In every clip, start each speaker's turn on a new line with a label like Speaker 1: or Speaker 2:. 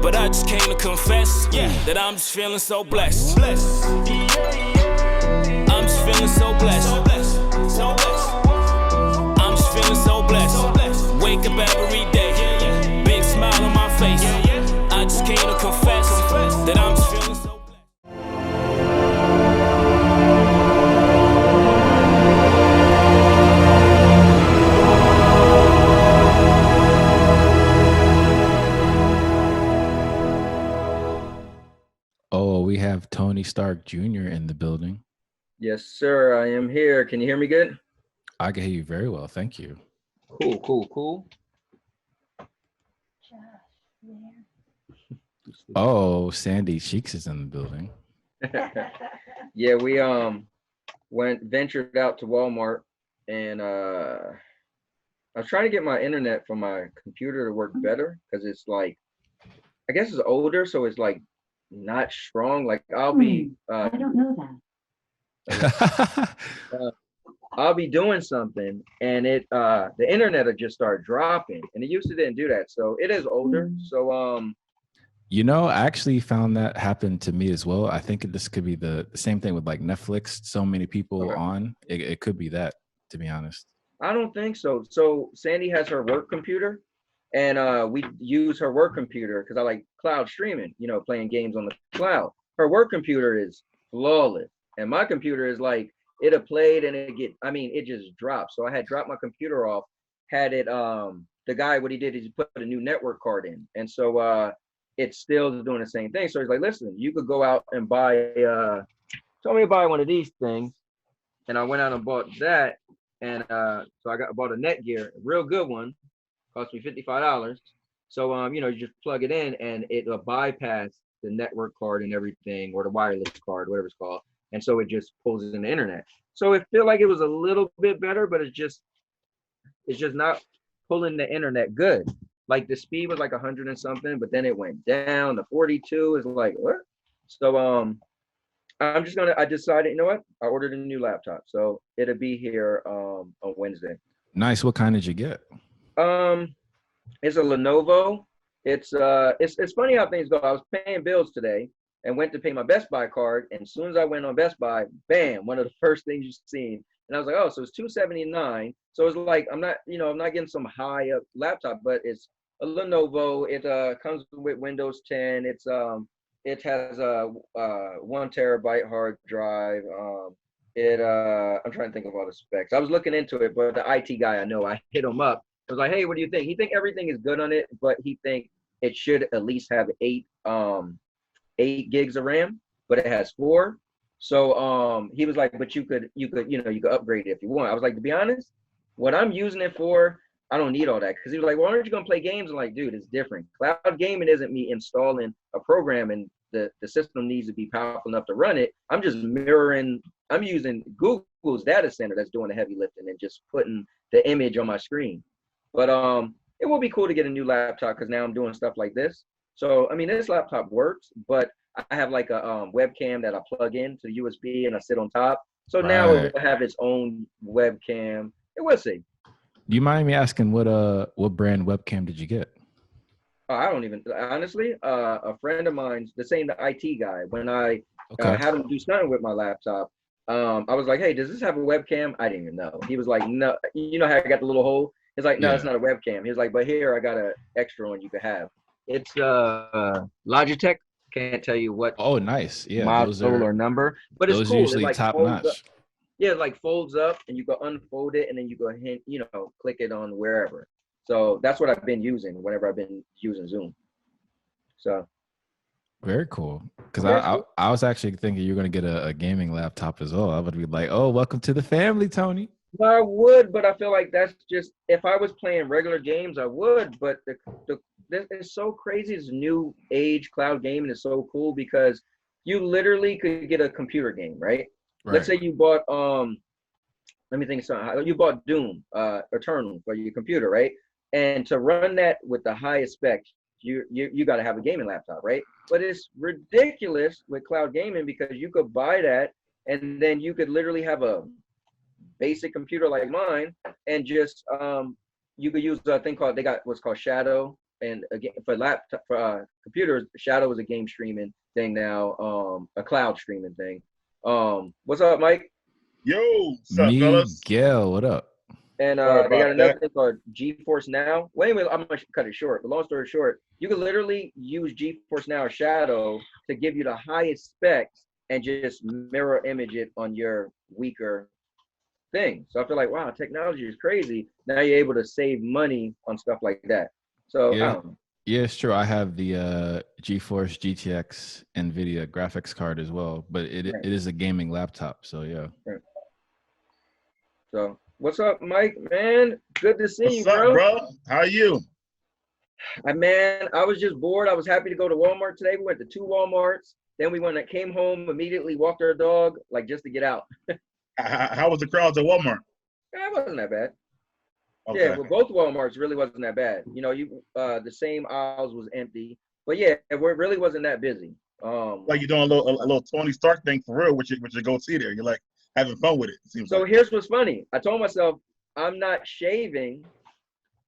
Speaker 1: but I just came to confess that I'm just feeling so blessed. I'm just feeling so blessed. I'm just feeling so blessed. Wake up every day, big smile on my face. I just came to confess that I'm just feeling so blessed.
Speaker 2: Oh, we have Tony Stark Jr. in the building.
Speaker 3: Yes, sir. I am here. Can you hear me good?
Speaker 2: I can hear you very well. Thank you.
Speaker 3: Cool.
Speaker 2: Oh, Sandy Cheeks is in the building.
Speaker 3: Yeah, we ventured out to Walmart, and I was trying to get my internet from my computer to work better because it's like, I guess it's older, so it's like not strong. Like I'll be
Speaker 4: I don't know that.
Speaker 3: I'll be doing something and the internet will just start dropping, and it used to didn't do that. So it is older. So
Speaker 2: you know, I actually found that happened to me as well. I think this could be the same thing with like Netflix. So many people on it could be that, to be honest.
Speaker 3: I don't think so. So Sandy has her work computer, and we use her work computer because I like cloud streaming, you know, playing games on the cloud. Her work computer is flawless, and my computer is like, it'll played and it just drops. So I had dropped my computer off, had it, the guy, what he did is he put a new network card in. And so it's still doing the same thing. So he's like, listen, you could go out and buy, told me to buy one of these things. And I went out and bought that. And so I bought a Netgear, a real good one, cost me $55. So, you know, you just plug it in and it'll bypass the network card and everything, or the wireless card, whatever it's called. And so it just pulls it in the internet. So it felt like it was a little bit better, but it's just not pulling the internet good. Like the speed was like 100 and something, but then it went down to 42. It's like, what? So I decided, you know what? I ordered a new laptop. So it'll be here on Wednesday.
Speaker 2: Nice. What kind did you get?
Speaker 3: It's a Lenovo. It's funny how things go. I was paying bills today and went to pay my Best Buy card. And as soon as I went on Best Buy, bam, one of the first things you've seen. And I was like, oh, so it's $279. So it's like, I'm not getting some high up laptop, but it's a Lenovo. It comes with Windows 10. It has a 1 terabyte hard drive. I'm trying to think of all the specs. I was looking into it, but the IT guy I hit him up. I was like, hey, what do you think? He think everything is good on it, but he think it should at least have 8 gigs of RAM, but it has 4. So he was like, but you could upgrade it if you want. I was like, to be honest, what I'm using it for, I don't need all that. Because he was like, well, aren't you gonna play games? I'm like, dude, it's different. Cloud gaming isn't me installing a program and the system needs to be powerful enough to run it. I'm just I'm using Google's data center that's doing the heavy lifting and just putting the image on my screen. But it will be cool to get a new laptop because now I'm doing stuff like this. So I mean, this laptop works, but I have like a webcam that I plug in to the USB and I sit on top. So now it will have its own webcam. It will see.
Speaker 2: Do you mind me asking what brand webcam did you get?
Speaker 3: I don't even, honestly, a friend of mine, the IT guy, when I had him do something with my laptop, I was like, hey, does this have a webcam? I didn't even know. He was like, no, you know how I got the little hole? He's like, no, it's not a webcam. He was like, but here, I got an extra one you could have. It's Logitech. Can't tell you what.
Speaker 2: Oh, nice. Yeah.
Speaker 3: Model or number, but it's cool.
Speaker 2: Usually
Speaker 3: like
Speaker 2: top notch.
Speaker 3: Yeah, it like folds up and you go unfold it and then you go ahead, click it on wherever. So that's what I've been using whenever I've been using Zoom. So.
Speaker 2: Very cool. Because I was actually thinking you're going to get a gaming laptop as well. I would be like, oh, welcome to the family, Tony.
Speaker 3: Well, I would, but I feel like that's just, if I was playing regular games, I would. But this is so crazy. This new age cloud gaming is so cool because you literally could get a computer game, right? Let's say you bought, let me think something. You bought Doom Eternal for your computer, right? And to run that with the highest specs, you got to have a gaming laptop, right? But it's ridiculous with cloud gaming because you could buy that and then you could literally have a basic computer like mine and just you could use a thing called, they got what's called Shadow, and again for laptop for computers, Shadow is a game streaming thing now, a cloud streaming thing. What's up, Mike?
Speaker 5: Yo, what's up, fellas?
Speaker 2: Miguel, what up?
Speaker 3: And
Speaker 5: Sorry
Speaker 3: they got
Speaker 5: about
Speaker 3: another
Speaker 5: that.
Speaker 3: thing called GeForce Now. Well, anyway, I'm gonna cut it short. But long story short, you can literally use GeForce Now Shadow to give you the highest specs and just mirror image it on your weaker thing. So I feel like, wow, technology is crazy. Now you're able to save money on stuff like that. So
Speaker 2: Yeah.
Speaker 3: I don't know.
Speaker 2: Yeah, it's true. I have the GeForce GTX NVIDIA graphics card as well, but it is a gaming laptop. So yeah.
Speaker 3: Right. So what's up, Mike? Man, good to see you,
Speaker 5: What's up,
Speaker 3: bro.
Speaker 5: bro? How are you?
Speaker 3: Man, I was just bored. I was happy to go to Walmart today. We went to 2 Walmarts. Then we went and came home, immediately walked our dog, like just to get out.
Speaker 5: How was the crowds at Walmart?
Speaker 3: It wasn't that bad.
Speaker 5: Okay.
Speaker 3: Yeah, well, both Walmarts really wasn't that bad. You know, the same aisles was empty, but yeah, it really wasn't that busy.
Speaker 5: Like you're doing a little Tony Stark thing for real with your goatee there. You're like having fun with it. Seems
Speaker 3: So
Speaker 5: like.
Speaker 3: here's what's funny. I told myself I'm not shaving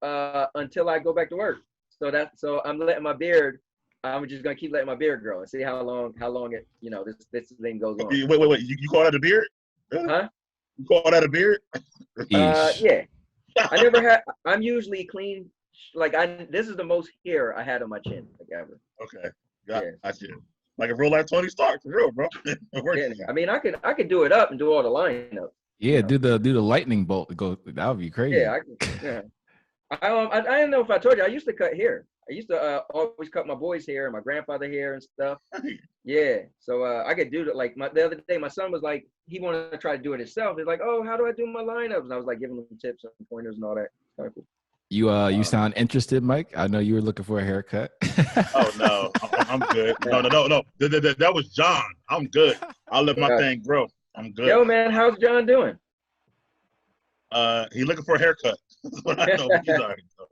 Speaker 3: until I go back to work. So I'm letting my beard. I'm just gonna keep letting my beard grow and see how long it this thing goes on.
Speaker 5: Wait. You call that a beard?
Speaker 3: Huh?
Speaker 5: You call that a beard?
Speaker 2: Eesh.
Speaker 3: Yeah. I never had. I'm usually clean. Like this is the most hair I had on my chin like ever.
Speaker 5: Okay.
Speaker 3: Yeah.
Speaker 5: Gotcha. Like a real life Tony Stark for real, bro. It works.
Speaker 3: Yeah, I mean, I could do it up and do all the lineup.
Speaker 2: Yeah, do the lightning bolt. Go. That would be crazy.
Speaker 3: Yeah, I don't know if I told you. I used to cut hair. I used to always cut my boy's hair and my grandfather hair and stuff. Yeah, so I could do that. Like the other day, my son was like, he wanted to try to do it himself. He's like, "Oh, how do I do my lineups?" And I was like, giving him tips and pointers and all that. Kind of cool.
Speaker 2: You sound interested, Mike. I know you were looking for a haircut.
Speaker 5: Oh no, I'm good. No. That was John. I'm good. I'll let my thing grow. I'm good.
Speaker 3: Yo, man, how's John doing?
Speaker 5: He looking for a haircut. That's what I know. He's already know.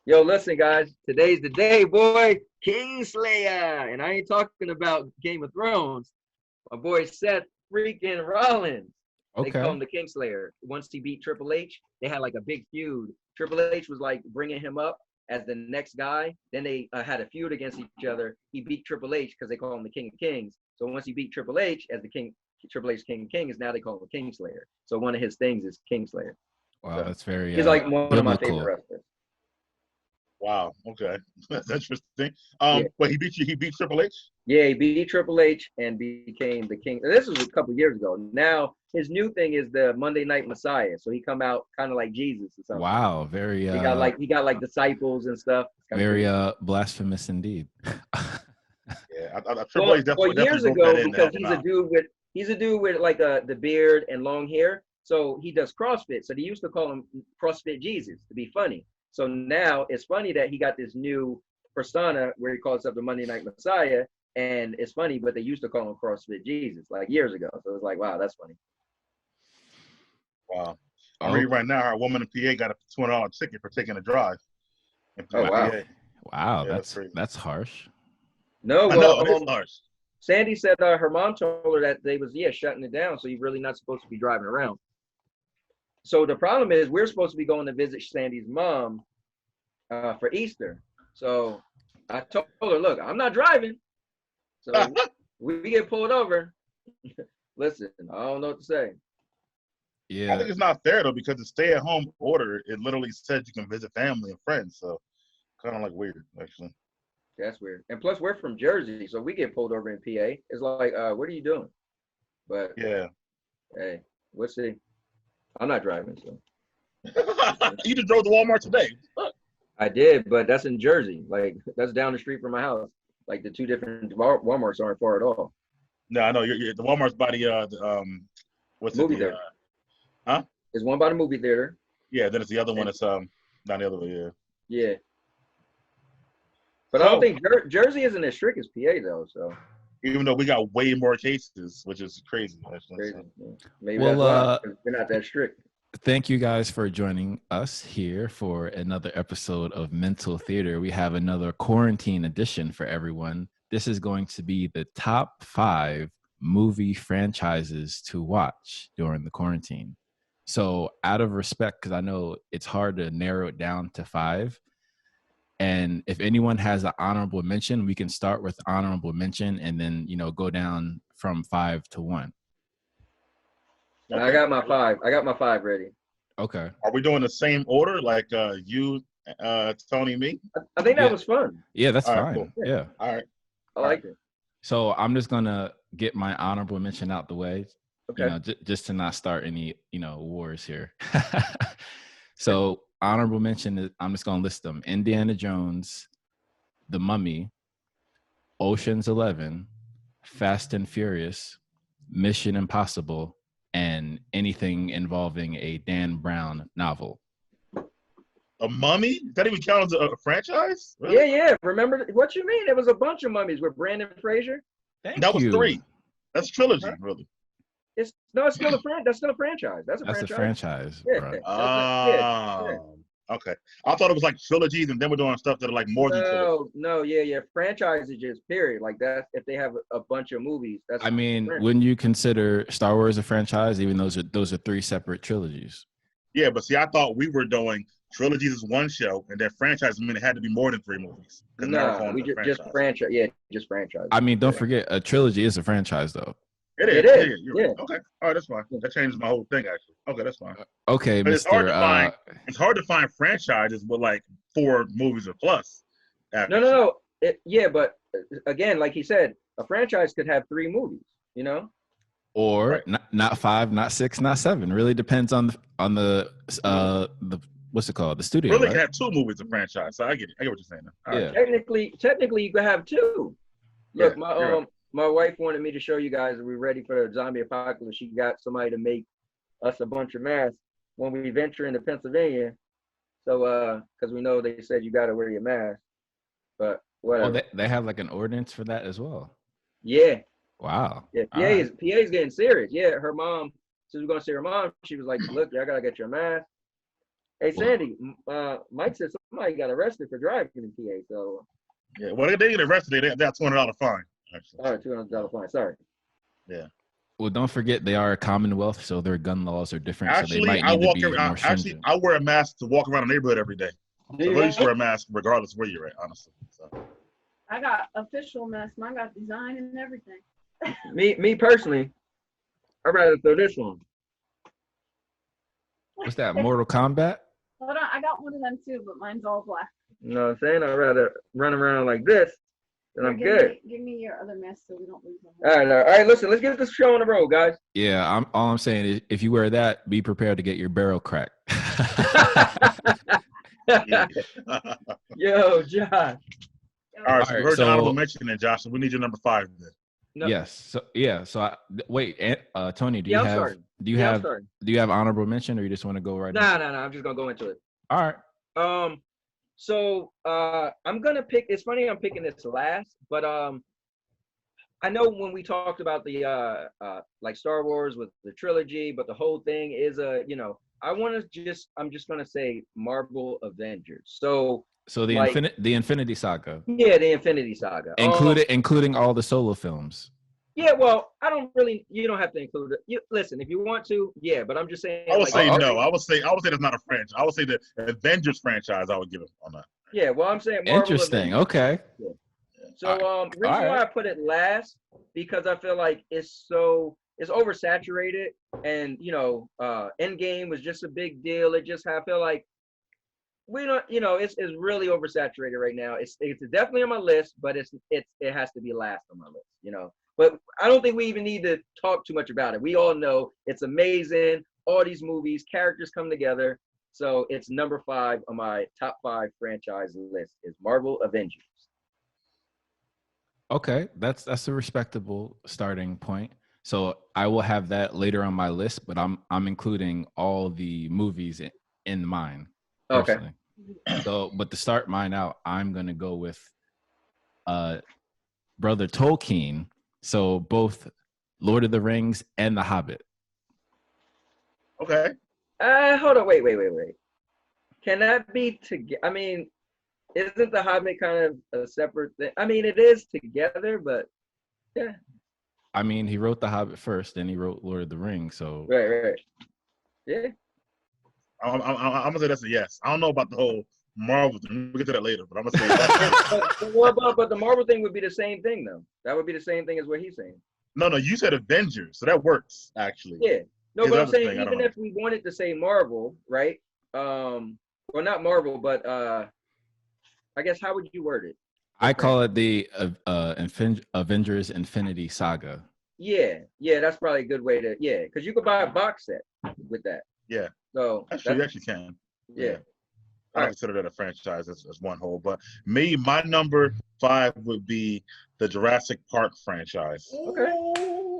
Speaker 3: Yo, listen, guys. Today's the day, boy. Kingslayer, and I ain't talking about Game of Thrones. My boy Seth freaking Rollins. They call him the Kingslayer. Once he beat Triple H, they had like a big feud. Triple H was like bringing him up as the next guy. Then they had a feud against each other. He beat Triple H because they call him the King of Kings. So once he beat Triple H as the King, Triple H King of Kings, now they call him the Kingslayer. So one of his things is Kingslayer.
Speaker 2: Wow,
Speaker 3: so
Speaker 2: that's very.
Speaker 3: He's like one of my
Speaker 2: biblical.
Speaker 3: favorite wrestlers.
Speaker 5: Wow. Okay, that's interesting.
Speaker 3: Yeah.
Speaker 5: But he beat you. He beat Triple H.
Speaker 3: Yeah, he beat Triple H and became the king. This was a couple years ago. Now his new thing is the Monday Night Messiah. So he come out kind of like Jesus or something.
Speaker 2: Wow, very.
Speaker 3: He got like disciples and stuff.
Speaker 2: Very blasphemous indeed.
Speaker 5: Yeah, Triple H definitely.
Speaker 3: Years
Speaker 5: definitely
Speaker 3: ago,
Speaker 5: that in
Speaker 3: because
Speaker 5: helping
Speaker 3: he's a dude with like the beard and long hair. So he does CrossFit. So they used to call him CrossFit Jesus to be funny. So now it's funny that he got this new persona where he calls himself the Monday Night Messiah. And it's funny, but they used to call him CrossFit Jesus like years ago. So it's like, wow, that's funny.
Speaker 5: Wow. I'm reading right now. Our woman in PA got a $200 ticket for taking a drive.
Speaker 3: Oh, wow.
Speaker 5: PA.
Speaker 2: Wow,
Speaker 5: Yeah,
Speaker 2: that's harsh.
Speaker 3: No,
Speaker 5: I know,
Speaker 3: well,
Speaker 5: it is harsh.
Speaker 3: Sandy said her mom told her that they was shutting it down, so you're really not supposed to be driving around. So the problem is we're supposed to be going to visit Sandy's mom for Easter. So I told her, look, I'm not driving. So we get pulled over. Listen, I don't know what to say.
Speaker 2: Yeah,
Speaker 5: I think it's not fair though because the stay-at-home order it literally says you can visit family and friends. So kind of like weird actually.
Speaker 3: That's weird. And plus, we're from Jersey, so we get pulled over in PA. It's like, what are you doing? But
Speaker 5: Yeah.
Speaker 3: hey, we'll see. I'm not driving, so.
Speaker 5: You just drove to Walmart today.
Speaker 3: I did, but that's in Jersey. Like, that's down the street from my house. Like, the two different Walmarts aren't far at all.
Speaker 5: No, I know. You're the Walmart's by the what's
Speaker 3: Movie
Speaker 5: it?
Speaker 3: theater.
Speaker 5: Huh?
Speaker 3: There's one by the movie theater.
Speaker 5: Yeah, then it's the other one. It's down the other way. Yeah.
Speaker 3: Yeah. But I don't think Jersey isn't as strict as PA, though, so.
Speaker 5: Even though we got way more cases, which is crazy. Actually.
Speaker 3: Crazy. Yeah. Maybe
Speaker 2: Well,
Speaker 3: that's why. We're not that strict.
Speaker 2: thank you guys for joining us here for another episode of Mental Theater. We have another quarantine edition for everyone. This is going to be the top 5 movie franchises to watch during the quarantine. So out of respect, because I know it's hard to narrow it down to 5, And if anyone has an honorable mention, we can start with honorable mention and then, go down from 5 to 1.
Speaker 3: Okay. I got my 5. I got my 5 ready.
Speaker 2: Okay.
Speaker 5: Are we doing the same order, like you, Tony, me?
Speaker 3: I think that was fun.
Speaker 2: Yeah, that's fine.
Speaker 5: Cool.
Speaker 2: Yeah.
Speaker 5: All right.
Speaker 3: I like it.
Speaker 2: So I'm just gonna get my honorable mention out the way.
Speaker 3: Okay.
Speaker 2: Just to not start any, wars here. So honorable mention is, I'm just gonna list them: Indiana Jones, The Mummy, Ocean's 11, Fast and Furious, Mission Impossible, and anything involving a Dan Brown novel.
Speaker 5: A mummy? That even count as a franchise? Really?
Speaker 3: Yeah. Remember what you mean? There was a bunch of mummies with Brandon Fraser.
Speaker 5: That was 3. That's trilogy, really.
Speaker 3: It's still a that's still a franchise. That's
Speaker 2: a franchise.
Speaker 3: Yeah.
Speaker 2: Bro.
Speaker 5: Okay. I thought it was like trilogies, and then we're doing stuff that are like more than trilogies.
Speaker 3: No, yeah. Franchise is just period. Like that. If they have a bunch of movies, that's.
Speaker 2: I mean, wouldn't you consider Star Wars a franchise? Even those are 3 separate trilogies.
Speaker 5: Yeah, but see, I thought we were doing trilogies is one show, and then franchise it had to be more than 3 movies.
Speaker 3: No, we just franchise. Yeah, just franchise.
Speaker 2: I mean, don't forget, a trilogy is a franchise, though.
Speaker 5: It is.
Speaker 3: Yeah.
Speaker 5: Right. Okay. All right, that's fine. That changes my whole thing, actually. Okay, that's fine.
Speaker 2: Okay,
Speaker 5: but
Speaker 2: Mr.
Speaker 5: It's hard to find franchises with like 4 movies or plus.
Speaker 3: No. But again, like he said, a franchise could have 3 movies.
Speaker 2: Or right. not 5, not 6, not 7. Really depends on the what's it called? The studio.
Speaker 5: Really
Speaker 2: right?
Speaker 5: can have 2 movies a franchise. So I get what you're saying.
Speaker 3: Yeah. Technically, you could have 2. Look, my wife wanted me to show you guys that we're ready for the zombie apocalypse. She got somebody to make us a bunch of masks when we venture into Pennsylvania. So, because we know they said you got to wear your mask, but whatever.
Speaker 2: Oh, they have like an ordinance for that as well.
Speaker 3: Yeah.
Speaker 2: Wow.
Speaker 3: Yeah. PA's getting serious. Yeah. Her mom. So we're gonna see her mom. She was like, "Look, y'all gotta get your mask." Hey, Sandy. Mike said somebody got arrested for driving in PA. So.
Speaker 5: Yeah. Well, they get arrested. They got $200 fine. Actually.
Speaker 3: All right, $200 fine. Sorry.
Speaker 5: Yeah.
Speaker 2: Well, don't forget they are a Commonwealth, so their gun laws are different.
Speaker 5: Actually,
Speaker 2: so they might need to be more stringent.
Speaker 5: I wear a mask to walk around the neighborhood every day. So I used to wear a mask regardless of where you're at, honestly. So.
Speaker 6: I got official mask. Mine got design and everything.
Speaker 3: Me personally, I'd rather throw this one.
Speaker 2: What's that? Mortal Kombat?
Speaker 6: Hold on, I got one of them too, but mine's all black.
Speaker 3: You know what I'm saying? I'd rather run around like this. And I'm good.
Speaker 6: Give me your other mask so we don't lose them.
Speaker 3: All right. Listen, let's get this show on the road, guys.
Speaker 2: Yeah, all I'm saying is if you wear that, be prepared to get your barrel cracked.
Speaker 3: Yo, Josh.
Speaker 5: All right, so we heard the honorable mention then, Josh. So we need your number 5 then.
Speaker 2: No. Yes. So wait, Tony, do you have honorable mention, or you just want to go right?
Speaker 3: No. I'm just gonna go into it.
Speaker 2: All right.
Speaker 3: So I'm gonna pick. It's funny I'm picking this last, but I know when we talked about the like Star Wars with the trilogy, but the whole thing is I'm just gonna say Marvel Avengers. So
Speaker 2: the Infinity Saga.
Speaker 3: Yeah, the Infinity Saga.
Speaker 2: Including all the solo films.
Speaker 3: Yeah, well, you don't have to include it. Listen, if you want to, yeah, but I'm just saying.
Speaker 5: I would say no. I would say that's not a franchise. I would say the Avengers franchise. I would give it on that.
Speaker 3: Yeah, well, I'm saying Marvel
Speaker 2: interesting.
Speaker 3: Avengers.
Speaker 2: Okay.
Speaker 3: Yeah. So the reason why I put it last because I feel like it's oversaturated, and Endgame was just a big deal. I feel like we don't, it's really oversaturated right now. It's definitely on my list, but it has to be last on my list, But I don't think we even need to talk too much about it. We all know it's amazing. All these movies, characters come together. So it's number 5 on my top 5 franchise list is Marvel Avengers.
Speaker 2: Okay, that's a respectable starting point. So I will have that later on my list, but I'm including all the movies in mine. Personally. Okay. So, but to start mine out, I'm gonna go with Brother Tolkien. So both Lord of the Rings and The Hobbit.
Speaker 5: Okay.
Speaker 3: Hold on, wait. Can that be together? I mean, isn't The Hobbit kind of a separate thing? I mean, it is together, but yeah.
Speaker 2: I mean, he wrote The Hobbit first, then he wrote Lord of the Rings. So
Speaker 3: right. Yeah.
Speaker 5: I'm gonna say that's a yes. I don't know about the whole Marvel thing. We'll get to that later, but I'm gonna say that.
Speaker 3: but the Marvel thing would be the same thing though. That would be the same thing as what he's saying.
Speaker 5: No, you said Avengers, so that works actually.
Speaker 3: Yeah. No,
Speaker 5: His
Speaker 3: but I'm
Speaker 5: other
Speaker 3: saying
Speaker 5: thing, I don't
Speaker 3: even
Speaker 5: know.
Speaker 3: if we wanted to say Marvel, right? Well, not Marvel, but I guess how would you word it?
Speaker 2: I call it the Avengers Infinity Saga.
Speaker 3: Yeah, that's probably a good way to because you could buy a box set with that.
Speaker 5: Yeah.
Speaker 3: So
Speaker 5: That's true. You actually can.
Speaker 3: Yeah.
Speaker 5: I don't consider that a franchise as one whole, but my number 5 would be the Jurassic Park franchise.
Speaker 3: Okay.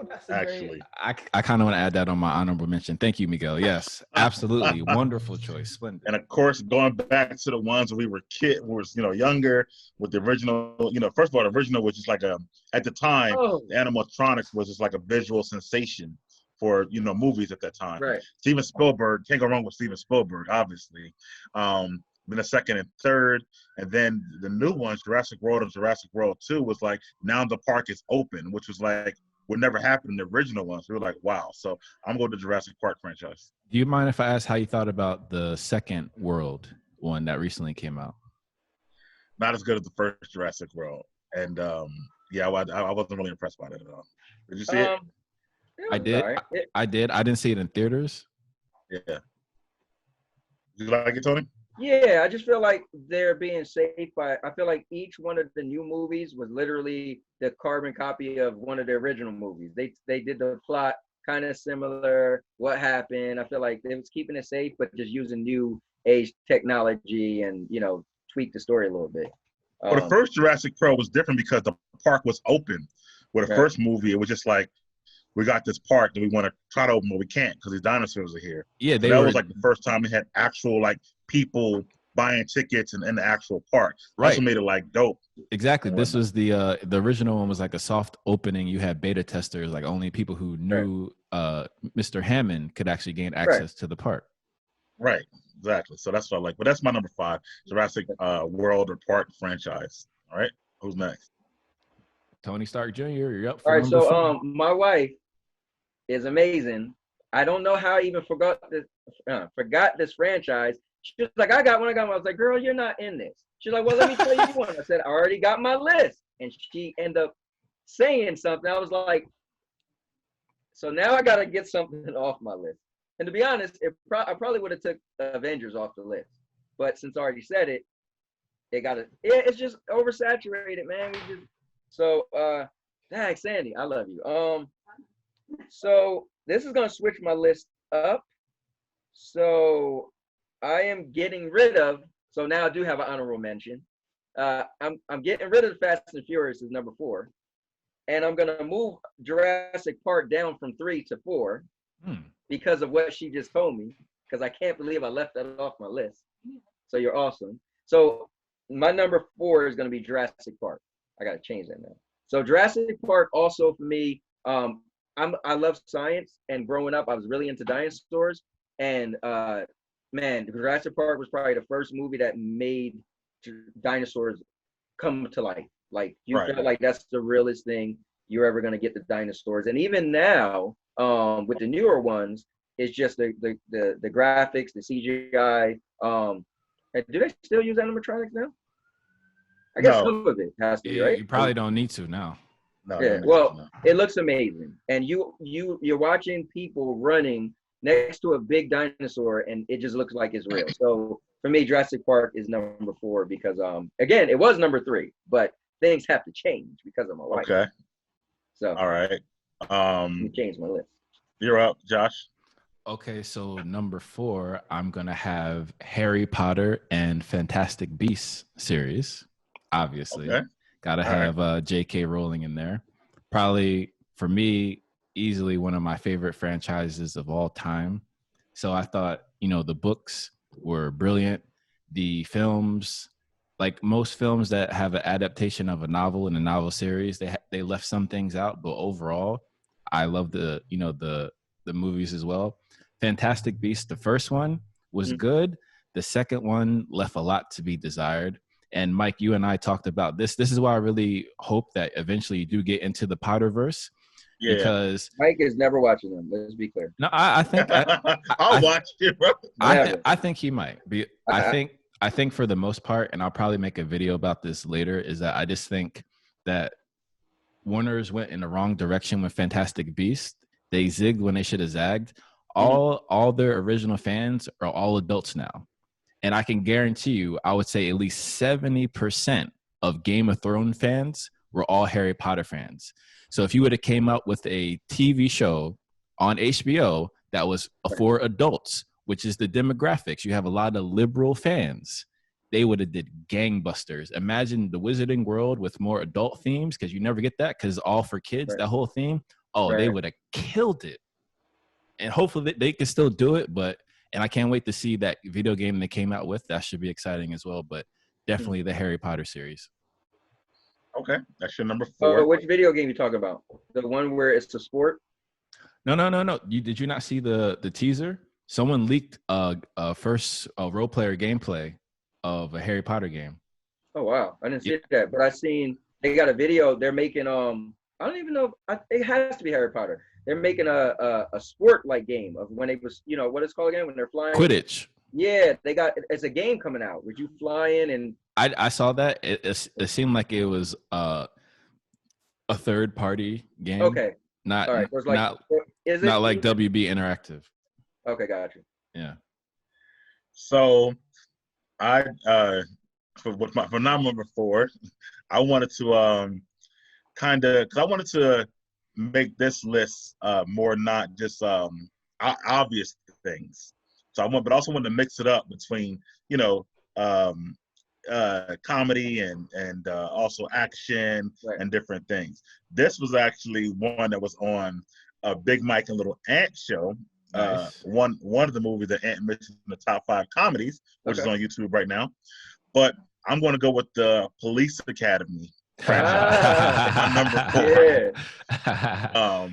Speaker 2: That's
Speaker 5: actually.
Speaker 2: I kind of want to add that on my honorable mention. Thank you, Miguel. Yes, absolutely. Wonderful choice. Splendid.
Speaker 5: And of course, going back to the ones when we were younger with the original, first of all, the original was just like at the time, the animatronics was just like a visual sensation for, movies at that time.
Speaker 3: Right.
Speaker 5: Steven Spielberg, can't go wrong with Steven Spielberg, obviously. Then the second and third, and then the new ones, Jurassic World and Jurassic World 2 was like, now the park is open, which was like, would never happen in the original ones. We were like, wow. So I'm going to Jurassic Park franchise.
Speaker 2: Do you mind if I ask how you thought about the second World one that recently came out?
Speaker 5: Not as good as the first Jurassic World. And I wasn't really impressed by it at all. Did you see it?
Speaker 2: I did.
Speaker 3: Right.
Speaker 2: I did. I didn't see it in theaters.
Speaker 5: Yeah. Did you like it, Tony?
Speaker 3: Yeah, I just feel like they're being safe I feel like each one of the new movies was literally the carbon copy of one of the original movies. They did the plot kind of similar, what happened. I feel like they was keeping it safe, but just using new age technology and, tweak the story a little bit.
Speaker 5: Well, the first Jurassic World was different because the park was open. With the first movie, it was just like, we got this park that we want to try to open, but we can't because these dinosaurs are here.
Speaker 2: Yeah,
Speaker 5: that was like the first time we had actual like people buying tickets and in the actual park.
Speaker 2: Right.
Speaker 5: That's what made it like dope.
Speaker 2: Exactly. This was the original one was like a soft opening. You had beta testers, like only people who knew Mr. Hammond could actually gain access to the park.
Speaker 5: Right. Exactly. So that's what I like. But that's my number 5, Jurassic World or Park franchise. All right. Who's next?
Speaker 2: Tony Stark Jr., you're up for
Speaker 3: All right,
Speaker 2: number
Speaker 3: so
Speaker 2: 4.
Speaker 3: my wife is amazing. I don't know how I even forgot this franchise. She was like, I got one. I was like, girl, you're not in this. She's like, well, let me tell you one. I said, I already got my list. And she ended up saying something. I was like, so now I got to get something off my list. And to be honest, I probably would have took Avengers off the list. But since I already said it, it's just oversaturated, man. Dang, Sandy, I love you. So this is gonna switch my list up. So I am getting rid of. So now I do have an honorable mention. I'm getting rid of the Fast and Furious as number 4, and I'm gonna move Jurassic Park down from 3 to 4 because of what she just told me. Because I can't believe I left that off my list. So you're awesome. So my number 4 is gonna be Jurassic Park. I gotta change that now. So Jurassic Park also for me. I love science, and growing up, I was really into dinosaurs. And man, Jurassic Park was probably the first movie that made dinosaurs come to life. Like you felt like that's the realest thing you're ever gonna get, the dinosaurs. And even now, with the newer ones, it's just the graphics, the CGI. Do they still use animatronics now? I guess some of it has to be, right?
Speaker 2: You probably don't need to now.
Speaker 5: No,
Speaker 3: Yeah, well, it looks amazing, and you're watching people running next to a big dinosaur, and it just looks like it's real. So for me, Jurassic Park is number 4 because again, it was number 3, but things have to change because of my wife.
Speaker 5: Okay.
Speaker 3: So
Speaker 5: all right.
Speaker 3: you changed my list.
Speaker 5: You're up, Josh.
Speaker 2: Okay, so number 4, I'm gonna have Harry Potter and Fantastic Beasts series. Obviously, gotta have J.K. Rowling in there. Probably for me, easily one of my favorite franchises of all time. So I thought, the books were brilliant. The films, like most films that have an adaptation of a novel in a novel series, they left some things out, but overall, I love the movies as well. Fantastic Beasts, the first one was good. The second one left a lot to be desired. And Mike, you and I talked about this. This is why I really hope that eventually you do get into the Potterverse. Yeah. Because
Speaker 3: Mike is never watching them. Let's be clear.
Speaker 2: No, I think
Speaker 5: I'll watch it, bro.
Speaker 2: I think he might be. I I think for the most part, and I'll probably make a video about this later, is that I just think that Warner's went in the wrong direction with Fantastic Beasts. They zigged when they should have zagged. All their original fans are all adults now. And I can guarantee you, I would say at least 70% of Game of Thrones fans were all Harry Potter fans. So if you would have came out with a TV show on HBO that was for adults, which is the demographics, you have a lot of liberal fans, they would have did gangbusters. Imagine the Wizarding World with more adult themes, because you never get that, because all for kids, that whole theme. Oh, they would have killed it. And hopefully they can still do it, and I can't wait to see that video game they came out with. That should be exciting as well, but definitely the Harry Potter series.
Speaker 5: Okay, that's your number 4.
Speaker 3: Which video game you talking about? The one where it's a sport?
Speaker 2: No. Did you not see the teaser? Someone leaked first role player gameplay of a Harry Potter game.
Speaker 3: Oh wow, I didn't see that, but I seen they got a video. They're making I don't even know. It has to be Harry Potter. They're making a sport like game of when it was, what it's called again, when they're flying.
Speaker 2: Quidditch.
Speaker 3: Yeah, it's a game coming out with you flying and.
Speaker 2: I saw that. It seemed like it was a third party game.
Speaker 3: Okay.
Speaker 2: Not
Speaker 3: all right. So it's
Speaker 2: not like WB Interactive.
Speaker 3: Okay, gotcha.
Speaker 2: Yeah.
Speaker 5: So I for number 4, I wanted to because I wanted to make this list more not just obvious things. So but also wanted to mix it up between comedy and also action and different things. This was actually one that was on a BigMike and Little Ant show. Nice. One of the movies that Ant mentioned in the top 5 comedies, which is on YouTube right now. But I'm going to go with the Police Academy. My number 4.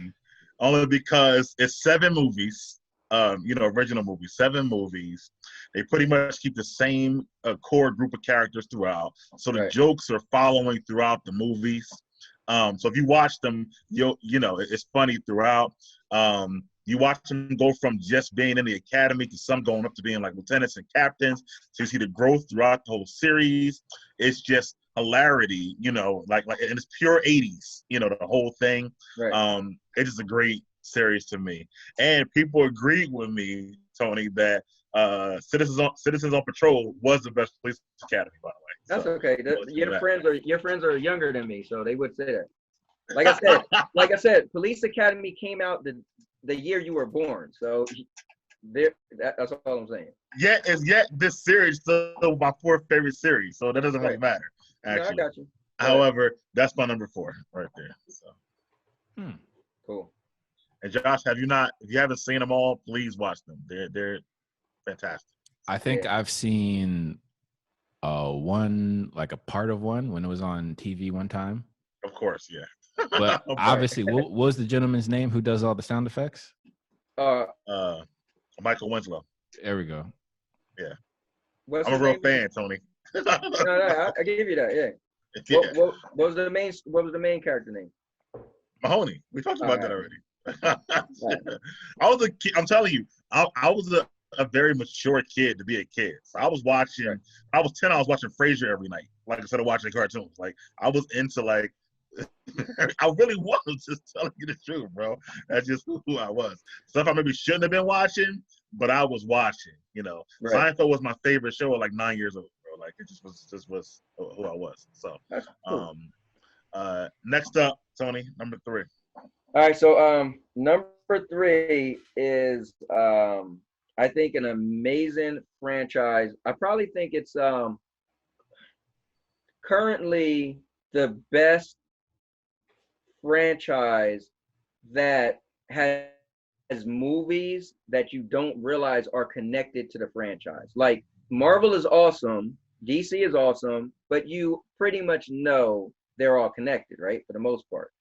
Speaker 5: Only because it's 7 movies. Original movies, 7 movies. They pretty much keep the same core group of characters throughout. So the jokes are following throughout the movies. So if you watch them, it's funny throughout. You watch them go from just being in the academy to some going up to being like lieutenants and captains. So you see the growth throughout the whole series. It's just hilarity, and it's pure 80s, the whole thing. Right. It is a great series to me. And people agreed with me, Tony, that Citizens on Patrol was the best police academy, by the way.
Speaker 3: That's okay. Your friends are younger than me, so they would say that. Like I said, Police Academy came out the year you were born. So that's all I'm saying.
Speaker 5: Yet this series still my 4th favorite series, so that doesn't really matter. Actually.
Speaker 3: No, I got you.
Speaker 5: However, that's my number 4 right there. So.
Speaker 3: Cool.
Speaker 5: And Josh, if you haven't seen them all, please watch them. They're fantastic.
Speaker 2: I think I've seen one, like a part of one when it was on TV one time.
Speaker 5: Of course, yeah.
Speaker 2: But obviously, what was the gentleman's name who does all the sound effects?
Speaker 5: Michael Winslow.
Speaker 2: There we go.
Speaker 5: Yeah. I'm a real fan, Tony.
Speaker 3: No, I give you that. Yeah. What was the main character name?
Speaker 5: Mahoney. We talked about that already. I was a kid. I'm telling you, I was a very mature kid to be a kid. So I was watching. I was 10. I was watching Frasier every night, like instead of watching cartoons. Like I was into like. I really was, just telling you the truth, bro. That's just who I was. Stuff I maybe shouldn't have been watching, but I was watching. Seinfeld was my favorite show at like 9 years old, bro. Like it just was who I was. So, cool. Next up, Tony, number 3.
Speaker 3: All right, so number 3 is I think an amazing franchise. I probably think it's currently the best franchise that has movies that you don't realize are connected to the franchise. Like Marvel is awesome, DC is awesome, but you pretty much know they're all connected, right? For the most part.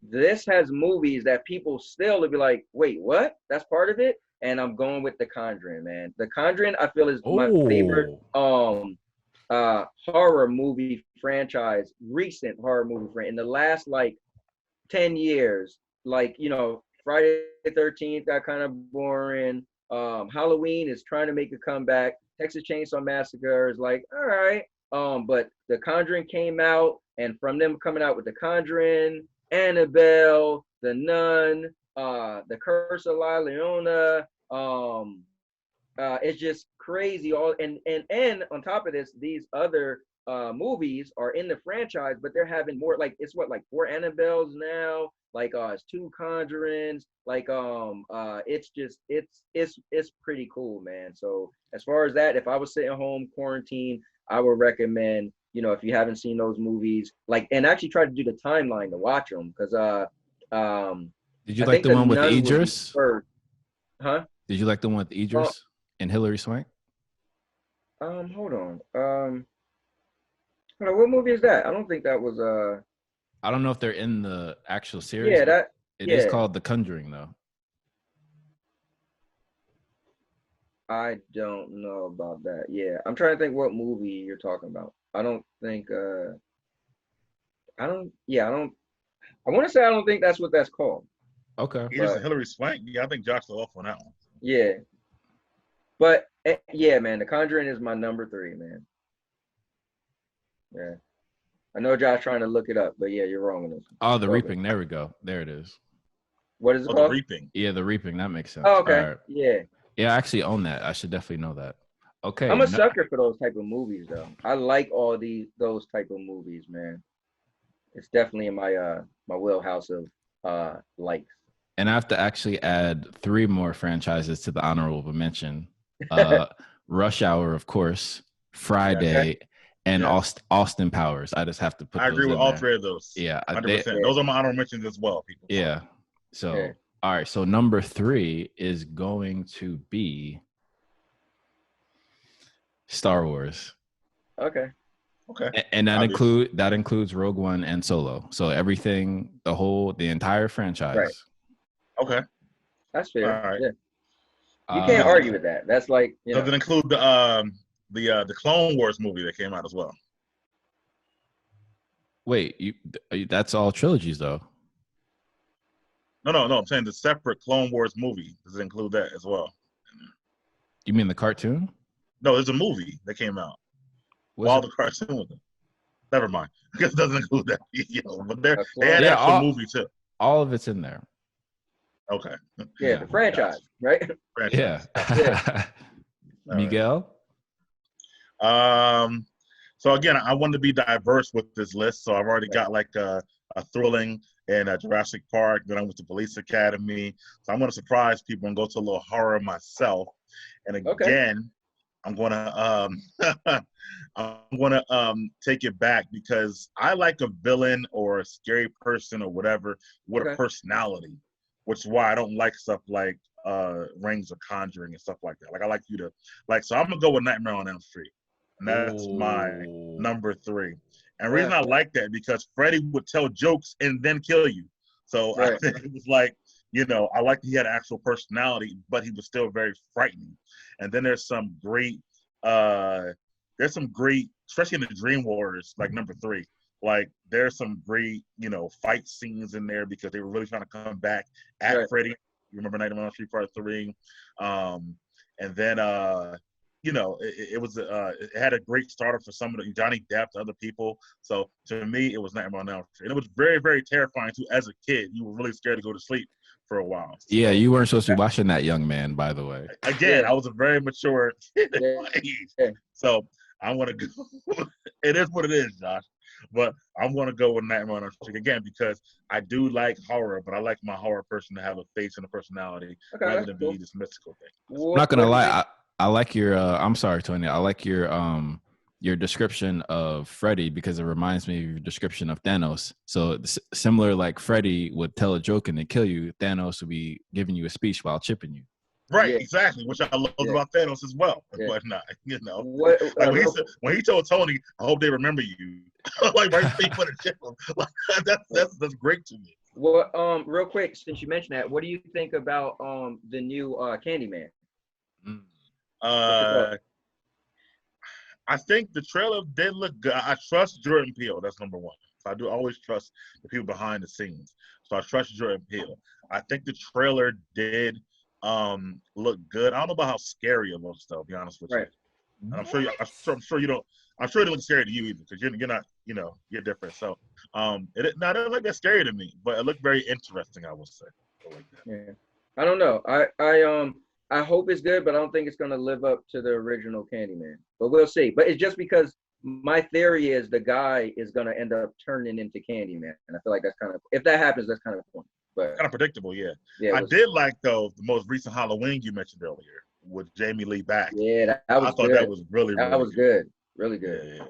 Speaker 3: This has movies that people still would be like, wait, what? That's part of it? And I'm going with The Conjuring, man. The Conjuring, I feel, is my favorite horror movie franchise, recent horror movie franchise. In the last, 10 years, Friday the 13th got kind of boring. Halloween is trying to make a comeback. Texas Chainsaw Massacre is like, all right. But The Conjuring came out, and from them coming out with The Conjuring, Annabelle, The Nun, The Curse of La Llorona, it's just crazy. All and on top of this, these other movies are in the franchise, but they're having more, like, it's what, like 4 Annabelles now, like it's 2 Conjurings, like it's pretty cool, man. So as far as that, if I was sitting home quarantine, I would recommend, you know, if you haven't seen those movies, like, and actually try to do the timeline to watch them, because
Speaker 2: did you
Speaker 3: I
Speaker 2: like
Speaker 3: think
Speaker 2: the one with
Speaker 3: Nun would be
Speaker 2: Idris?
Speaker 3: first. Huh?
Speaker 2: Did you like the one with Idris and Hilary Swank?
Speaker 3: Hold on. Hold on, what movie is that? I don't think that was
Speaker 2: I don't know if they're in the actual series.
Speaker 3: yeah,
Speaker 2: but
Speaker 3: that
Speaker 2: it is
Speaker 3: yeah.
Speaker 2: called The Conjuring, though.
Speaker 3: I don't know about that. Yeah, I'm trying to think what movie you're talking about. I don't think I don't yeah, I don't I want to say I don't think that's what that's called.
Speaker 2: Okay.
Speaker 5: Idris
Speaker 3: But
Speaker 5: and Hillary Swank. Yeah, I think Josh is off on that one.
Speaker 3: yeah. But yeah, man, The Conjuring is my number 3, man. Yeah. I know Josh trying to look it up, but yeah, you're wrong on this.
Speaker 2: Oh, The
Speaker 3: Okay.
Speaker 2: Reaping. There we go. There it is.
Speaker 3: What is it
Speaker 5: Oh,
Speaker 3: called?
Speaker 5: The Reaping.
Speaker 2: Yeah, The Reaping. That makes sense.
Speaker 3: Oh, okay.
Speaker 2: All right.
Speaker 3: Yeah.
Speaker 2: Yeah, I actually own that. I should definitely know that. Okay.
Speaker 3: I'm a sucker for those type of movies, though. I like all those type of movies, man. It's definitely in my my wheelhouse of likes.
Speaker 2: And I have to actually add 3 more franchises to the honorable mention. Rush Hour, of course, Friday, and
Speaker 5: Yeah.
Speaker 2: Austin Powers. I just have to put
Speaker 5: I
Speaker 2: those
Speaker 5: agree with
Speaker 2: in
Speaker 5: all
Speaker 2: there.
Speaker 5: 3 of those.
Speaker 2: Yeah,
Speaker 5: 100%. Those are my honorable mentions as well, people.
Speaker 2: Yeah. So,
Speaker 3: Yeah.
Speaker 2: all right. So number 3 is going to be Star Wars.
Speaker 3: Okay.
Speaker 5: Okay.
Speaker 2: And that
Speaker 5: Obviously.
Speaker 2: includes Rogue One and Solo. So everything, the entire franchise.
Speaker 3: Right.
Speaker 5: Okay.
Speaker 3: That's fair.
Speaker 5: All right.
Speaker 3: Yeah. You can't argue with that. That's like, you
Speaker 5: Does
Speaker 3: know.
Speaker 5: it include the Clone Wars movie that came out as well?
Speaker 2: Wait, that's all trilogies though.
Speaker 5: No. I'm saying the separate Clone Wars movie. Does it include that as well?
Speaker 2: You mean the cartoon?
Speaker 5: No, there's a movie that came out while the cartoon was. Never mind. I guess it doesn't include that. But they had an actual movie too.
Speaker 2: All of it's in there.
Speaker 5: Okay.
Speaker 3: Yeah, the franchise, right?
Speaker 5: Franchise.
Speaker 2: Yeah. Miguel?
Speaker 5: So again, I wanted to be diverse with this list. So I've already got like a thrilling and a Jurassic Park. Then I went to Police Academy. So I'm going to surprise people and go to a little horror myself. And again, I'm gonna take it back because I like a villain or a scary person or whatever with a personality, which is why I don't like stuff like Rings or Conjuring and stuff like that. Like I like you to so I'm gonna go with Nightmare on Elm Street, and that's my number 3. And the reason I like that because Freddy would tell jokes and then kill you. So I think it was like, I like he had an actual personality, but he was still very frightening. And then there's some great, especially in the Dream Warriors, like number 3. Like there's some great, fight scenes in there because they were really trying to come back at Freddy. You remember Nightmare on Elm Street Part 3? And then it had a great starter for some of the Johnny Depp to other people. So to me, it was Nightmare on Elm Street. And it was very, very terrifying too. As a kid, you were really scared to go to sleep for a while. So,
Speaker 2: yeah, you weren't supposed to be watching that, young man, by the way.
Speaker 5: Again, I was a very mature age. So I'm going to go. It is what it is, Josh. But I'm going to go with Nightmare on Elm Street again because I do like horror, but I like my horror person to have a face and a personality rather than be this mystical thing.
Speaker 2: I'm not going to lie. I like your, I'm sorry, Tony. I like your description of Freddy because it reminds me of your description of Thanos. So similar, like Freddy would tell a joke and then kill you. Thanos would be giving you a speech while chipping you.
Speaker 5: Right, exactly, which I loved about Thanos as well. But not, like when he told Tony, "I hope they remember you," like right before the chip him, like that's great to me.
Speaker 3: Well, real quick, since you mentioned that, what do you think about the new Candyman?
Speaker 5: I think the trailer did look good. I trust Jordan Peele. That's number 1. So I do always trust the people behind the scenes. So I trust Jordan Peele. I think the trailer did look good. I don't know about how scary it looks, though, to be honest with you. And I'm sure you don't. I'm sure it doesn't look scary to you either, because you're not, you're different. So, it doesn't look that scary to me, but it looked very interesting, I would say. Like that.
Speaker 3: Yeah, I don't know. I hope it's good, but I don't think it's gonna live up to the original Candyman. But we'll see. But it's just because my theory is the guy is gonna end up turning into Candyman, and I feel like that's kind of, if that happens, that's kind of the point. But
Speaker 5: Kind of predictable, yeah.
Speaker 3: yeah,
Speaker 5: I did like, though, the most recent Halloween you mentioned earlier with Jamie Lee back.
Speaker 3: Yeah, that was
Speaker 5: I thought
Speaker 3: good.
Speaker 5: that was really,
Speaker 3: That
Speaker 5: really
Speaker 3: was good. Really good.
Speaker 5: Yeah,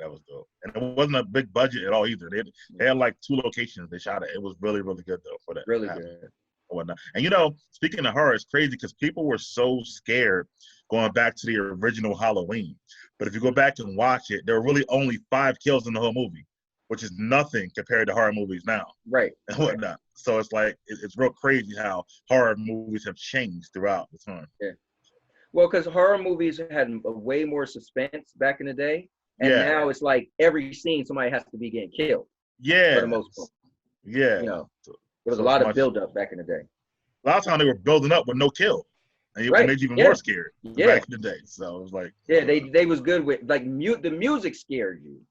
Speaker 5: that was dope. And it wasn't a big budget at all either. They had like 2 locations they shot at. It was really, really good though for that.
Speaker 3: Really good.
Speaker 5: And whatnot. And speaking of horror, it's crazy because people were so scared going back to the original Halloween. But if you go back and watch it, there were really only 5 kills in the whole movie, which is nothing compared to horror movies now.
Speaker 3: Right.
Speaker 5: And whatnot. So it's like it's real crazy how horror movies have changed throughout the time.
Speaker 3: Yeah. Well, because horror movies had way more suspense back in the day, and now it's like every scene somebody has to be getting killed.
Speaker 5: Yeah.
Speaker 3: For the most part.
Speaker 5: Yeah.
Speaker 3: There was a lot of build up back in the day.
Speaker 5: A lot of times they were building up with no kill, and it made you even more scared back in the day. So it was like,
Speaker 3: yeah, they was good with like the music scared you,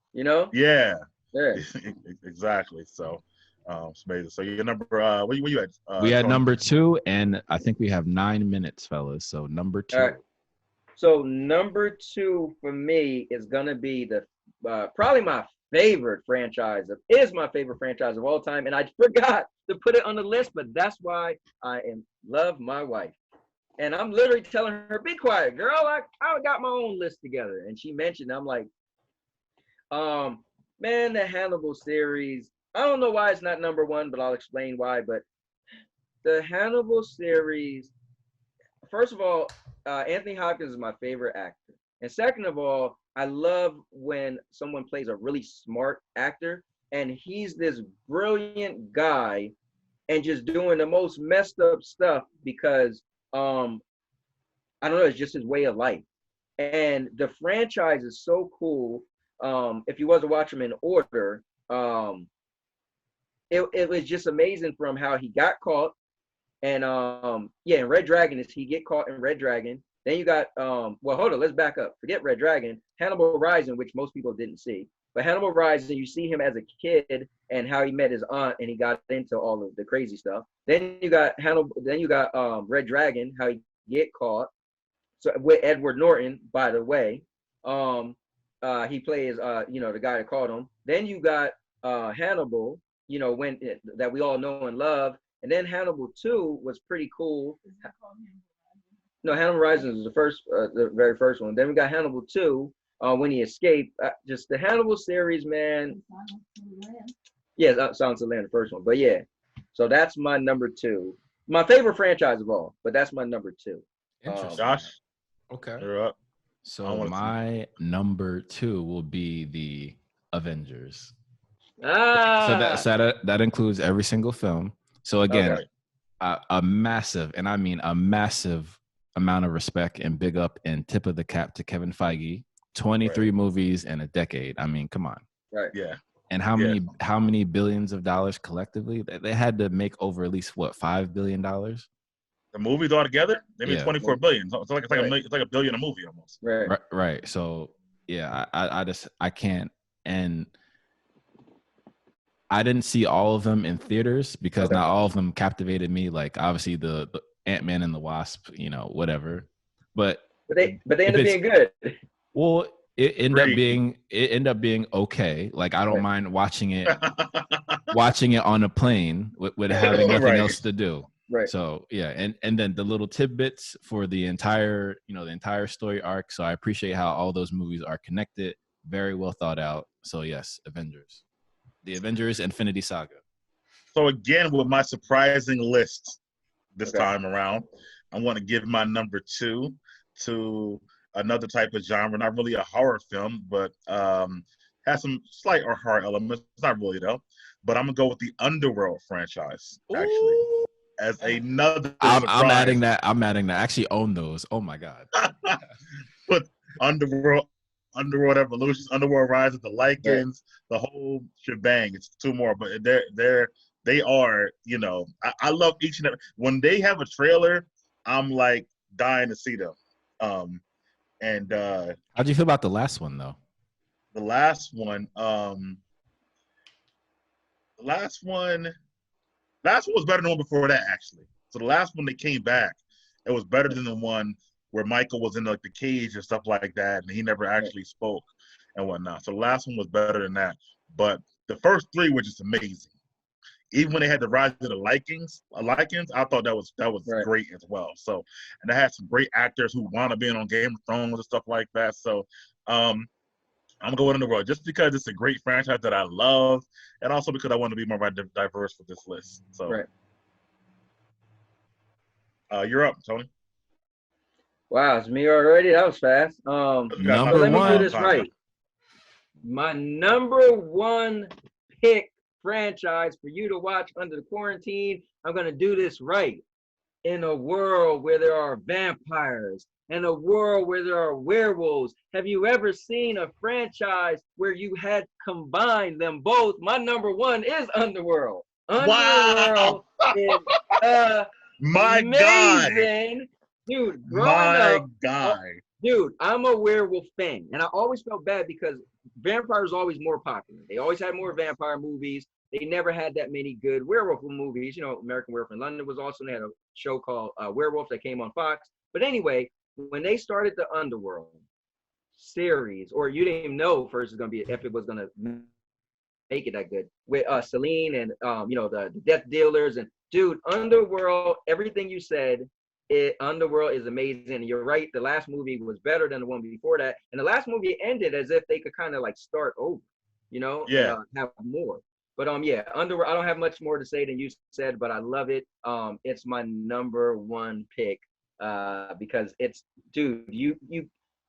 Speaker 5: Yeah.
Speaker 3: Yeah.
Speaker 5: Exactly. So, it's amazing. So your number, where you at?
Speaker 2: We had number 2, and I think we have 9 minutes, fellas. So number 2.
Speaker 3: All right. So number 2 for me is gonna be the probably my favorite franchise of all time, and I forgot to put it on the list, but that's why I love my wife, and I'm literally telling her, "Be quiet, girl. I got my own list together," and she mentioned, I'm like, man, the Hannibal series. I don't know why it's not number 1, but I'll explain why. But the Hannibal series, first of all, Anthony Hopkins is my favorite actor. And second of all, I love when someone plays a really smart actor and he's this brilliant guy and just doing the most messed up stuff because, I don't know, it's just his way of life. And the franchise is so cool. If you was to watch them in order, it was just amazing from how he got caught. And in Red Dragon is he get caught in Red Dragon. Then you got well, hold on, let's back up. Forget Red Dragon. Hannibal Rising, which most people didn't see. But Hannibal Rising, you see him as a kid and how he met his aunt and he got into all of the crazy stuff. Then you got Red Dragon, how he get caught. So with Edward Norton, by the way. He plays the guy that caught him. Then you got Hannibal, that we all know and love. And then Hannibal 2 was pretty cool. No, Hannibal Rising was the very first one. Then we got Hannibal 2 when he escaped. Just the Hannibal series, man. Yeah, Silence of the Lambs, the first one. But yeah, so that's my number 2. My favorite franchise of all, but that's my number 2.
Speaker 2: Interesting.
Speaker 5: Josh,
Speaker 2: Okay.
Speaker 5: you're up.
Speaker 2: So my number 2 will be the Avengers. So that includes every single film. So again, a massive, and I mean a massive amount of respect and big up and tip of the cap to Kevin Feige. 23 movies in a decade. I mean, come on.
Speaker 3: Right.
Speaker 5: Yeah.
Speaker 2: And how many billions of dollars collectively? They had to make over at least $5 billion.
Speaker 5: The movies all together, they made 24 billion. So it's like a billion a movie almost.
Speaker 3: Right.
Speaker 2: So yeah, I can't, and I didn't see all of them in theaters because not all of them captivated me. Like obviously the Ant-Man and the Wasp, whatever. But
Speaker 3: they end up being good.
Speaker 2: Well, it ended up being okay. Like I don't mind watching it on a plane with having nothing else to do.
Speaker 3: Right.
Speaker 2: So yeah, and then the little tidbits for the entire story arc. So I appreciate how all those movies are connected, very well thought out. So yes, Avengers. The Avengers Infinity Saga.
Speaker 5: So again, with my surprising list this time around, I want to give my number 2 to another type of genre, not really a horror film, but has some slight or horror elements. It's not really though. But I'm gonna go with the Underworld franchise, actually.
Speaker 2: Ooh.
Speaker 5: As another
Speaker 2: I'm adding that. I actually own those. Oh my God.
Speaker 5: But Underworld Evolutions, Underworld Rise of the Lycans, the whole shebang. It's 2 more, but they are, I love each and every. When they have a trailer, I'm like dying to see them. And
Speaker 2: How'd you feel about the last one though?
Speaker 5: the last one was better than the one before that, actually. So the last one that came back, it was better than the one where Michael was in like the cage and stuff like that, and he never actually spoke and whatnot. So the last one was better than that. But the first three were just amazing. Even when they had the rise of the Lycans, I thought that was great as well. So, and they had some great actors who wound up being on Game of Thrones and stuff like that. So, I'm going Underworld just because it's a great franchise that I love, and also because I want to be more diverse for this list. So, you're up, Tony.
Speaker 3: Wow, it's me already. That was fast.
Speaker 2: Number
Speaker 3: let me
Speaker 2: one.
Speaker 3: do this right. My number one pick franchise for you to watch under the quarantine. I'm gonna do this right. In a world where there are vampires, in a world where there are werewolves, have you ever seen a franchise where you had combined them both? My number one is Underworld. Underworld is
Speaker 5: my
Speaker 3: amazing. God. Dude,
Speaker 5: my God.
Speaker 3: Dude, I'm a werewolf fan, and I always felt bad because vampires are always more popular. They always had more vampire movies. They never had that many good werewolf movies. You know, American Werewolf in London was also, they had a show called Werewolf that came on Fox. But anyway, when they started the Underworld series, or you didn't even know first if it was going to make it that good, with Celine and, the Death Dealers. And dude, Underworld, everything you said, Underworld is amazing. You're right. The last movie was better than the one before that. And the last movie ended as if they could kind of like start over, and, have more. But Underworld, I don't have much more to say than you said, but I love it. It's my number one pick because it's, dude,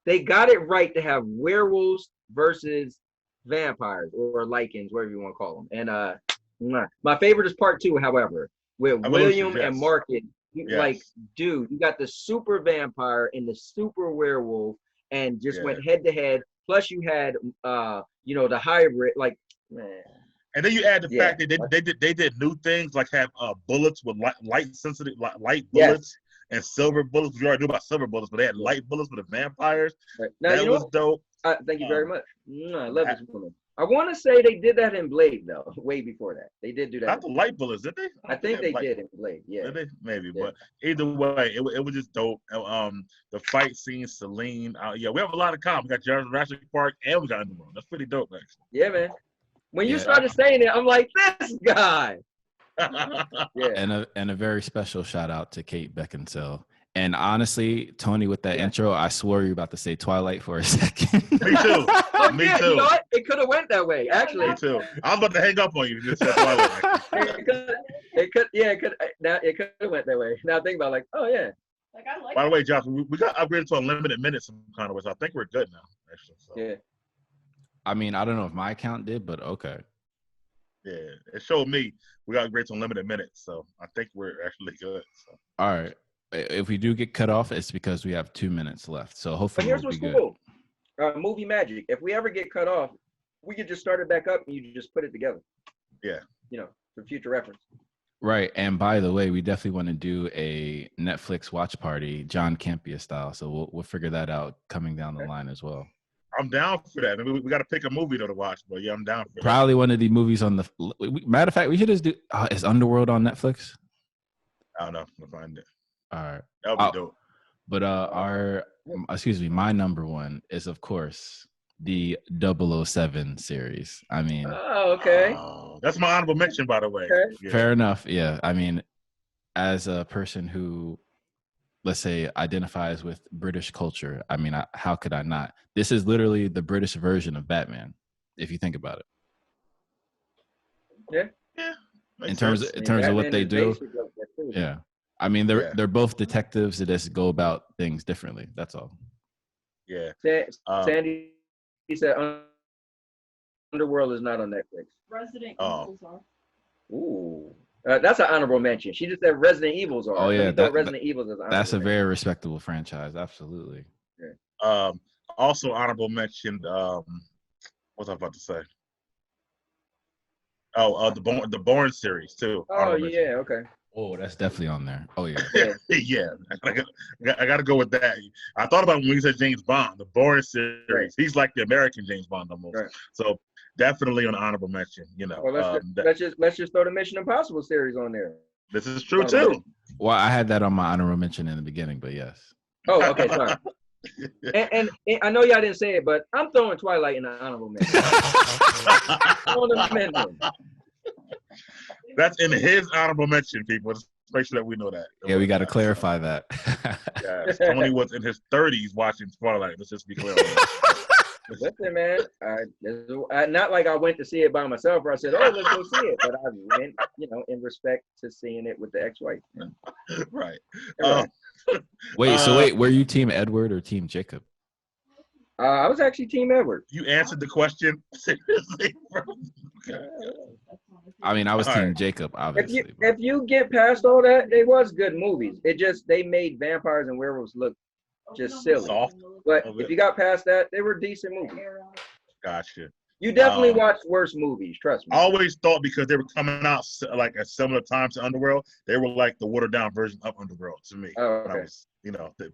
Speaker 3: they got it right to have werewolves versus vampires or Lycans, whatever you want to call them. And my favorite is part 2, however, with William and Market. Like, dude, you got the super vampire and the super werewolf, and just went head to head. Plus, you had the hybrid, like, man.
Speaker 5: And then you add the fact that they did new things like have bullets with light sensitive light bullets and silver bullets. We already knew about silver bullets, but they had light bullets with the vampires.
Speaker 3: Right. Now,
Speaker 5: that was dope.
Speaker 3: Thank you very much. I love this woman. I want to say they did that in Blade though, way before that. They did do that.
Speaker 5: Not the light bullets, did they?
Speaker 3: I think they did in Blade. Yeah.
Speaker 5: Did they? Maybe, but either way, it was just dope. The fight scene, Celine. We have a lot of comp. We got Jurassic Park and we got Underworld. That's pretty dope, actually.
Speaker 3: Yeah, man. When you started saying it, I'm like, this guy.
Speaker 2: And a very special shout out to Kate Beckinsale. And honestly, Tony, with that intro, I swore you were about to say Twilight for a second.
Speaker 5: Me too. Me too.
Speaker 3: You know what? It could have went that way, actually.
Speaker 5: Me too. I was about to hang up on you. Just said Twilight.
Speaker 3: It could have went that way. Now think about it, like, oh yeah.
Speaker 6: Like, I like.
Speaker 5: By the way, Josh, we got upgraded to unlimited minutes some kind of way, so I think we're good now. Actually, so.
Speaker 3: Yeah.
Speaker 2: I mean, I don't know if my account did, but okay.
Speaker 5: Yeah, it showed me we got upgraded to unlimited minutes, so I think we're actually good. So.
Speaker 2: All right. If we do get cut off, it's because we have 2 minutes left. So hopefully
Speaker 3: but here's what's cool. Movie magic. If we ever get cut off, we could just start it back up and you just put it together.
Speaker 5: Yeah.
Speaker 3: For future reference.
Speaker 2: Right. And by the way, we definitely want to do a Netflix watch party, John Campia style. So we'll figure that out coming down the line as well.
Speaker 5: I'm down for that. I mean, we got to pick a movie though to watch, but I'm down for
Speaker 2: Probably one of the movies on the. Matter of fact, we should just do. Is Underworld on Netflix?
Speaker 5: I don't know. We'll find it.
Speaker 2: All right.
Speaker 5: That'll be dope.
Speaker 2: But my number one is of course the 007 series. I mean.
Speaker 3: Oh, okay.
Speaker 5: That's my honorable mention, by the way.
Speaker 3: Okay.
Speaker 5: Yeah.
Speaker 2: Fair enough. Yeah. I mean, as a person who, let's say, identifies with British culture, I mean, how could I not? This is literally the British version of Batman, if you think about it.
Speaker 3: Yeah.
Speaker 2: In terms of what they do. Yeah. I mean, they're both detectives that just go about things differently. That's all.
Speaker 5: Yeah.
Speaker 3: Sandy said Underworld is not on Netflix.
Speaker 6: Resident Evils are.
Speaker 3: Ooh. That's an honorable mention. She just said Resident Evils are.
Speaker 2: Oh yeah,
Speaker 3: Resident Evils is.
Speaker 2: That's a very respectable franchise. Absolutely.
Speaker 5: Yeah. Also honorable mention. What was I about to say? Oh, the Bourne series too.
Speaker 3: Oh yeah, okay.
Speaker 2: Oh, that's definitely on there. Oh yeah.
Speaker 5: Yeah, I got to go with that. I thought about when we said James Bond, the Boris series.
Speaker 3: Right.
Speaker 5: He's like the American James Bond almost.
Speaker 3: Right.
Speaker 5: So definitely an honorable mention. You know,
Speaker 3: Well, let's just throw the Mission Impossible series on there.
Speaker 5: this is true too.
Speaker 2: Well, I had that on my honorable mention in the beginning, but yes.
Speaker 3: Oh, okay, sorry. And I know y'all didn't say it, but I'm throwing Twilight in the honorable mention. Honorable mention.
Speaker 5: That's in his honorable mention, people. Just make sure that we know that.
Speaker 2: Yeah, we got to clarify that.
Speaker 5: Yes, Tony was in his 30s watching Twilight. Let's just be clear on that.
Speaker 3: Listen, man, not like I went to see it by myself or I said, oh, let's go see it. But I went, in respect to seeing it with the ex-wife.
Speaker 5: Right.
Speaker 2: Wait, were you Team Edward or Team Jacob?
Speaker 3: I was actually Team Edward.
Speaker 5: You answered the question seriously, bro.
Speaker 2: I mean, I was Team
Speaker 5: right.
Speaker 2: Jacob, obviously.
Speaker 3: If you get past all that, it was good movies. It just, they made vampires and werewolves look just silly.
Speaker 5: Soft.
Speaker 3: But if you got past that, they were decent movies.
Speaker 5: Gotcha.
Speaker 3: You definitely watched worse movies, trust me.
Speaker 5: I always thought because they were coming out like at similar times to Underworld, they were like the watered down version of Underworld to me.
Speaker 3: Oh, okay.
Speaker 5: When I was,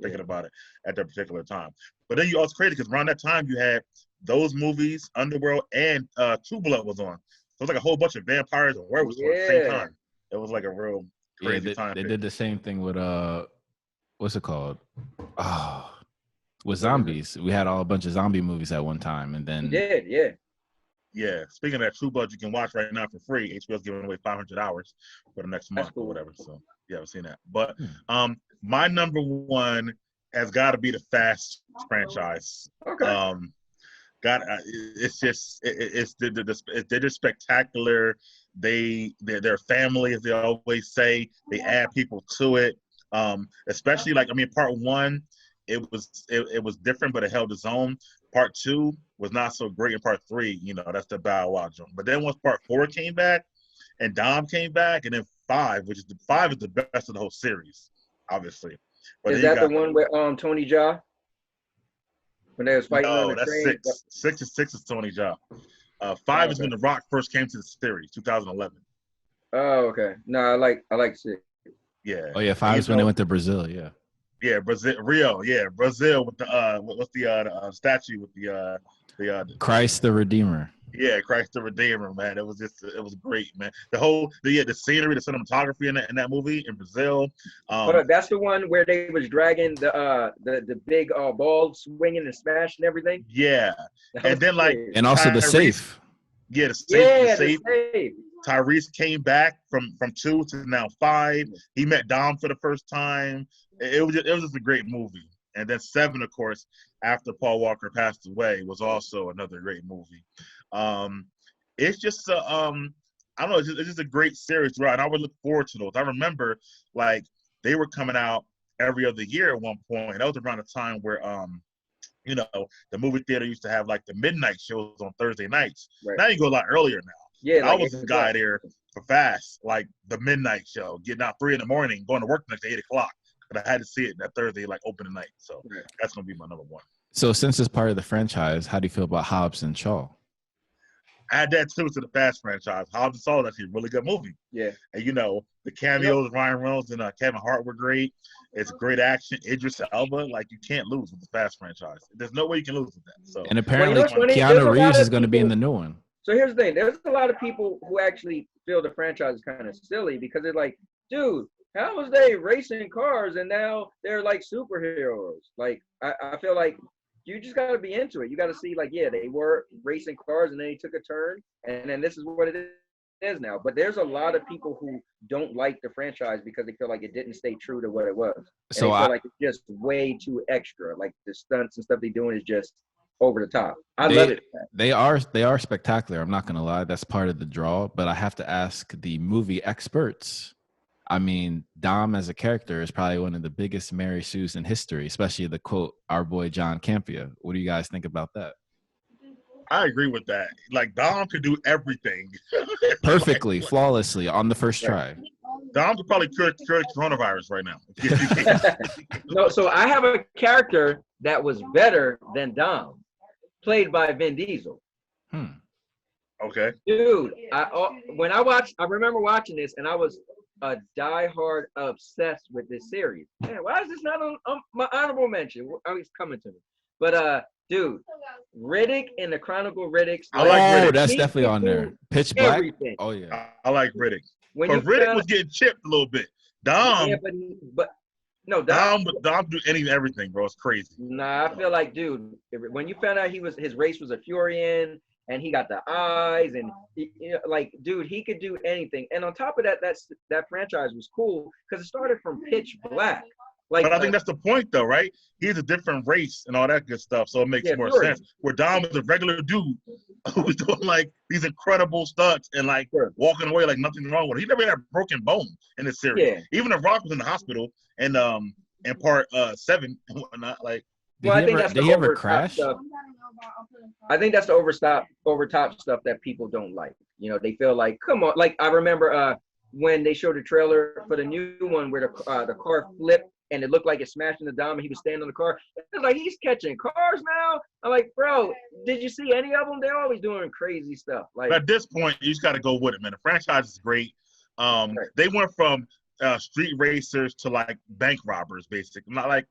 Speaker 5: thinking about it at that particular time. But then you also crazy because around that time you had those movies, Underworld, and True Blood was on. So it was like a whole bunch of vampires and werewolves at the same time. It was like a real crazy time.
Speaker 2: They did the same thing with what's it called? Oh, with zombies. We had a bunch of zombie movies at one time, and then
Speaker 3: You did, yeah.
Speaker 5: Yeah, speaking of that, True Blood you can watch right now for free. HBO's giving away 500 hours for the next month or whatever. So yeah, I've seen that. But my number one has got to be the Fast franchise.
Speaker 3: Okay.
Speaker 5: It's just they're just spectacular. They're family, as they always say. They add people to it. Especially part one, it was different, but it held its own. Part two was not so great, in part three, that's the Bow Wow joint. But then once part four came back, and Dom came back, and then five is the best of the whole series, obviously. But
Speaker 3: is that the one with Tony Jaa? When they was fighting on the
Speaker 5: that's
Speaker 3: train?
Speaker 5: six is Tony Jaa. Five is when The Rock first came to the series, 2011.
Speaker 3: Oh, okay. No, I like 6.
Speaker 5: Yeah.
Speaker 2: Oh yeah, 5 is when they went to Brazil. Yeah.
Speaker 5: Yeah, Rio. Yeah, Brazil with the what's the statue with the
Speaker 2: Christ the Redeemer.
Speaker 5: Yeah, Christ the Redeemer, man. It was great, man. The scenery, the cinematography in that movie in Brazil.
Speaker 3: That's the one where they was dragging the big ball swinging and smashing everything.
Speaker 5: Yeah, and then
Speaker 2: and also the safe.
Speaker 5: Yeah, the safe. Tyrese came back from 2 to now 5. He met Dom for the first time. It was just a great movie. And then 7, of course, after Paul Walker passed away, was also another great movie. It's just I don't know, it's just a great series throughout, and I would look forward to those. I remember they were coming out every other year at one point. That was around the time where the movie theater used to have like the midnight shows on Thursday nights. Right. Now you go a lot earlier now. Yeah, I was the guy there for Fast, like the midnight show, getting out 3 a.m, going to work the next 8 o'clock. But I had to see it that Thursday, like opening night. So that's gonna be my number one.
Speaker 2: So since it's part of the franchise, how do you feel about Hobbs and Shaw?
Speaker 5: I had that too to the Fast franchise. Hobbs and Shaw is actually a really good movie. Yeah. And the cameos, Ryan Reynolds and Kevin Hart were great. It's great action. Idris Elba, you can't lose with the Fast franchise. There's no way you can lose with that. So.
Speaker 2: And apparently Keanu Reeves is going to be in the new one.
Speaker 3: So here's the thing. There's a lot of people who actually feel the franchise is kind of silly because they're like, dude, how was they racing cars and now they're like superheroes? Like, I feel like you just got to be into it. You got to see they were racing cars and then they took a turn and then this is what it is now. But there's a lot of people who don't like the franchise because they feel like it didn't stay true to what it was. And so they feel like it's just way too extra. Like the stunts and stuff they're doing is just over the top. I love it.
Speaker 2: They are spectacular. I'm not going to lie. That's part of the draw. But I have to ask the movie experts. I mean, Dom as a character is probably one of the biggest Mary Sues in history, especially the quote, our boy John Campea. What do you guys think about that?
Speaker 5: I agree with that. Dom could do everything.
Speaker 2: Perfectly, flawlessly, on the first try.
Speaker 5: Dom could probably cure coronavirus right now.
Speaker 3: No, so I have a character that was better than Dom, played by Vin Diesel.
Speaker 5: Okay.
Speaker 3: Dude, I remember watching this and I was a diehard obsessed with this series. Man, why is this not on my honorable mention? I mean, it's coming to me. But dude, Riddick and the Chronicle Riddicks.
Speaker 5: I like Riddick.
Speaker 2: That's
Speaker 3: he
Speaker 2: definitely
Speaker 3: can
Speaker 2: on
Speaker 3: do
Speaker 2: there. Pitch Black.
Speaker 3: everything.
Speaker 2: Oh yeah.
Speaker 5: I like Riddick.
Speaker 3: When you
Speaker 5: But Riddick
Speaker 3: found,
Speaker 5: was getting chipped a little bit.
Speaker 3: yeah, but no,
Speaker 5: Dom do everything, bro. It's crazy.
Speaker 3: Nah, I feel like, dude, when you found out his race was a Furion and he got the eyes and like, dude, he could do anything. And on top of that, that franchise was cool because it started from Pitch Black. Like,
Speaker 5: But I think that's the point, though, right? He's a different race and all that good stuff, so it makes more
Speaker 3: Furion.
Speaker 5: sense. Where Dom was a regular dude who was doing like these incredible stunts and like walking away like nothing wrong with it. He never had a broken bone in this series.
Speaker 3: Yeah.
Speaker 5: Even The Rock was in the hospital and in part 7 and whatnot. Like,
Speaker 3: well, I think that's
Speaker 2: did
Speaker 3: the
Speaker 2: he ever
Speaker 3: overtop
Speaker 2: crash?
Speaker 3: stuff. I think that's the overtop stuff that people don't like. You know, they feel like, come on. Like, I remember when they showed the trailer for the new one where the car flipped and it looked like it smashed in the dome and he was standing on the car. It's like, he's catching cars now. I'm like, bro, did you see any of them? They're always doing crazy stuff. Like,
Speaker 5: but at this point, you just got to go with it, man. The franchise is great. They went from street racers to like bank robbers, basically. Not like,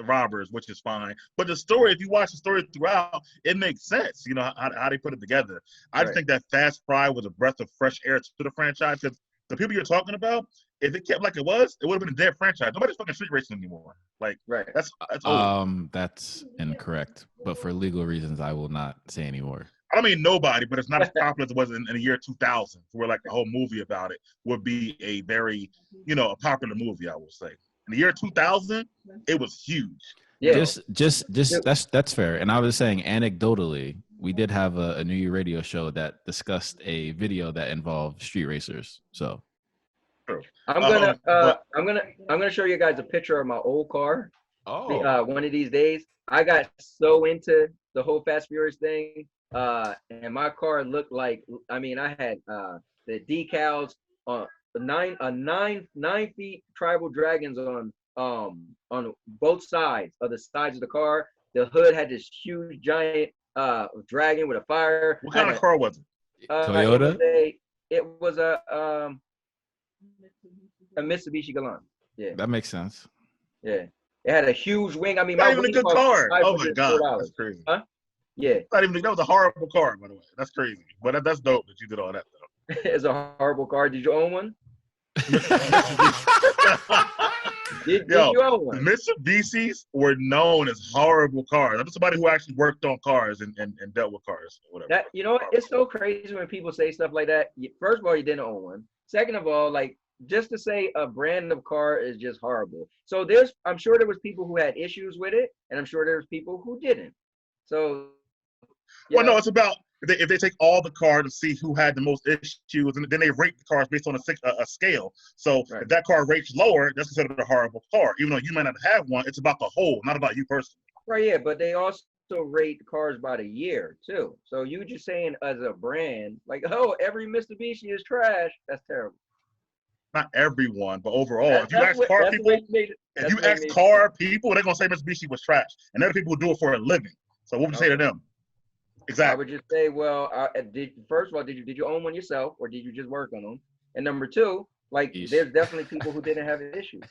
Speaker 5: robbers, which is fine. But the story, if you watch the story throughout, it makes sense, how they put it together. I just think that Fast Fry was a breath of fresh air to the franchise because the people you're talking about, if it kept like it would have been a dead franchise. Nobody's fucking street racing anymore. Like, that's old.
Speaker 2: That's incorrect. But for legal reasons, I will not say anymore.
Speaker 5: I don't mean nobody, but it's not as popular as it was in the year 2000, where like the whole movie about it would be a very, a popular movie, I will say. In the year 2000, it was huge.
Speaker 2: Yeah. Just that's fair. And I was saying anecdotally, we did have a New Year radio show that discussed a video that involved street racers. So
Speaker 3: I'm gonna show you guys a picture of my old car.
Speaker 2: Oh,
Speaker 3: one of these days. I got so into the whole Fast Furious thing, and my car looked like, I mean, I had the decals on 9 feet tribal dragons on both sides of the car. The hood had this huge giant dragon with a fire.
Speaker 5: What kind of car was it?
Speaker 2: Toyota.
Speaker 3: It was a Mitsubishi Galant. Yeah,
Speaker 2: that makes sense.
Speaker 3: Yeah, it had a huge wing. I mean,
Speaker 5: not even a good car. Oh my god, that's crazy.
Speaker 3: Huh? Yeah,
Speaker 5: that was a horrible car, by the way. That's crazy, but that's dope that you did all that though.
Speaker 3: It's a horrible car. Did you own one? Did you own one?
Speaker 5: Mitsubishis were known as horrible cars. I'm somebody who actually worked on cars and dealt with cars or whatever.
Speaker 3: It's so crazy when people say stuff like that. First of all, you didn't own one. Second of all, like, just to say a brand of car is just horrible. So I'm sure there was people who had issues with it, and I'm sure there's people who didn't. So,
Speaker 5: well, no, it's about if they take all the cars to see who had the most issues, and then they rate the cars based on a scale. So if that car rates lower, that's considered a horrible car. Even though you might not have one, it's about the whole, not about you personally.
Speaker 3: Right, yeah, but they also rate cars by the year too. So you just saying as a brand, like, oh, every Mitsubishi is trash. That's terrible.
Speaker 5: Not everyone, but overall, if you ask car people, they're gonna say Mitsubishi was trash, and there are people who do it for a living. So what would you say to them? Exactly.
Speaker 3: I would just say, well, first of all, did you own one yourself, or did you just work on them? And number two, like, there's definitely people who didn't have issues.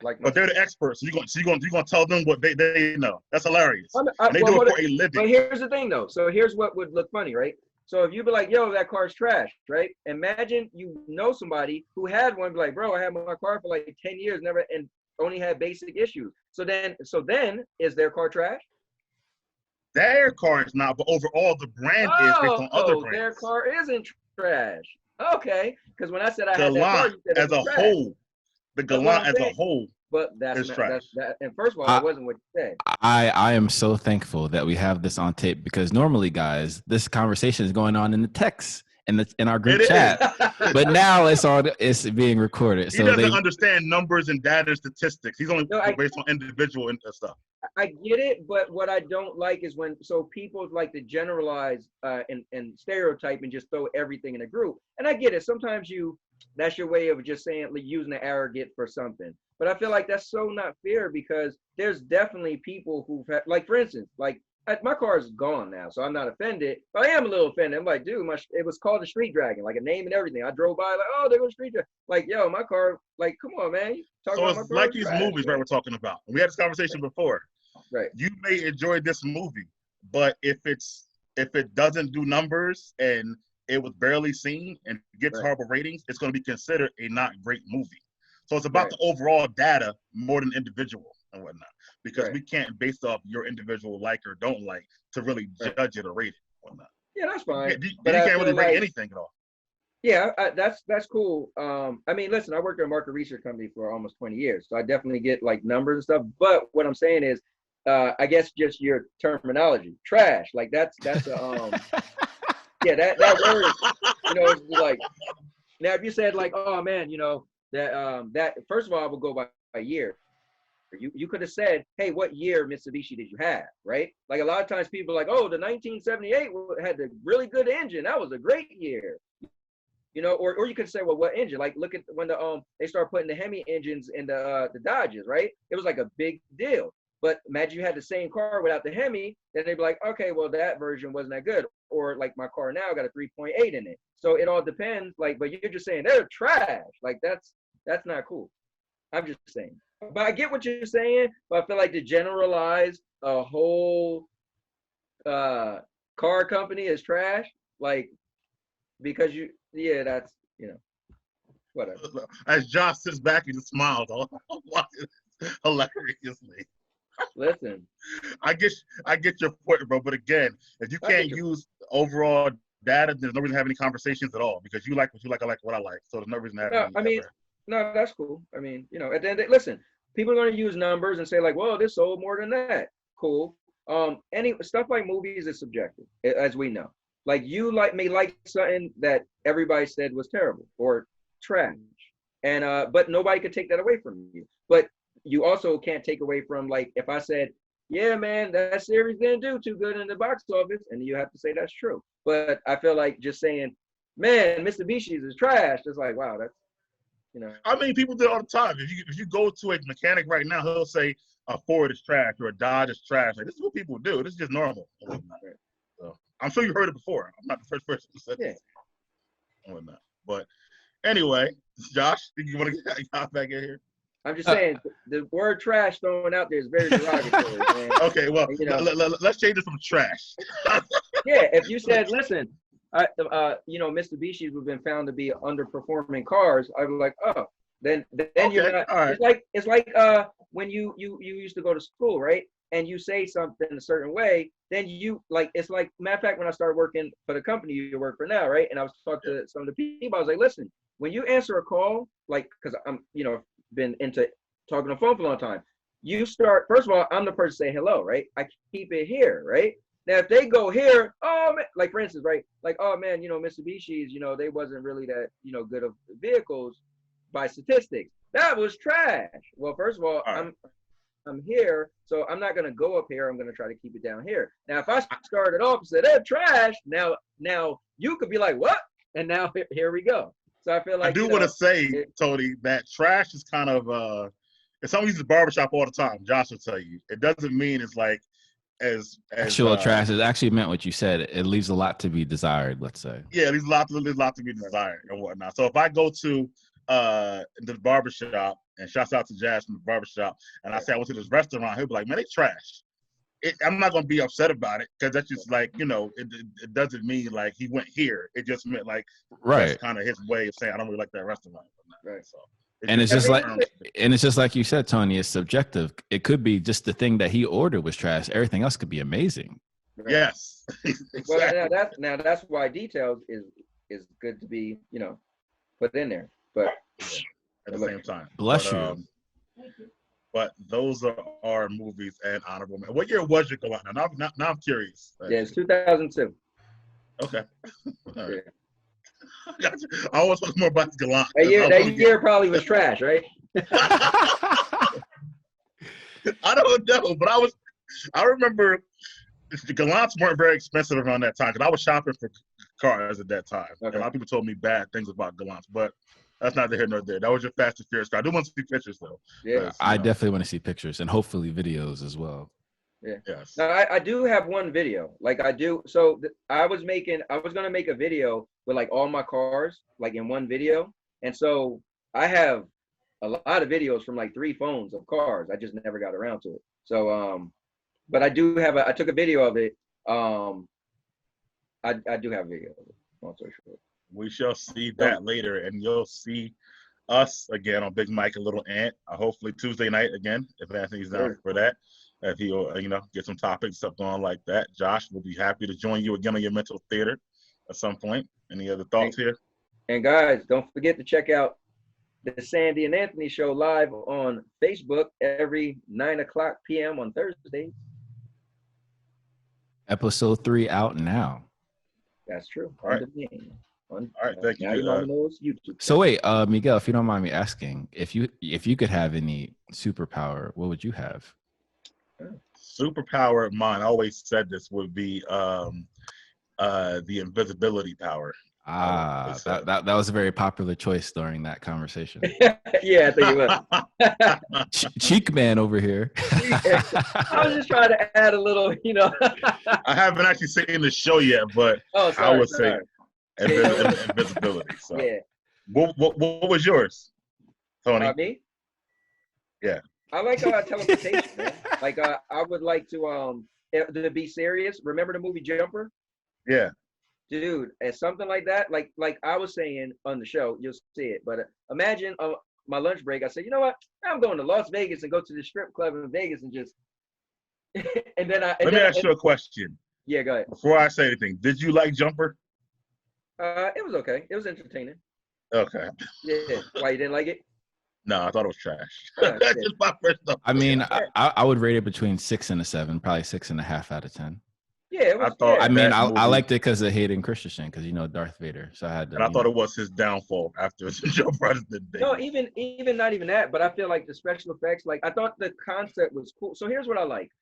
Speaker 3: Like,
Speaker 5: but they're the experts. So you're gonna tell them what they know. That's hilarious. They do it for a living.
Speaker 3: But here's the thing, though. So here's what would look funny, right? So if you be like, yo, that car's trash, right? Imagine you know somebody who had one, be like, bro, I had my car for like 10 years, never, and only had basic issues. So then is their car trash?
Speaker 5: Their car is not, but overall the brand is based on other brands.
Speaker 3: Their car isn't trash. Okay, because when I said I had
Speaker 5: Galant
Speaker 3: that car, you said
Speaker 5: as a whole, the Galant as a whole.
Speaker 3: But that's
Speaker 5: trash.
Speaker 3: And first of all, that wasn't what you said.
Speaker 2: I am so thankful that we have this on tape, because normally, guys, this conversation is going on in the text in our group chat, but now it's being recorded.
Speaker 5: He doesn't understand numbers and data and statistics. He's only based on individual stuff.
Speaker 3: I get it, but what I don't like is when people like to generalize and stereotype and just throw everything in a group. And I get it. Sometimes that's your way of just saying, like, using the arrogant for something. But I feel like that's so not fair, because there's definitely people who've had, like, for instance, like my car is gone now, so I'm not offended. But I am a little offended. I'm like, dude, it was called a Street Dragon, like a name and everything. I drove by like, oh, there goes Street Dragon. Like, yo, my car, like, come on, man.
Speaker 5: So it's like these movies that we're talking about. We had this conversation before.
Speaker 3: Right.
Speaker 5: You may enjoy this movie, but if it doesn't do numbers and it was barely seen and gets horrible ratings, it's going to be considered a not great movie. So it's about the overall data more than individual and whatnot, because we can't base off your individual like or don't like to really judge it or rate it or whatnot.
Speaker 3: Yeah, that's fine.
Speaker 5: You can't really rate anything at all.
Speaker 3: Yeah, that's cool. I mean, listen, I worked at a market research company for almost 20 years, so I definitely get like numbers and stuff. But what I'm saying is, I guess just your terminology, trash. Like that's yeah, that word, you know, it's like, now if you said like, oh man, you know, that first of all, I would go by a year. You could have said, hey, what year Mitsubishi did you have, right? Like a lot of times people are like, oh, the 1978 had the really good engine. That was a great year. You know, or you could say, well, what engine? Like, look at when they start putting the Hemi engines in the Dodges, right? It was like a big deal. But imagine you had the same car without the Hemi, then they'd be like, okay, well, that version wasn't that good. Or like my car now got a 3.8 in it. So it all depends. Like, but you're just saying they're trash. Like that's not cool. I'm just saying. But I get what you're saying. But I feel like to generalize a whole car company as trash, like because that's, you know, whatever.
Speaker 5: As Josh sits back and just smiles hilariously.
Speaker 3: Listen,
Speaker 5: I get your point, bro. But again, if you can't use overall data, there's no reason to have any conversations at all, because you like what you like, I like what I like. So there's no reason to have any.
Speaker 3: No, that's cool. I mean, you know, at the end, listen, people are going to use numbers and say like, well, this sold more than that. Cool. Any stuff like movies is subjective, as we know. Like you may like something that everybody said was terrible or trash, and but nobody could take that away from you. But you also can't take away from, like, if I said, yeah, man, that series didn't do too good in the box office, and you have to say that's true. But I feel like just saying, man, Mitsubishi's is trash, it's like, wow, that's, you know.
Speaker 5: I mean, people do it all the time. If you go to a mechanic right now, he'll say a Ford is trash or a Dodge is trash. Like, this is what people do. This is just normal. So I'm sure you heard it before. I'm not the first person to say this. Whatnot. But anyway, Josh, you want to get back in here?
Speaker 3: I'm just saying, the word trash thrown out there is very derogatory, man.
Speaker 5: Okay, well, and, you know, let's change it from trash.
Speaker 3: Yeah, if you said, listen, you know, Mitsubishi's have been found to be underperforming cars, I was like, oh, then you're not. Right. It's like when you used to go to school, right? And you say something a certain way, then you like, it's like, matter of fact, when I started working for the company you work for now, right? And I was talking to some of the people, I was like, listen, when you answer a call, like, because I'm, you know, been into talking on the phone for a long time, you start, first of all, I'm the person to say hello, right? I keep it here, right? Now, if they go here, oh, man, like, for instance, right? Like, oh, man, you know, Mitsubishi's, you know, they wasn't really that, you know, good of vehicles by statistics. That was trash. Well, first of all, I'm here, so I'm not going to go up here. I'm going to try to keep it down here. Now, if I started off and said, they're trash, now you could be like, what? And now here we go. So I feel like I
Speaker 5: do want to say, Tony, that trash is kind of if someone uses barbershop all the time, Josh will tell you, it doesn't mean it's like as
Speaker 2: actual trash. It actually meant what you said. It leaves a lot to be desired, let's say.
Speaker 5: Yeah, there's a lot to be desired and whatnot. So if I go to the barbershop, and shouts out to Jazz from the barbershop, and I say I went to this restaurant, he'll be like, man, they trash. I'm not going to be upset about it, because that's just like, you know, it doesn't mean like he went here. It just meant like, that's kind of his way of saying, I don't really like that restaurant.
Speaker 3: Right.
Speaker 5: So,
Speaker 2: it's just like you said, Tony, it's subjective. It could be just the thing that he ordered was trash. Everything else could be amazing.
Speaker 3: Right.
Speaker 5: Yes. Exactly.
Speaker 3: Well, that's why details is good to be, you know, put in there. But
Speaker 5: at the same time.
Speaker 2: Bless you.
Speaker 5: But those are our movies and honorable mention. What year was your Galant? Now I'm curious.
Speaker 3: Yeah, it's 2002.
Speaker 5: Okay. All right. I always talk more about Galant.
Speaker 3: That year probably was trash, right?
Speaker 5: I don't know, but I remember the Galants weren't very expensive around that time, because I was shopping for cars at that time. Okay. And a lot of people told me bad things about Galants, but that's neither here nor there. That was your Fast and Furious car. I do want to see pictures, though.
Speaker 3: Yeah,
Speaker 2: I definitely want to see pictures and hopefully videos as well.
Speaker 3: Yeah.
Speaker 5: Yes.
Speaker 3: Now I do have one video. Like I do. So I was gonna make a video with like all my cars, like in one video. And so I have a lot of videos from like 3 phones of cars. I just never got around to it. So but I do have I took a video of it. I do have a video of it. Long story short.
Speaker 5: We shall see that later, and you'll see us again on Big Mike and Little Ant. Hopefully Tuesday night again, if Anthony's down for that. If he'll, get some topics, stuff going like that. Josh will be happy to join you again on your mental theater at some point. Any other thoughts here?
Speaker 3: And guys, don't forget to check out the Sandy and Anthony show live on Facebook every 9:00 p.m. on Thursdays.
Speaker 2: Episode 3 out now.
Speaker 3: That's true.
Speaker 5: All right. All right, thank you.
Speaker 3: YouTube.
Speaker 2: So wait, Miguel, if you don't mind me asking, if you could have any superpower, what would you have?
Speaker 5: Superpower of mine, I always said this would be the invisibility power.
Speaker 2: That was a very popular choice during that conversation.
Speaker 3: Yeah, I think it was.
Speaker 2: Cheek man over here.
Speaker 3: I was just trying to add a little,
Speaker 5: I haven't actually seen the show yet, but I would say invisibility. So,
Speaker 3: yeah.
Speaker 5: What was yours, Tony?
Speaker 3: Me?
Speaker 5: Yeah.
Speaker 3: I like teleportation, man. Like I would like to be serious. Remember the movie Jumper?
Speaker 5: Yeah.
Speaker 3: Dude, and something like that, like I was saying on the show, you'll see it. But imagine my lunch break, I said, you know what? I'm going to Las Vegas and go to the strip club in Vegas and just, and then
Speaker 5: Let me ask you a question.
Speaker 3: Yeah, go ahead.
Speaker 5: Before I say anything, did you like Jumper?
Speaker 3: It was okay. It was entertaining.
Speaker 5: Okay.
Speaker 3: Yeah. Why, you didn't like it?
Speaker 5: No, I thought it was trash.
Speaker 3: Oh,
Speaker 5: That's just my first thought.
Speaker 2: I mean, I would rate it between 6 and a 7, probably 6.5 out of 10.
Speaker 3: Yeah, it was.
Speaker 2: I liked it because of Hayden Christensen, because Darth Vader. So I had to.
Speaker 5: And I thought it was his downfall after Joe President Day.
Speaker 3: No, even not even that, but I feel like the special effects, like I thought the concept was cool. So here's what I like.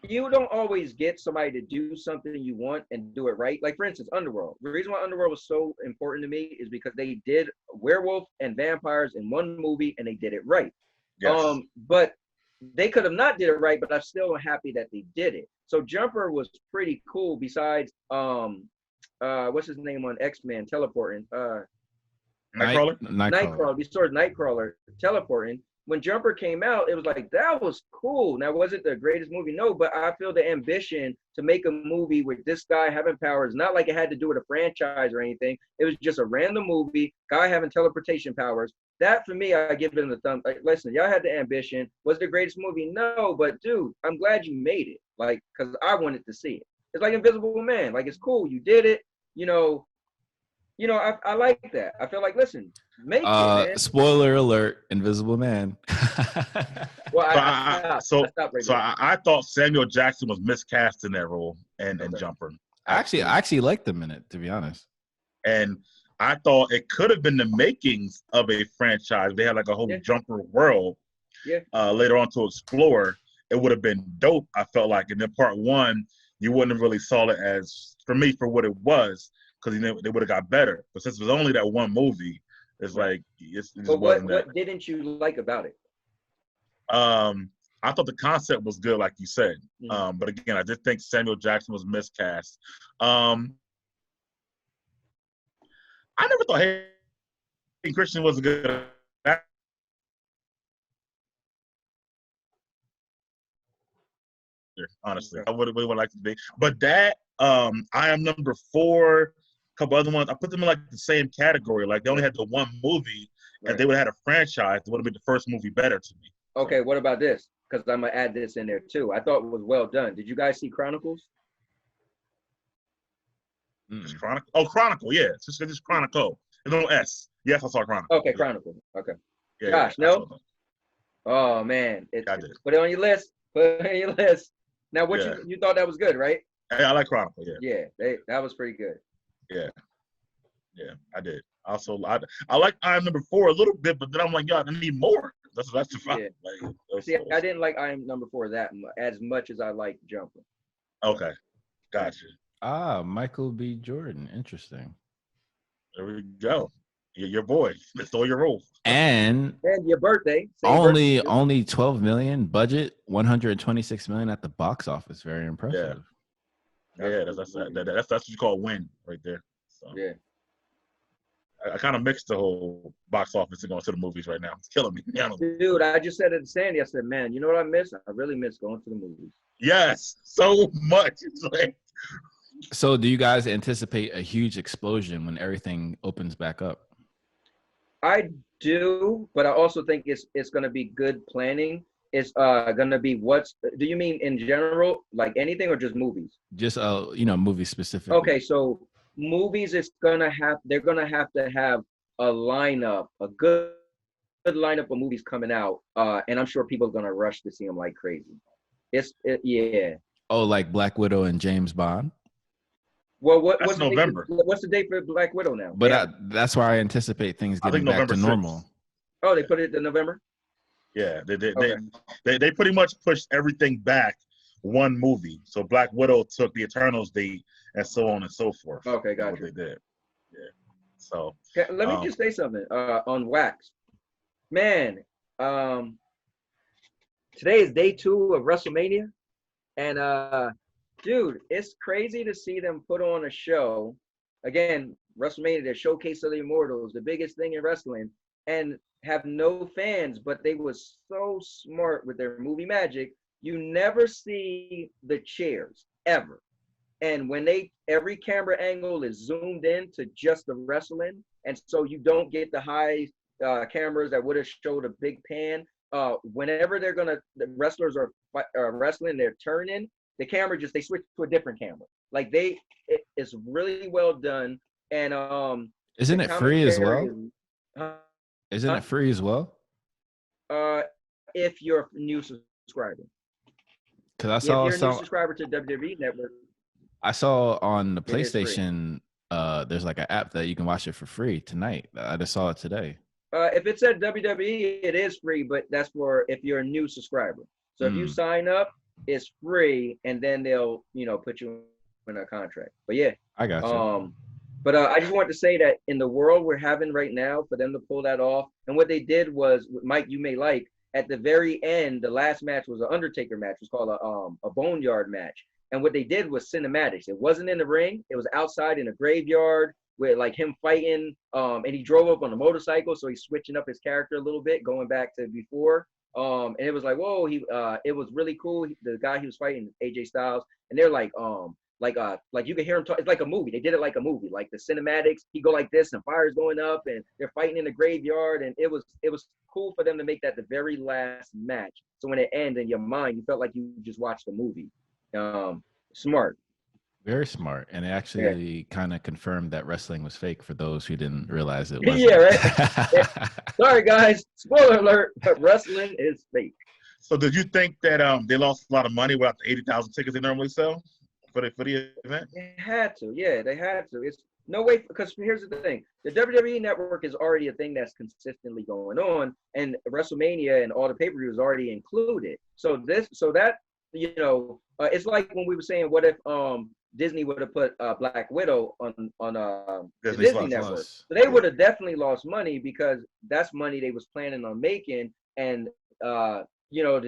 Speaker 3: You don't always get somebody to do something you want and do it right. Like for instance, Underworld. The reason why Underworld was so important to me is because they did werewolf and vampires in one movie and they did it right.
Speaker 5: Yes.
Speaker 3: But they could have not did it right, but I'm still happy that they did it. So Jumper was pretty cool. Besides, what's his name on X-Men teleporting?
Speaker 5: Nightcrawler.
Speaker 3: Nightcrawler. We saw Nightcrawler teleporting. When Jumper came out, it was like, that was cool. Now, was it the greatest movie? No, but I feel the ambition to make a movie with this guy having powers, not like it had to do with a franchise or anything. It was just a random movie, guy having teleportation powers. That, for me, I give it the thumb. Like, listen, y'all had the ambition. Was it the greatest movie? No, but, dude, I'm glad you made it. Like, because I wanted to see it. It's like Invisible Man. Like, it's cool. You did it. I like that. I feel like, listen, make it, man.
Speaker 2: Spoiler alert, Invisible Man.
Speaker 3: Well,
Speaker 5: I thought Samuel Jackson was miscast in that role and Jumper.
Speaker 2: I actually liked him in it, to be honest.
Speaker 5: And I thought it could have been the makings of a franchise. They had like a whole Jumper world later on to explore. It would have been dope, I felt like. And then part 1, you wouldn't have really saw it as, for me, for what it was, because they would have got better. But since it was only that one movie, it's like it just wasn't that.
Speaker 3: What didn't you like about it?
Speaker 5: I thought the concept was good, like you said. But again, I did think Samuel Jackson was miscast. I never thought Hayden Christensen was a good actor. Honestly, I would like to be. But that, I Am Number 4, a couple other ones, I put them in like the same category. Like they only had the one movie, and they would have had a franchise. It would have been the first movie better to me.
Speaker 3: Okay, what about this? Because I'm gonna add this in there too. I thought it was well done. Did you guys see Chronicles?
Speaker 5: It's Chronicle. Oh, Chronicle. Yeah, it's just Chronicle. There's no S. Yes, I saw Chronicle.
Speaker 3: Okay, Chronicle. Okay.
Speaker 5: Yeah,
Speaker 3: Gosh, no. Oh man,
Speaker 5: I did.
Speaker 3: Put it on your list. Put it on your list. Now, what you thought that was good, right?
Speaker 5: Hey, I like Chronicle.
Speaker 3: Yeah. That was pretty good.
Speaker 5: Yeah, I did. Also, I like I Am Number 4 a little bit, but then I'm like, I need more. That's the problem.
Speaker 3: Yeah. I didn't like I Am Number 4 that as much as I like Jumper.
Speaker 5: Okay, gotcha.
Speaker 2: Michael B. Jordan. Interesting.
Speaker 5: There we go. Your boy. They stole your role.
Speaker 2: And
Speaker 3: your birthday. Same
Speaker 2: only
Speaker 3: birthday.
Speaker 2: only 12 million budget, 126 million at the box office. Very impressive.
Speaker 5: Yeah, that's what you call a win right there. So
Speaker 3: Yeah.
Speaker 5: I kind of mixed the whole box office and going to the movies right now. It's killing me.
Speaker 3: Dude, I just said it to Sandy. I said, man, you know what I miss? I really miss going to the movies.
Speaker 5: Yes, so much. It's like,
Speaker 2: So do you guys anticipate a huge explosion when everything opens back up?
Speaker 3: I do, but I also think it's going to be good planning. It's going to be do you mean in general, like anything, or just movies?
Speaker 2: Just movies specifically.
Speaker 3: Okay, so movies they're gonna have to have a lineup, a good lineup of movies coming out, and I'm sure people are gonna rush to see them like crazy. Yeah.
Speaker 2: Oh, like Black Widow and James Bond.
Speaker 3: Well,
Speaker 5: that's November.
Speaker 3: What's the date for Black Widow now?
Speaker 2: But that's why I anticipate things getting back to normal.
Speaker 3: Oh, they put it in November.
Speaker 5: Yeah, they pretty much pushed everything back one movie. So Black Widow took the Eternals date and so on and so forth.
Speaker 3: Okay, gotcha.
Speaker 5: What they did. Yeah. So
Speaker 3: let me just say something on Wax. Man, today is day 2 of WrestleMania, and dude, it's crazy to see them put on a show. Again, WrestleMania, the showcase of the Immortals, the biggest thing in wrestling, and have no fans, but they was so smart with their movie magic. You never see the chairs ever. And when every camera angle is zoomed in to just the wrestling, and so you don't get the high cameras that would have showed a big pan. Whenever the wrestlers are wrestling, they're turning, the camera they switch to a different camera. Like it's really well done. And
Speaker 2: isn't it free as well? Isn't it free as well?
Speaker 3: If you're a new subscriber.
Speaker 2: Because I saw
Speaker 3: if you're a new subscriber to WWE Network.
Speaker 2: I saw on the PlayStation, there's like an app that you can watch it for free tonight. I just saw it today.
Speaker 3: If it said WWE, it is free, but that's for if you're a new subscriber. So if you sign up, it's free, and then they'll put you in a contract. But yeah,
Speaker 2: I got you.
Speaker 3: But I just wanted to say that in the world we're having right now, for them to pull that off, and what they did was, Mike, you may like, at the very end, the last match was an Undertaker match. It was called a Boneyard match. And what they did was cinematics. It wasn't in the ring. It was outside in a graveyard with like him fighting. And he drove up on a motorcycle, so he's switching up his character a little bit, going back to before. And it was like, whoa, it was really cool. The guy he was fighting, AJ Styles, and they're like you can hear him talk. It's like a movie. They did it like a movie, like the cinematics. He go like this, and fire's going up, and they're fighting in the graveyard, and it was cool for them to make that the very last match. So when it ends in your mind, you felt like you just watched a movie. Smart.
Speaker 2: Very smart. And it actually kind of confirmed that wrestling was fake for those who didn't realize it wasn't.
Speaker 3: Yeah, right. Sorry, guys. Spoiler alert, but wrestling is fake.
Speaker 5: So did you think that they lost a lot of money without the 80,000 tickets they normally sell for the event?
Speaker 3: They had to. Yeah, they had to. It's no way, because here's the thing. The WWE Network is already a thing that's consistently going on, and WrestleMania and all the pay-per-views is already included. So that it's like when we were saying, what if Disney would have put Black Widow on the Disney Network? So they would have definitely lost money, because that's money they was planning on making, and the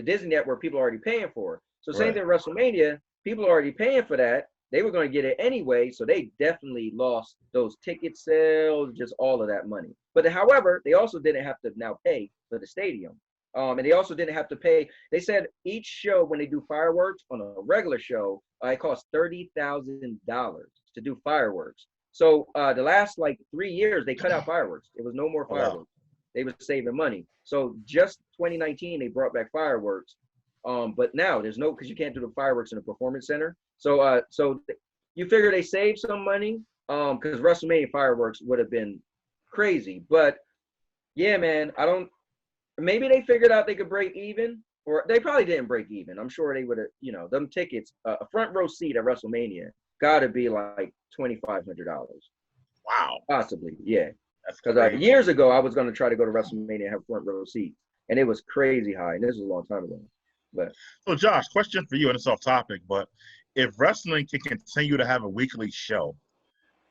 Speaker 3: Disney Network people are already paying for. So same thing with WrestleMania, people are already paying for that. They were going to get it anyway, so they definitely lost those ticket sales, just all of that money. But however, they also didn't have to now pay for the stadium. And they also didn't have to pay. They said each show, when they do fireworks on a regular show, it costs $30,000 to do fireworks. So the last 3 years, they cut out fireworks. It was no more fireworks. Wow. They were saving money. So just 2019, they brought back fireworks. But now there's no, because you can't do the fireworks in a performance center. So you figure they saved some money, because WrestleMania fireworks would have been crazy. But yeah, man, maybe they figured out they could break even, or they probably didn't break even. I'm sure they would have, them tickets, a front row seat at WrestleMania got to be like $2,500.
Speaker 5: Wow.
Speaker 3: Possibly, yeah.
Speaker 5: Because
Speaker 3: years ago, I was going to try to go to WrestleMania and have front row seats, and it was crazy high, and this was a long time ago. But
Speaker 5: so, Josh, question for you, and it's off topic, but if wrestling can continue to have a weekly show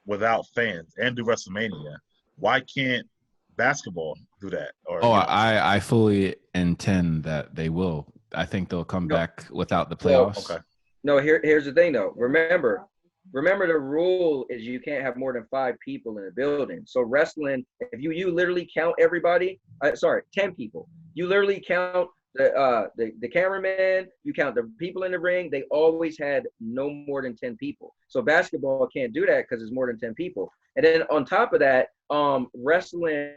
Speaker 5: without fans and do WrestleMania, why can't basketball do that? Or
Speaker 2: Oh, I fully intend that they will. I think they'll come
Speaker 3: No.
Speaker 2: back without the
Speaker 3: Well,
Speaker 2: playoffs.
Speaker 5: okay.
Speaker 3: No, here's the thing though. Remember the rule is you can't have more than 5 people in a building. So wrestling, if you literally count everybody, 10 people. You literally count the cameraman, you count the people in the ring. They always had no more than 10 people. So basketball can't do that because it's more than 10 people. And then on top of that, wrestling,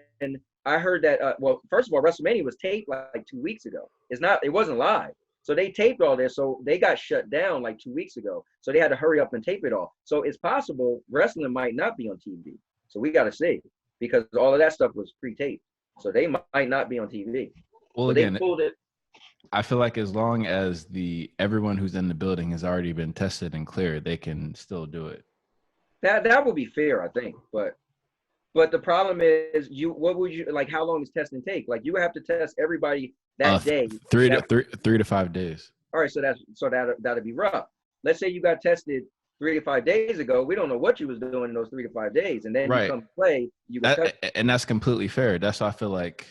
Speaker 3: I heard that well, first of all, WrestleMania was taped like 2 weeks ago. It wasn't live. So they taped all this. So they got shut down like 2 weeks ago. So they had to hurry up and tape it all. So it's possible wrestling might not be on TV. So we got to see, because all of that stuff was pre-taped. So they might not be on TV.
Speaker 2: Well,
Speaker 3: So
Speaker 2: again,
Speaker 3: they pulled it.
Speaker 2: I feel like as long as everyone who's in the building has already been tested and cleared, they can still do it.
Speaker 3: That would be fair, I think. But the problem is, what would you like? How long does testing take? Like you would have to test everybody that day.
Speaker 2: 3 to 5 days.
Speaker 3: All right, so that'd be rough. Let's say you got tested 3 to 5 days ago. We don't know what you was doing in those 3 to 5 days, and then
Speaker 2: Right.
Speaker 3: you come play.
Speaker 2: And that's completely fair. That's why I feel like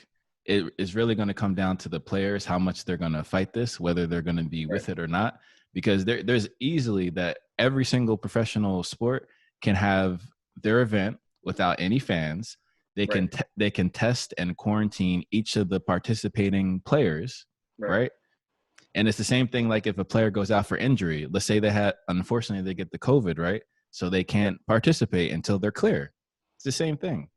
Speaker 2: it is really going to come down to the players, how much they're going to fight this, whether they're going to be with it or not. Because there's easily that every single professional sport can have their event without any fans. They can test and quarantine each of the participating players, right? And it's the same thing. Like if a player goes out for injury, let's say unfortunately they get the COVID, right? So they can't participate until they're clear. It's the same thing.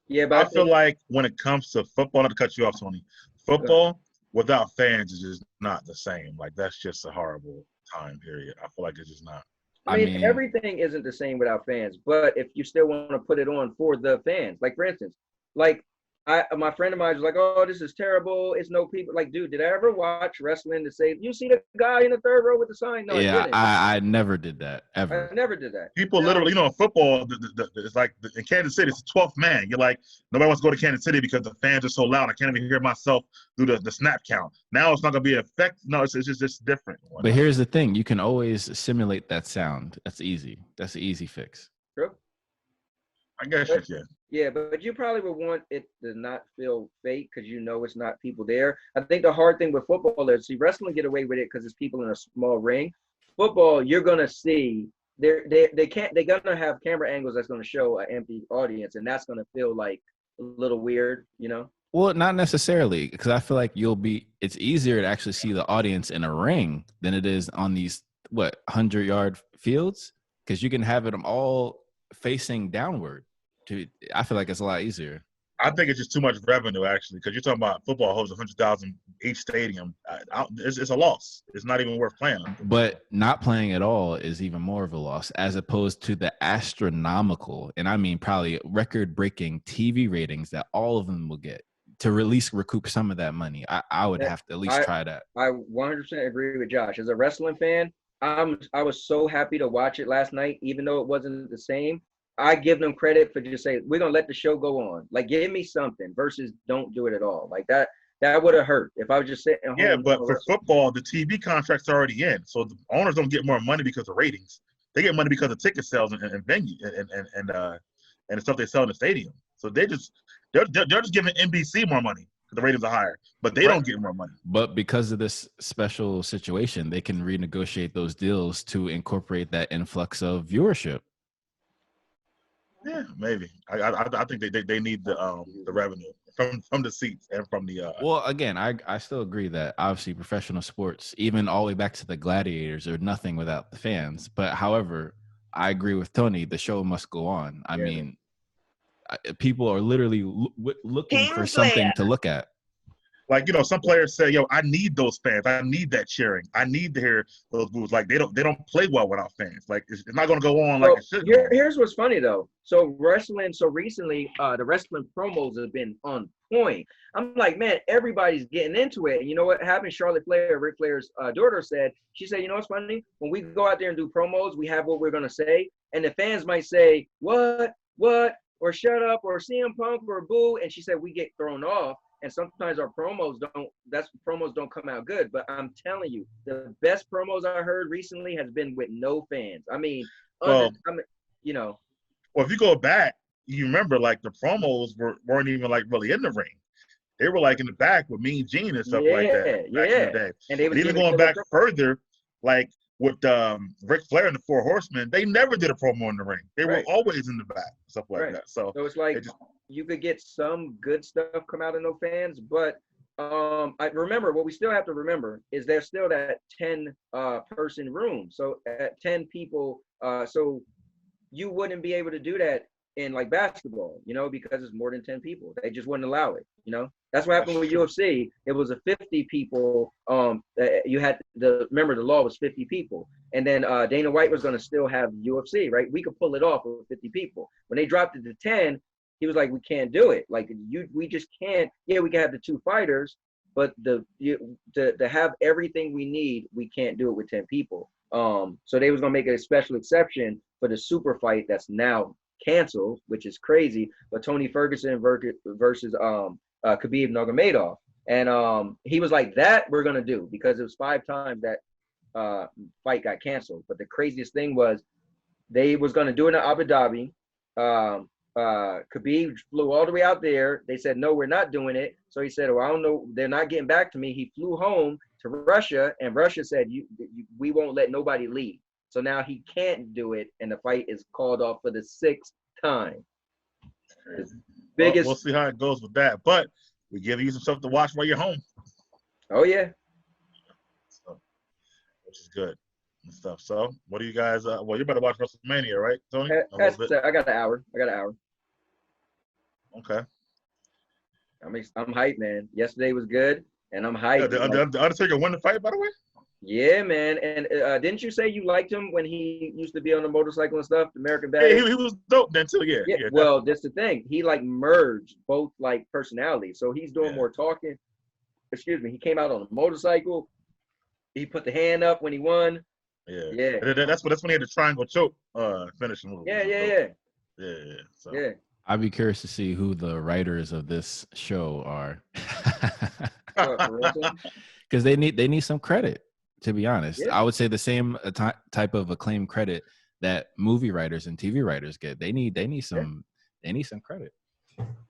Speaker 3: Yeah, but
Speaker 5: I feel like when it comes to football, not to cut you off, Tony, football without fans is just not the same. Like that's just a horrible time period. I feel like it's just not.
Speaker 3: I mean, everything isn't the same without fans, but if you still want to put it on for the fans, like for instance, like my friend of mine was like, "Oh, this is terrible. It's no people." Like, dude, did I ever watch wrestling to say, "You see the guy in the third row with the sign"? No,
Speaker 2: yeah, I never did that ever.
Speaker 3: I never did that.
Speaker 5: People literally, in football, it's like in Kansas City, it's the 12th man. You're like, nobody wants to go to Kansas City because the fans are so loud. I can't even hear myself do the snap count. Now it's not going to be effect. No, it's just different.
Speaker 2: But here's the thing. You can always simulate that sound. That's easy. That's an easy fix.
Speaker 3: True.
Speaker 5: I guess you can.
Speaker 3: Yeah, but you probably would want it to not feel fake because it's not people there. I think the hard thing with football is, see, wrestling get away with it because it's people in a small ring. Football, you're gonna see they're gonna have camera angles that's gonna show an empty audience, and that's gonna feel like a little weird,
Speaker 2: Well, not necessarily, because I feel like it's easier to actually see the audience in a ring than it is on these 100-yard fields, because you can have them all facing downward. I feel like it's a lot easier.
Speaker 5: I think it's just too much revenue, actually, because you're talking about football holds 100,000 each stadium. It's a loss. It's not even worth playing.
Speaker 2: But not playing at all is even more of a loss, as opposed to the astronomical, and I mean probably record-breaking TV ratings that all of them will get to recoup some of that money. I would have to at least try that.
Speaker 3: I 100% agree with Josh. As a wrestling fan, I was so happy to watch it last night, even though it wasn't the same. I give them credit for just saying, we're going to let the show go on. Like, give me something versus don't do it at all. Like, that would have hurt if I was just sitting at home.
Speaker 5: Yeah, but for football, the TV contract's already in. So the owners don't get more money because of ratings. They get money because of ticket sales and venue and the stuff they sell in the stadium. So they're just giving NBC more money because the ratings are higher, but they don't get more money.
Speaker 2: But because of this special situation, they can renegotiate those deals to incorporate that influx of viewership.
Speaker 5: Yeah, maybe. I think they need the revenue from the seats and from the.
Speaker 2: Well, again, I still agree that obviously professional sports, even all the way back to the gladiators, are nothing without the fans. But however, I agree with Tony. The show must go on. I mean, people are literally looking for something to look at.
Speaker 5: Like, some players say, "Yo, I need those fans. I need that cheering. I need to hear those boos." Like, they don't play well without fans. Like, it's not going to go on like it should.
Speaker 3: Here's what's funny though. So recently, the wrestling promos have been on point. I'm like, man, everybody's getting into it. And you know what happened? Charlotte Flair, Ric Flair's daughter, said, you know what's funny? When we go out there and do promos, we have what we're gonna say, and the fans might say, what, or shut up, or CM Punk, or boo, and she said we get thrown off. And sometimes our promos don't come out good. But I'm telling you, the best promos I heard recently has been with no fans. I mean,
Speaker 5: Well,
Speaker 3: you know.
Speaker 5: Well, if you go back, you remember, like the promos weren't even like really in the ring. They were like in the back with Mean Gene and stuff like that back in the day.
Speaker 3: And they
Speaker 5: and even going back further, like with Ric Flair and the Four Horsemen, they never did a promo in the ring. They were always in the back, stuff like that. So
Speaker 3: it's like you could get some good stuff come out of no fans, but I remember what we still have to remember is there's still that 10 person room. So at 10 people, so you wouldn't be able to do that in like basketball, you know, because it's more than 10 people. They just wouldn't allow it, you know. That's what happened with UFC. It was a 50 people. You had remember the law was 50 people, and then Dana White was going to still have UFC, right? We could pull it off with 50 people. When they dropped it to 10, he was like, "We can't do it. Like we just can't. Yeah, we can have the 2 fighters, but to have everything we need, we can't do it with 10 people." So they was gonna make a special exception for the super fight that's now canceled, which is crazy. But Tony Ferguson versus Khabib Nurmagomedov, and he was like, "That we're gonna do," because it was 5 times that fight got canceled. But the craziest thing was they was gonna do it in Abu Dhabi. Khabib flew all the way out there. They said, "No, we're not doing it." So he said, "Well, I don't know. They're not getting back to me." He flew home to Russia, and Russia said, we won't let nobody leave. So now he can't do it, and the fight is called off for the 6th time.
Speaker 5: Biggest. We'll see how it goes with that, but we give you some stuff to watch while you're home.
Speaker 3: Oh yeah,
Speaker 5: so, which is good and stuff. So, what do you guys? Well, you better watch WrestleMania, right, Tony?
Speaker 3: I got an hour. Okay. I'm hyped, man. Yesterday was good, and I'm hyped.
Speaker 5: The Undertaker won the fight, by the way.
Speaker 3: Yeah, man. And didn't you say you liked him when he used to be on the motorcycle and stuff, the American Badass?
Speaker 5: Yeah, he was dope then too. Yeah.
Speaker 3: Well, that's the thing. He like merged both like personalities, so he's doing more talking. Excuse me. He came out on a motorcycle. He put the hand up when he won. Yeah.
Speaker 5: That's when he had the triangle choke finishing move.
Speaker 3: Yeah.
Speaker 5: So.
Speaker 3: Yeah.
Speaker 2: I'd be curious to see who the writers of this show are, because they need some credit. To be honest, I would say the same type of acclaim credit that movie writers and TV writers get. They need some credit.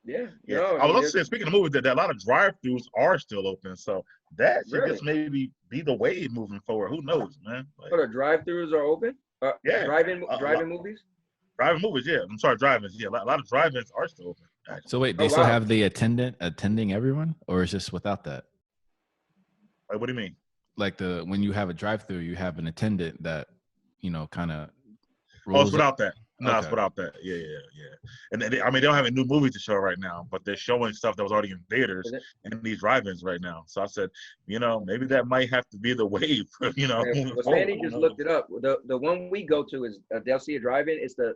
Speaker 3: Yeah.
Speaker 5: I was also saying, speaking of movies, that a lot of drive-thrus are still open, so that should just maybe be the wave moving forward. Who knows, man? Like,
Speaker 3: the drive-thrus are open. Drive-in movies.
Speaker 5: Driving movies, yeah. I'm sorry, drive-ins. Yeah, a lot of drive-ins are still open. Actually.
Speaker 2: So wait, they still have the attendant attending everyone, or is this without that?
Speaker 5: Like, what do you mean?
Speaker 2: Like when you have a drive-through, you have an attendant that kind of.
Speaker 5: Oh, it's without that. No, it's without that. Yeah. And they don't have any new movies to show right now, but they're showing stuff that was already in theaters and these drive-ins right now. So I said, maybe that might have to be the wave.
Speaker 3: Sandy just looked it up. The one we go to is Del Cia Drive-In. It's the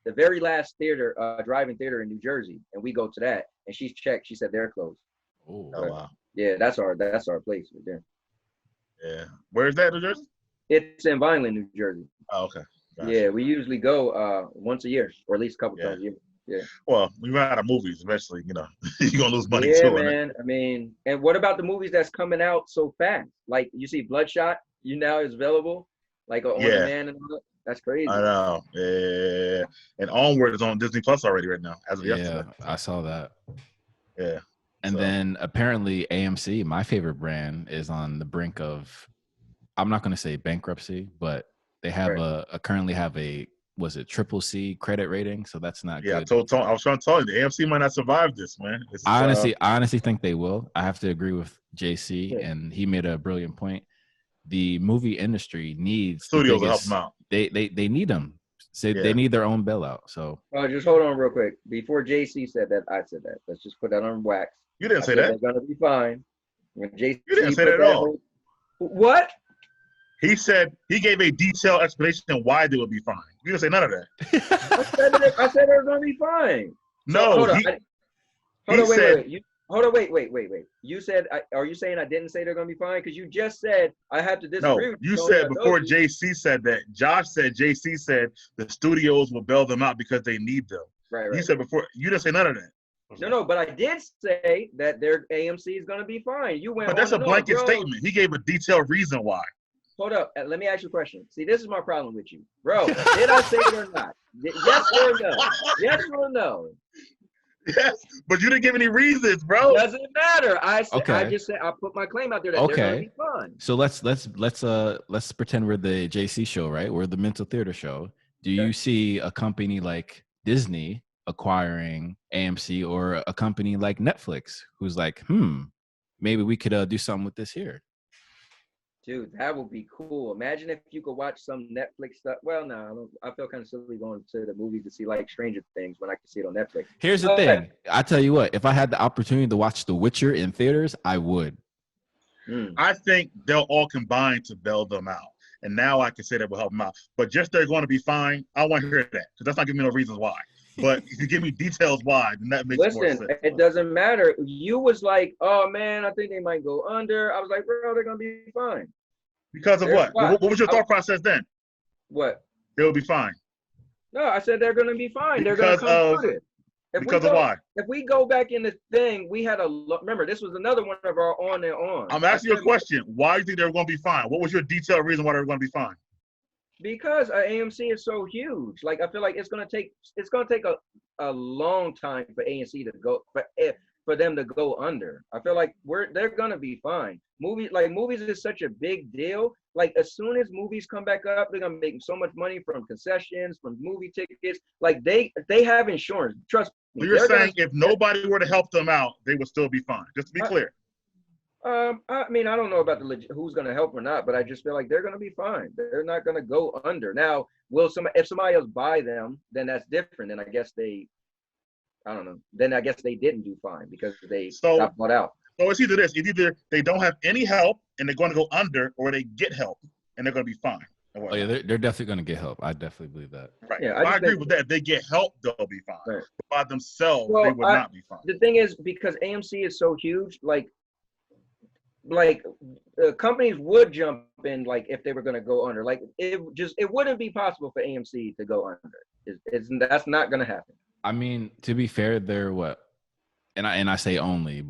Speaker 3: very last drive-in theater in New Jersey, and we go to that. And she's checked. She said they're closed.
Speaker 5: Oh wow.
Speaker 3: Yeah, that's our place right there.
Speaker 5: Yeah. Where is that, New Jersey?
Speaker 3: It's in Vineland, New Jersey.
Speaker 5: Oh, okay. Gotcha.
Speaker 3: Yeah, we usually go once a year, or at least a couple times a year. Yeah.
Speaker 5: Well, we run out of movies eventually, you're gonna lose money too.
Speaker 3: Yeah, man. I mean, and what about the movies that's coming out so fast? Like you see Bloodshot, now is available, like on demand and all that. That's crazy.
Speaker 5: I know. Yeah. And Onward is on Disney Plus already right now, as of yesterday.
Speaker 2: Yeah, I saw that.
Speaker 5: Yeah.
Speaker 2: And then apparently AMC, my favorite brand, is on the brink of, I'm not going to say bankruptcy, but they have currently have a triple C credit rating, so that's not good.
Speaker 5: I was trying to tell you, the AMC might not survive this, man.
Speaker 2: I honestly think they will. I have to agree with JC, and he made a brilliant point. The movie industry needs
Speaker 5: studios to help them out.
Speaker 2: They need them. They need their own bailout. So
Speaker 3: just hold on real quick. Before JC said that, I said that. Let's just put that on wax.
Speaker 5: You didn't say that.
Speaker 3: They're gonna be fine. When JC
Speaker 5: you didn't say that at all.
Speaker 3: What?
Speaker 5: He said he gave a detailed explanation on why they would be fine. You didn't say none of
Speaker 3: that. I said they're gonna be fine.
Speaker 5: No.
Speaker 3: Wait. You said, are you saying I didn't say they're gonna be fine? Because you just said I have to disagree.
Speaker 5: No, you said before JC said that. JC said the studios will bail them out because they need them.
Speaker 3: Right.
Speaker 5: You said before. You didn't say none of that.
Speaker 3: No, but I did say that their AMC is going to be fine. You went.
Speaker 5: But that's a blanket statement. He gave a detailed reason why.
Speaker 3: hold up. Let me ask you a question. See, this is my problem with you, bro. Did I say it or not? Yes or no? Yes or no?
Speaker 5: Yes, but you didn't give any reasons, bro.
Speaker 3: Doesn't matter. I
Speaker 2: Okay.
Speaker 3: just said I put my claim out there that they're gonna be fun.
Speaker 2: So let's pretend we're the JC show, right? We're the mental theater show. Do you see a company like Disney acquiring AMC, or a company like Netflix who's like, maybe we could do something with this here?
Speaker 3: Dude, that would be cool. Imagine if you could watch some Netflix stuff. Well, no, I feel kind of silly going to the movies to see like Stranger Things when I can see it on Netflix.
Speaker 2: Here's the thing. I tell you what, if I had the opportunity to watch The Witcher in theaters, I would.
Speaker 5: I think they'll all combine to bail them out. And now I can say that will help them out. But just they're going to be fine, I want to hear that. Because that's not giving me no reasons why. But if you give me details why, then that makes more sense.
Speaker 3: Listen, it doesn't matter. You was like, oh, man, I think they might go under. I was like, bro, they're going to be fine.
Speaker 5: Because of what? What was your thought process then?
Speaker 3: What?
Speaker 5: They'll be fine.
Speaker 3: No, I said they're going to be fine. They're
Speaker 5: Because
Speaker 3: going to come through it.
Speaker 5: Because of why?
Speaker 3: If we go back in the thing, we had remember, this was another one of our on and on.
Speaker 5: I'm asking you a question. Why do you think they're going to be fine? What was your detailed reason why they're going to be fine?
Speaker 3: Because AMC is so huge. Like, I feel like it's gonna take a long time for AMC to go for them to go under. I feel like they're gonna be fine. Movies is such a big deal. Like, as soon as movies come back up, they're gonna make so much money from concessions, from movie tickets. Like, they have insurance. Trust me.
Speaker 5: So you're saying if nobody were to help them out, they would still be fine. Just to be clear.
Speaker 3: I mean, I don't know about who's going to help or not, but I just feel like they're going to be fine. They're not going to go under. Now, if somebody else buy them, then that's different. Then I guess I don't know. Then I guess they didn't do fine because they got bought out.
Speaker 5: So it's either this. It's either they don't have any help and they're going to go under, or they get help and they're going to be fine.
Speaker 2: Oh yeah, they're definitely going to get help. I definitely believe that.
Speaker 5: Right.
Speaker 3: Yeah,
Speaker 5: I agree with that. If they get help, they'll be fine.
Speaker 3: Right.
Speaker 5: But by themselves, they would not be fine.
Speaker 3: The thing is, because AMC is so huge, like companies would jump in, like, if they were going to go under. Like, it wouldn't be possible for AMC to go under. That's not going to happen.
Speaker 2: I mean, to be fair, they're what, and I say only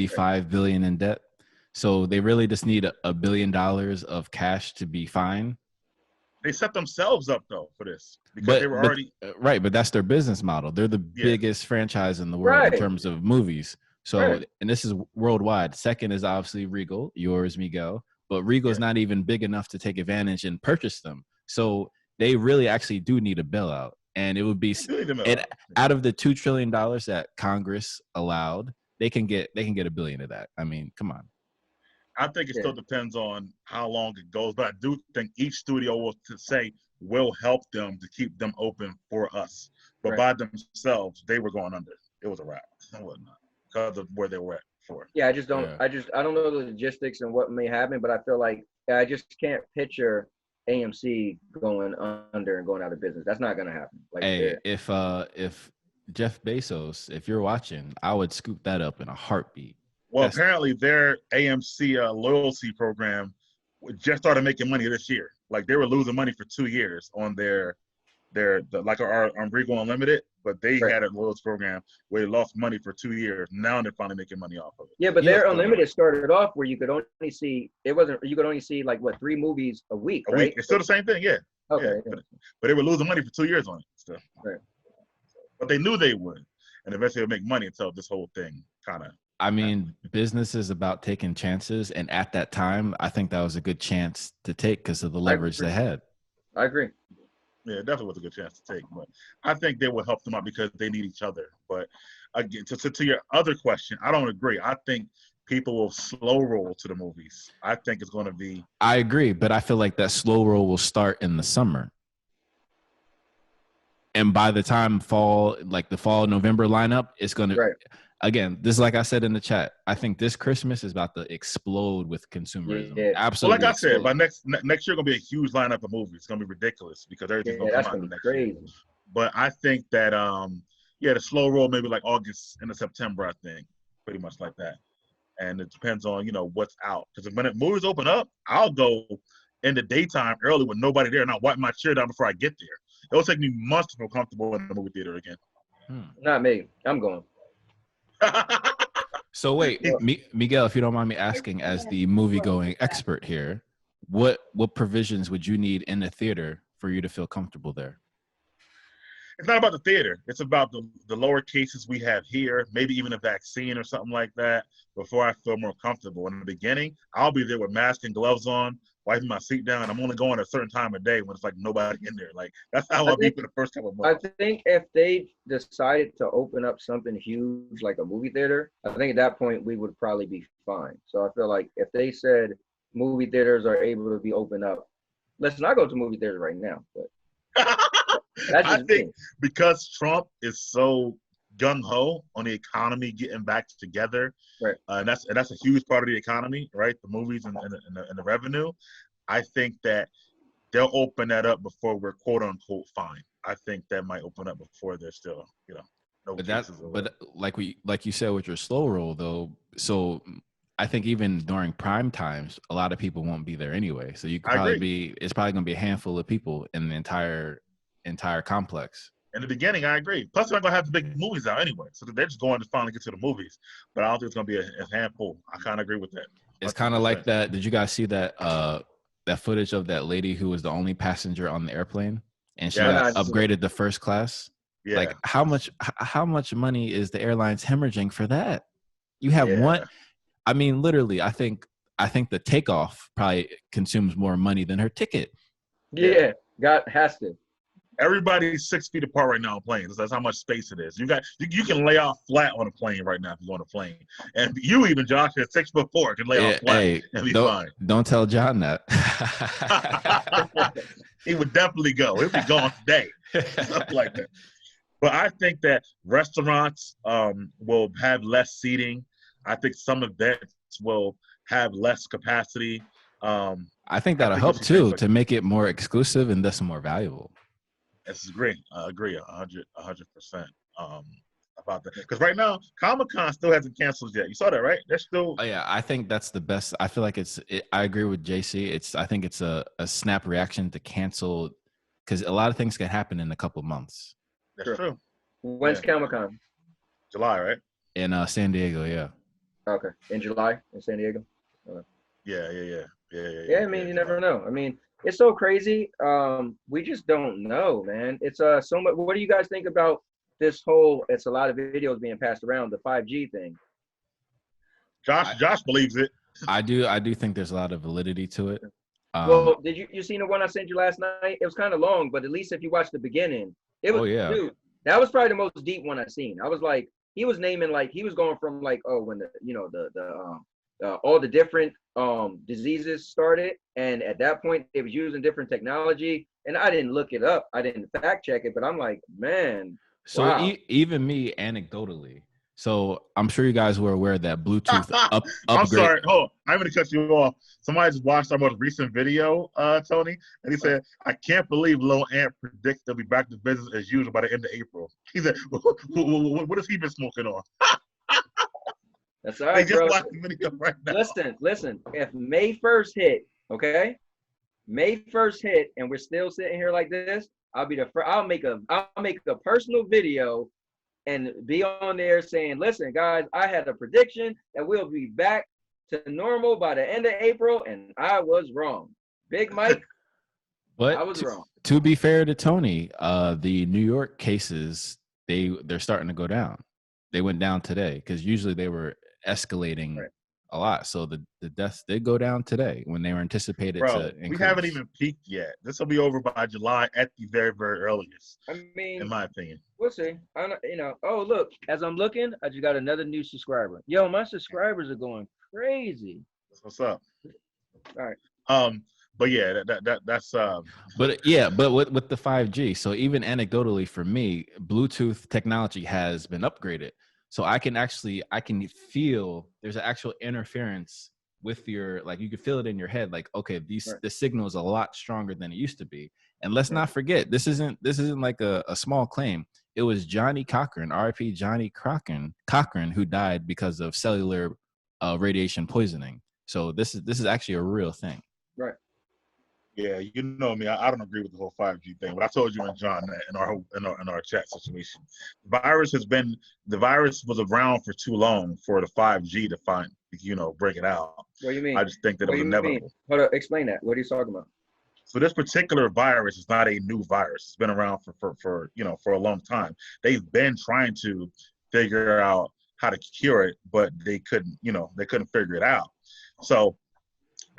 Speaker 2: 5 billion in debt. So they really just need $1 billion of cash to be fine.
Speaker 5: They set themselves up though for this because they were already
Speaker 2: right. But that's their business model. They're the biggest franchise in the world in terms of movies. So, and this is worldwide. Second is obviously Regal, yours, Miguel. But Regal is not even big enough to take advantage and purchase them. So they really actually do need a bailout. And it would be out of the $2 trillion that Congress allowed, they can get $1 billion of that. I mean, come on.
Speaker 5: I think it still depends on how long it goes, but I do think each studio will help them to keep them open for us. But by themselves, they were going under. It was a wrap and whatnot because of where they were at before. Yeah, I
Speaker 3: don't know the logistics and what may happen, but I feel like I just can't picture AMC going under and going out of business. That's not going to happen. Like,
Speaker 2: hey, if Jeff Bezos, if you're watching, I would scoop that up in a heartbeat.
Speaker 5: Well, apparently their AMC loyalty program just started making money this year. Like, they were losing money for 2 years on their on Regal Unlimited, but they had a loyalty program where they lost money for 2 years. Now they're finally making money off of it.
Speaker 3: Yeah, but their Unlimited started off where you could only see like 3 movies a week, right?
Speaker 5: Week. It's still the same thing, yeah.
Speaker 3: Okay.
Speaker 5: Yeah. But they were losing money for 2 years on it still.
Speaker 3: Right.
Speaker 5: But they knew they would, and eventually they'll make money until this whole thing kind of.
Speaker 2: I mean, business is about taking chances, and at that time, I think that was a good chance to take because of the leverage they had.
Speaker 3: I agree.
Speaker 5: Yeah, it definitely was a good chance to take, but I think they will help them out because they need each other. But again, to your other question, I don't agree. I think people will slow roll to the movies. I think it's going to be.
Speaker 2: I agree, but I feel like that slow roll will start in the summer. And by the time the fall November lineup, it's going to, again, this is like I said in the chat, I think this Christmas is about to explode with consumerism. Yeah. Absolutely.
Speaker 5: Well, like I said, by next year, going to be a huge lineup of movies. It's going to be ridiculous because everything's going to come out next year. But I think that, the slow roll, maybe like August into September, I think, pretty much like that. And it depends on, what's out. Because when movies open up, I'll go in the daytime early with nobody there and I'll wipe my chair down before I get there. It'll take me months to feel comfortable in the movie theater again.
Speaker 3: Not me. I'm going.
Speaker 2: So wait, Miguel, if you don't mind me asking, as the movie-going expert here, what provisions would you need in the theater for you to feel comfortable there?
Speaker 5: It's not about the theater. It's about the lower cases we have here, maybe even a vaccine or something like that, before I feel more comfortable. In the beginning, I'll be there with mask and gloves on, wiping my seat down. I'm only going at a certain time of day when it's like nobody in there. Like, that's how I'll be for the first couple of months.
Speaker 3: I think if they decided to open up something huge like a movie theater, I think at that point we would probably be fine. So I feel like if they said movie theaters are able to be opened up, listen, I go to movie theaters right now, but that's just
Speaker 5: I think
Speaker 3: me.
Speaker 5: because Trump is so gung-ho on the economy getting back together,
Speaker 3: Right.
Speaker 5: And that's a huge part of the economy, right? The movies and the revenue. I think that they'll open that up before we're quote unquote fine. I think that might open up before there's still, no
Speaker 2: But
Speaker 5: cases.
Speaker 2: like you said with your slow roll though, so I think even during prime times, a lot of people won't be there anyway. So you could it's probably gonna be a handful of people in the entire complex.
Speaker 5: In the beginning, I agree. Plus, they're not gonna have the big movies out anyway, so they're just going to finally get to the movies. But I don't think it's gonna be a handful. I kind of agree with that.
Speaker 2: It's kind of like that. Did you guys see that that footage of that lady who was the only passenger on the airplane and she got upgraded to first class?
Speaker 5: Yeah.
Speaker 2: Like how much money is the airlines hemorrhaging for that? You have one. I mean, literally, I think the takeoff probably consumes more money than her ticket.
Speaker 3: Yeah, has to.
Speaker 5: Everybody's 6 feet apart right now on planes. That's how much space it is. You can lay off flat on a plane right now if you're on a plane. And you even, Josh, at 6'4" can lay off flat and be fine.
Speaker 2: Don't tell John that.
Speaker 5: He would definitely go. He'd be gone today. Stuff like that. But I think that restaurants will have less seating. I think some events will have less capacity.
Speaker 2: I think that'll help too, to make it more exclusive and thus more valuable.
Speaker 5: This is great. I agree 100% about that. Because right now, Comic-Con still hasn't canceled yet. You saw that, right? They're still.
Speaker 2: Oh yeah, I think that's the best. I feel like I agree with JC. I think it's a snap reaction to cancel, because a lot of things can happen in a couple months.
Speaker 5: That's true.
Speaker 3: When's Comic-Con?
Speaker 5: July, right?
Speaker 2: In San Diego, yeah.
Speaker 3: Okay, in July in San Diego.
Speaker 5: Yeah.
Speaker 3: I mean, you never know. I mean, it's so crazy. We just don't know, man. It's so much. What do you guys think about this whole? It's a lot of videos being passed around, the 5G thing.
Speaker 5: Josh believes it.
Speaker 2: I do think there's a lot of validity to it.
Speaker 3: Well, did you seen the one I sent you last night? It was kind of long, but at least if you watch the beginning, it was.
Speaker 2: Oh yeah.
Speaker 3: Dude, that was probably the most deep one I've seen. I was like, he was naming, like, he was going from like, oh, when all the different diseases started, and at that point they was using different technology, and I didn't look it up, I didn't fact check it, but I'm like, man.
Speaker 2: So wow. Even me, anecdotally, so I'm sure you guys were aware that Bluetooth upgrade.
Speaker 5: I'm sorry, hold on, I'm gonna cut you off. Somebody just watched our most recent video, Tony, and he said, I can't believe Little Ant predicts they'll be back to business as usual by the end of April. He said, what has he been smoking on?
Speaker 3: That's all right, bro.
Speaker 5: Right now.
Speaker 3: Listen. If May 1st hit, okay, May 1st hit, and we're still sitting here like this, I'll make a personal video and be on there saying, listen, guys, I had a prediction that we'll be back to normal by the end of April, and I was wrong. Big Mike,
Speaker 2: but
Speaker 3: I was wrong.
Speaker 2: To be fair to Tony, the New York cases, they're starting to go down. They went down today because usually they were escalating a lot. So the deaths did go down today when they were anticipated to increase.
Speaker 5: We haven't even peaked yet. This will be over by July at the very, very earliest.
Speaker 3: I mean,
Speaker 5: in my opinion.
Speaker 3: We'll see. Oh, look, as I'm looking, I just got another new subscriber. Yo, my subscribers are going crazy.
Speaker 5: That's what's up.
Speaker 3: All right.
Speaker 5: But yeah, that's
Speaker 2: But yeah, but with the 5G, so even anecdotally for me, Bluetooth technology has been upgraded. So I can feel there's an actual interference with your, like, you can feel it in your head, like, okay, the signal is a lot stronger than it used to be. And let's not forget, this isn't like a small claim. It was Johnny Cochran, RIP Johnny Cochran, who died because of cellular radiation poisoning. So this is actually a real thing.
Speaker 3: Right.
Speaker 5: Yeah, you know me. I don't agree with the whole 5G thing, but I told you and John that in our chat situation. The virus was around for too long for the 5G to break it out.
Speaker 3: What do you mean?
Speaker 5: I just think that
Speaker 3: What
Speaker 5: it
Speaker 3: do
Speaker 5: was
Speaker 3: you mean?
Speaker 5: inevitable.
Speaker 3: Hold up, explain that. What are you talking about?
Speaker 5: So this particular virus is not a new virus. It's been around for a long time. They've been trying to figure out how to cure it, but they couldn't figure it out. So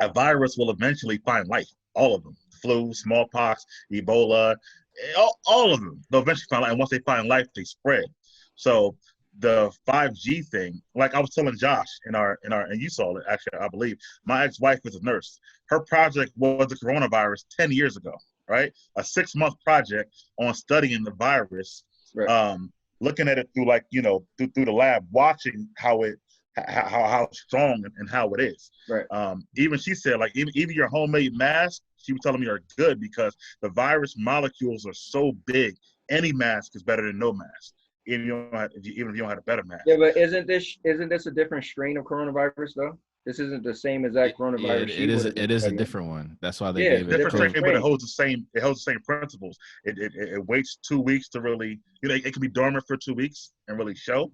Speaker 5: a virus will eventually find life. All of them: flu, smallpox, Ebola, all of them. They'll eventually find life, and once they find life, they spread. So the 5G thing, like I was telling Josh and you saw it actually, I believe. My ex-wife is a nurse. Her project was the coronavirus 10 years ago, right? A 6-month project on studying the virus,
Speaker 3: Right.
Speaker 5: looking at it through through the lab, watching how strong and how it is.
Speaker 3: Right.
Speaker 5: Even she said, like, even your homemade mask, she was telling me, are good because the virus molecules are so big. Any mask is better than no mask, even if you don't have a better mask.
Speaker 3: Yeah, but isn't this a different strain of coronavirus though? This isn't the same exact coronavirus.
Speaker 2: It is a different one. That's why they
Speaker 3: Yeah,
Speaker 2: gave
Speaker 3: it's
Speaker 2: it
Speaker 3: a
Speaker 5: Different
Speaker 3: different
Speaker 5: strain, but it holds the same principles. It waits 2 weeks to really, it can be dormant for 2 weeks and really show,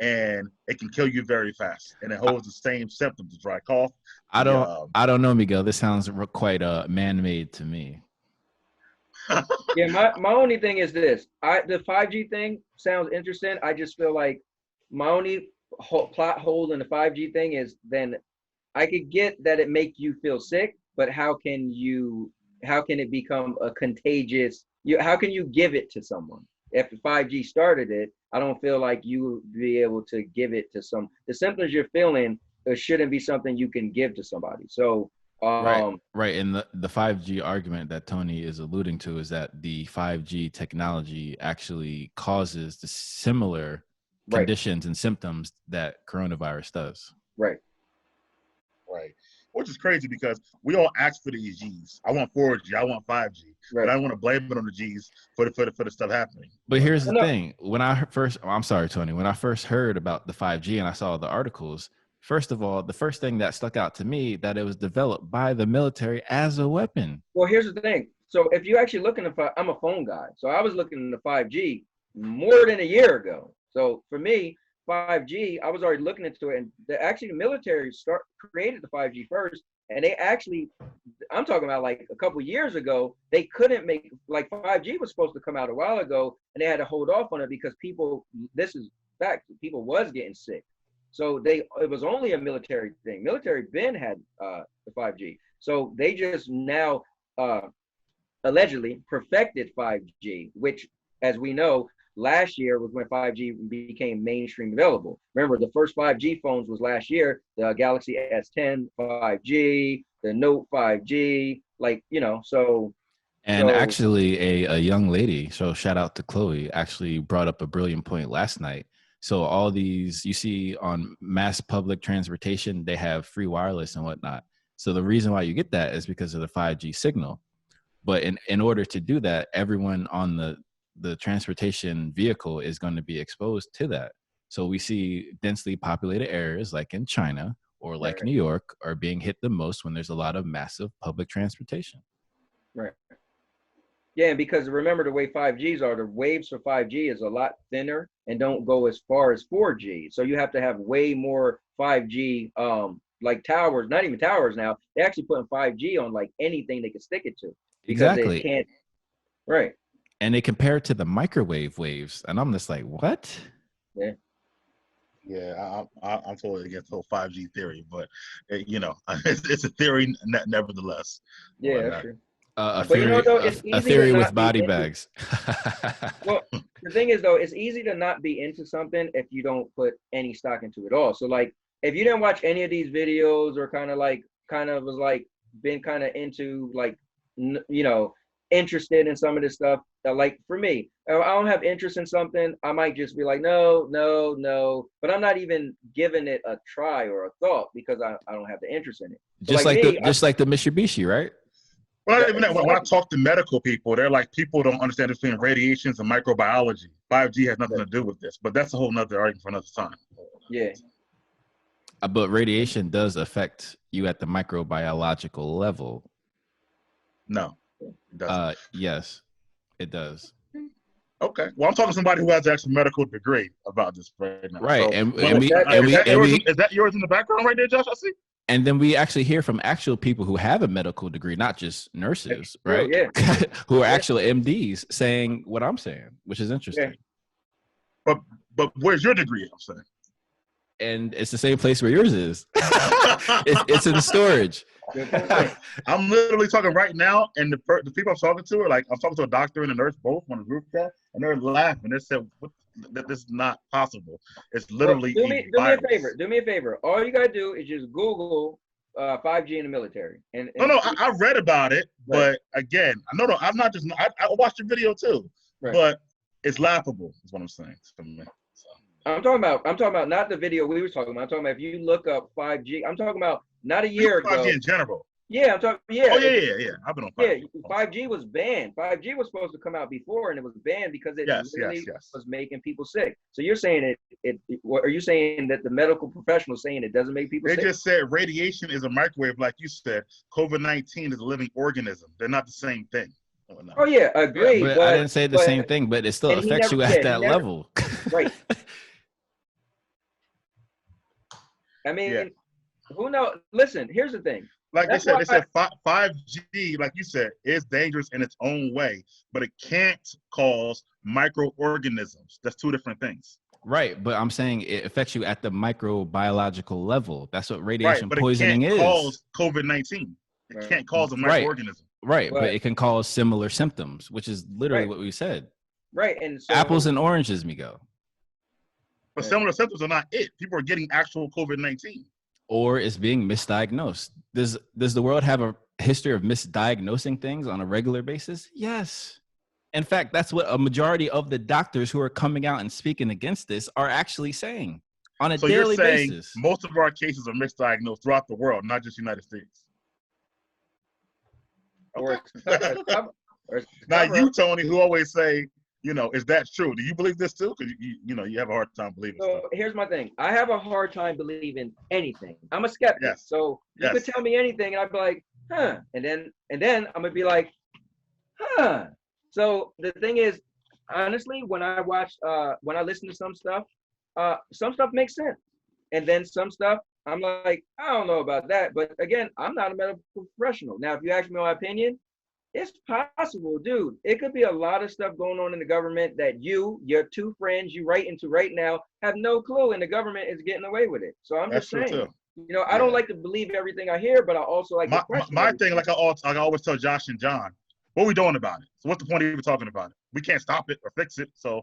Speaker 5: and it can kill you very fast. And it holds the same symptoms: dry cough.
Speaker 2: I don't know, Miguel. This sounds quite man-made to me.
Speaker 3: Yeah, my only thing is this. The 5G thing sounds interesting. I just feel like my only plot hole in the 5G thing is then I could get that it make you feel sick, but how can it become a contagious? How can you give it to someone? If the 5G started it, I don't feel like you would be able to give it to the symptoms you're feeling. It shouldn't be something you can give to somebody. So
Speaker 2: right. And the 5G argument that Tony is alluding to is that the 5G technology actually causes the similar conditions and symptoms that coronavirus does.
Speaker 3: Right.
Speaker 5: Right. Which is crazy because we all ask for these G's. I want 4G, I want 5G, but I want to blame it on the G's for the stuff happening.
Speaker 2: But here's the thing: I'm sorry, Tony. When I first heard about the 5G and I saw the articles, first of all, the first thing that stuck out to me that it was developed by the military as a weapon.
Speaker 3: Well, here's the thing. So if you actually look I'm a phone guy, so I was looking into 5G more than a year ago. So for me, 5G, I was already looking into it, and the military created the 5G first, and they actually, I'm talking about like a couple years ago, they couldn't make, like 5G was supposed to come out a while ago, and they had to hold off on it because people was getting sick. So it was only a military thing. Military Ben had the 5G. So they just now allegedly perfected 5G, which, as we know, last year was when 5G became mainstream available. Remember, the first 5G phones was last year, the Galaxy S10 5G, the Note 5G,
Speaker 2: Actually, a young lady, so shout out to Chloe, actually brought up a brilliant point last night. So all these, you see on mass public transportation, they have free wireless and whatnot. So the reason why you get that is because of the 5G signal. But in order to do that, everyone on the transportation vehicle is going to be exposed to that. So we see densely populated areas like in China or like New York are being hit the most when there's a lot of massive public transportation.
Speaker 3: Right. Yeah, and because remember the way 5Gs are, the waves for 5G is a lot thinner and don't go as far as 4G. So you have to have way more 5G, like towers, not even towers now. They're actually putting 5G on like anything they can stick it to. Because
Speaker 2: exactly.
Speaker 3: They can't. Right.
Speaker 2: And they compare it to the microwave waves. And I'm just like, what?
Speaker 3: Yeah.
Speaker 5: Yeah, I'm totally against the whole 5G theory, but it's a theory nevertheless.
Speaker 3: Yeah, that's true.
Speaker 2: A theory with body bags.
Speaker 3: Well, the thing is, though, it's easy to not be into something if you don't put any stock into it all. So, like, if you didn't watch any of these videos or been kind of into, like, interested in some of this stuff, like, for me, if I don't have interest in something, I might just be like, no, but I'm not even giving it a try or a thought because I don't have the interest in it. So
Speaker 2: just like the Mitsubishi, right?
Speaker 5: Well, even when I talk to medical people, they're like, people don't understand the between radiations and microbiology. 5G has nothing to do with this, but that's a whole nother argument for another time.
Speaker 3: Yeah.
Speaker 2: But radiation does affect you at the microbiological level.
Speaker 5: No, it doesn't.
Speaker 2: Yes, it does.
Speaker 5: Okay. Well, I'm talking to somebody who has an actual medical degree about this right now.
Speaker 2: Right,
Speaker 5: So,
Speaker 2: and
Speaker 5: well,
Speaker 2: we
Speaker 5: is that yours in the background right there, Josh? I see.
Speaker 2: and then we actually hear from actual people who have a medical degree, not just nurses, right?
Speaker 3: Yeah.
Speaker 2: Who are actual MDs saying what I'm saying, which is interesting.
Speaker 5: Yeah. But where's your degree? I'm saying.
Speaker 2: And it's the same place where yours is. it's in storage.
Speaker 5: I'm literally talking right now, and the people I'm talking to are like, I'm talking to a doctor and a nurse both on the group chat, and they're laughing. They said, this is not possible. It's literally
Speaker 3: do me a favor. All you gotta do is just Google 5G in the military.
Speaker 5: No, I read about it, but again, no, I'm not just. I watched your video too, but it's laughable. Is what I'm saying to me.
Speaker 3: I'm talking about not the video we were talking about. I'm talking about if you look up 5G. I'm talking about not a year ago.
Speaker 5: 5G in general.
Speaker 3: Yeah, I'm talking. Yeah.
Speaker 5: Oh yeah. I've been on 5G.
Speaker 3: Yeah, 5G was banned. 5G was supposed to come out before, and it was banned because it was making people sick. So you're saying are you saying that the medical professionals saying it doesn't make people sick?
Speaker 5: They just said radiation is a microwave, like you said. COVID-19 is a living organism. They're not the same thing.
Speaker 3: Oh yeah, agree.
Speaker 2: But I didn't say the same thing, but it still affects you at that level.
Speaker 3: Right. I mean, who knows? Listen, here's the thing.
Speaker 5: Like they said 5G, like you said, is dangerous in its own way, but it can't cause microorganisms. That's two different things.
Speaker 2: Right, but I'm saying it affects you at the microbiological level. That's what radiation
Speaker 5: but
Speaker 2: poisoning
Speaker 5: it can't
Speaker 2: is.
Speaker 5: Cause COVID-19. It can't cause a microorganism.
Speaker 2: Right, but it can cause similar symptoms, which is literally what we said.
Speaker 3: Right, and so,
Speaker 2: apples and oranges, Migo.
Speaker 5: But similar symptoms are not it. People are getting actual COVID-19.
Speaker 2: Or it's being misdiagnosed. Does the world have a history of misdiagnosing things on a regular basis? Yes. In fact, that's what a majority of the doctors who are coming out and speaking against this are actually saying on a daily basis.
Speaker 5: Most of our cases are misdiagnosed throughout the world, not just United States. Okay. Now you, Tony, who always say, is that true? Do you believe this too? Because you have a hard time believing.
Speaker 3: So here's my thing. I have a hard time believing anything. I'm a skeptic.
Speaker 5: Yes.
Speaker 3: So you could tell me anything, and I'd be like, huh. And then I'm gonna be like, huh. So the thing is, honestly, when I listen to some stuff makes sense, and then some stuff I'm like, I don't know about that. But again, I'm not a medical professional. Now, if you ask me my opinion, it's possible, dude. It could be a lot of stuff going on in the government that your two friends you write into right now have no clue, and the government is getting away with it. So I'm just saying, I don't like to believe everything I hear, but I also like to question
Speaker 5: my thing, like I always tell Josh and John, what are we doing about it? So what's the point of even talking about it? We can't stop it or fix it. So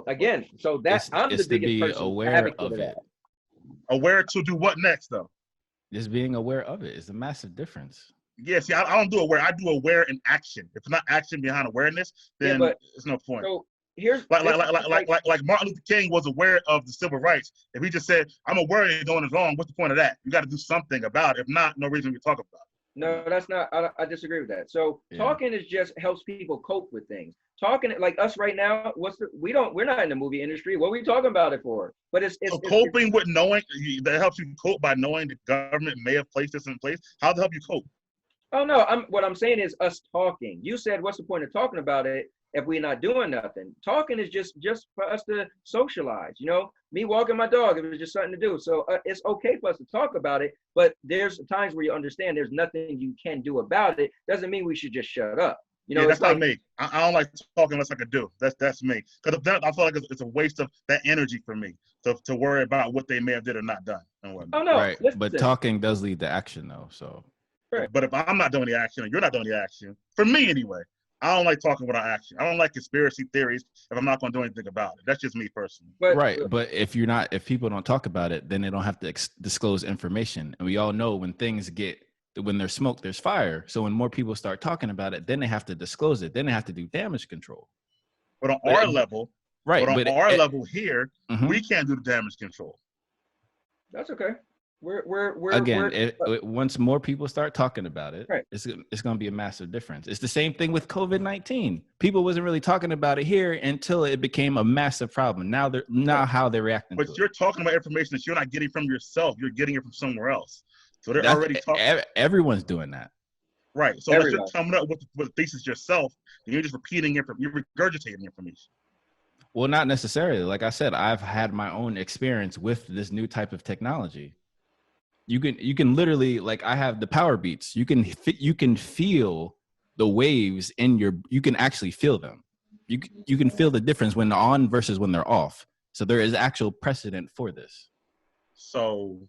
Speaker 3: again, so that's I'm the biggest person
Speaker 2: aware of it.
Speaker 5: Aware to do what next, though?
Speaker 2: Just being aware of it is a massive difference.
Speaker 5: Yeah, see, I don't do aware. I do aware in action. If it's not action behind awareness, then there's no point.
Speaker 3: So here's
Speaker 5: like Martin Luther King was aware of the civil rights. If he just said, "I'm aware you're doing it wrong," what's the point of that? You got to do something about it. If not, no reason to talk about it.
Speaker 3: No, that's not. I disagree with that. So talking is just helps people cope with things. Talking like us right now, we're not in the movie industry. What are we talking about it for? But it's
Speaker 5: coping with knowing that helps you cope by knowing the government may have placed this in place. How to help you cope?
Speaker 3: Oh no, what I'm saying is us talking. You said, what's the point of talking about it if we're not doing nothing? Talking is just for us to socialize. Me walking my dog, it was just something to do. So it's okay for us to talk about it, but there's times where you understand there's nothing you can do about it. Doesn't mean we should just shut up.
Speaker 5: That's not me. I don't like talking unless I can do. That's me. Because I feel like it's a waste of that energy for me to worry about what they may have did or not done.
Speaker 3: Oh no,
Speaker 2: right. But talking does lead to action, though. So.
Speaker 3: Right.
Speaker 5: But if I'm not doing the action and you're not doing the action, for me anyway, I don't like talking without action. I don't like conspiracy theories if I'm not going to do anything about it. That's just me personally.
Speaker 2: But if people don't talk about it, then they don't have to disclose information. And we all know when there's smoke, there's fire. So when more people start talking about it, then they have to disclose it. Then they have to do damage control.
Speaker 5: But on our level, level here, we can't do the damage control.
Speaker 3: That's okay.
Speaker 2: Once more people start talking about it, it's going to be a massive difference. It's the same thing with COVID-19. People wasn't really talking about it here until it became a massive problem. Now how they're reacting.
Speaker 5: But you're talking about information that you're not getting from yourself. You're getting it from somewhere else. So they're already talking.
Speaker 2: Everyone's doing that.
Speaker 5: Right. So unless you're
Speaker 3: Everybody.
Speaker 5: coming up with a thesis yourself, then you're just repeating you're regurgitating information.
Speaker 2: Well, not necessarily. Like I said, I've had my own experience with this new type of technology. You can literally, like, I have the power beats. You can feel the waves you can actually feel them. You can feel the difference when they're on versus when they're off. So there is actual precedent for this.
Speaker 5: So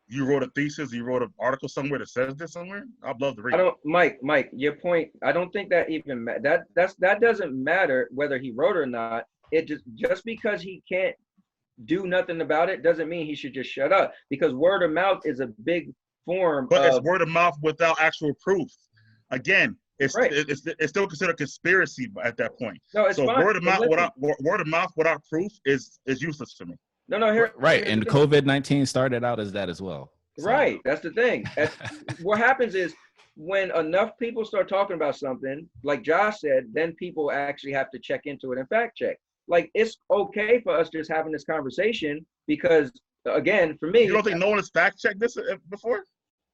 Speaker 5: you wrote a thesis, you wrote an article somewhere that says this somewhere? I'd love to read it.
Speaker 3: Mike, your point, I don't think that even that doesn't matter whether he wrote or not. It just because he can't do nothing about it doesn't mean he should just shut up, because word of mouth is a big form
Speaker 5: But
Speaker 3: of,
Speaker 5: it's word of mouth without actual proof. Again, it's
Speaker 3: Right.
Speaker 5: it's still considered conspiracy at that point.
Speaker 3: No, it's
Speaker 5: So
Speaker 3: fine.
Speaker 5: word of
Speaker 3: But
Speaker 5: mouth without proof is useless to me.
Speaker 3: No,
Speaker 2: Right. And COVID-19 started out as that as well. So.
Speaker 3: Right. That's the thing. What happens is when enough people start talking about something, like Josh said, then people actually have to check into it and fact check. Like, it's okay for us just having this conversation because, again, for me.
Speaker 5: You don't think no one has fact checked this before?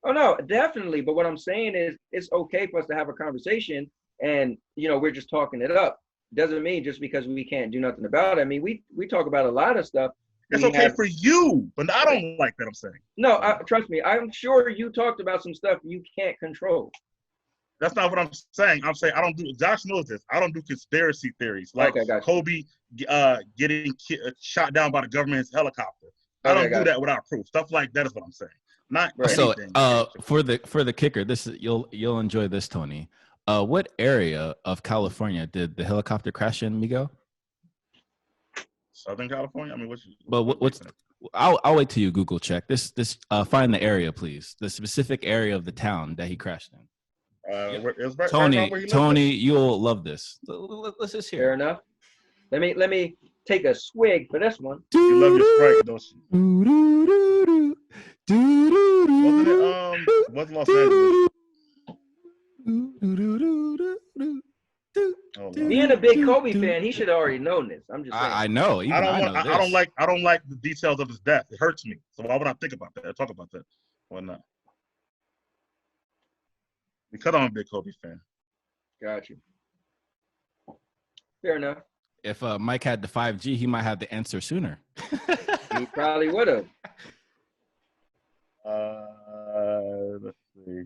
Speaker 3: Oh, no, definitely. But what I'm saying is it's okay for us to have a conversation and, we're just talking it up. Doesn't mean just because we can't do nothing about it. I mean, we talk about a lot of stuff.
Speaker 5: It's okay for you, but I don't like that. I'm saying.
Speaker 3: No, trust me. I'm sure you talked about some stuff you can't control.
Speaker 5: That's not what I'm saying. I'm saying I don't do. Josh knows this. I don't do conspiracy theories like Kobe getting shot down by the government's helicopter. I don't do that without proof. Stuff like that is what I'm saying. Not anything.
Speaker 2: So for the kicker, this is you'll enjoy this, Tony. What area of California did the helicopter crash in, Miguel?
Speaker 5: Southern California. I mean,
Speaker 2: what's? I'll wait till you Google check this. Find the area, please. The specific area of the town that he crashed in. Tony, you'll love this. Let's just hear.
Speaker 3: Fair enough. Let me take a swig for this one.
Speaker 5: You love your Sprite, don't you? Wasn't Los Angeles?
Speaker 3: Being a big Kobe fan, he should have already known this. I'm just saying.
Speaker 2: I know.
Speaker 5: I don't like the details of his death. It hurts me. So why would I think about that? Talk about that. Why not? Because I'm a big Kobe fan.
Speaker 3: Got you. Fair enough.
Speaker 2: If Mike had the 5G, he might have the answer sooner.
Speaker 3: He probably would have.
Speaker 5: Let's see.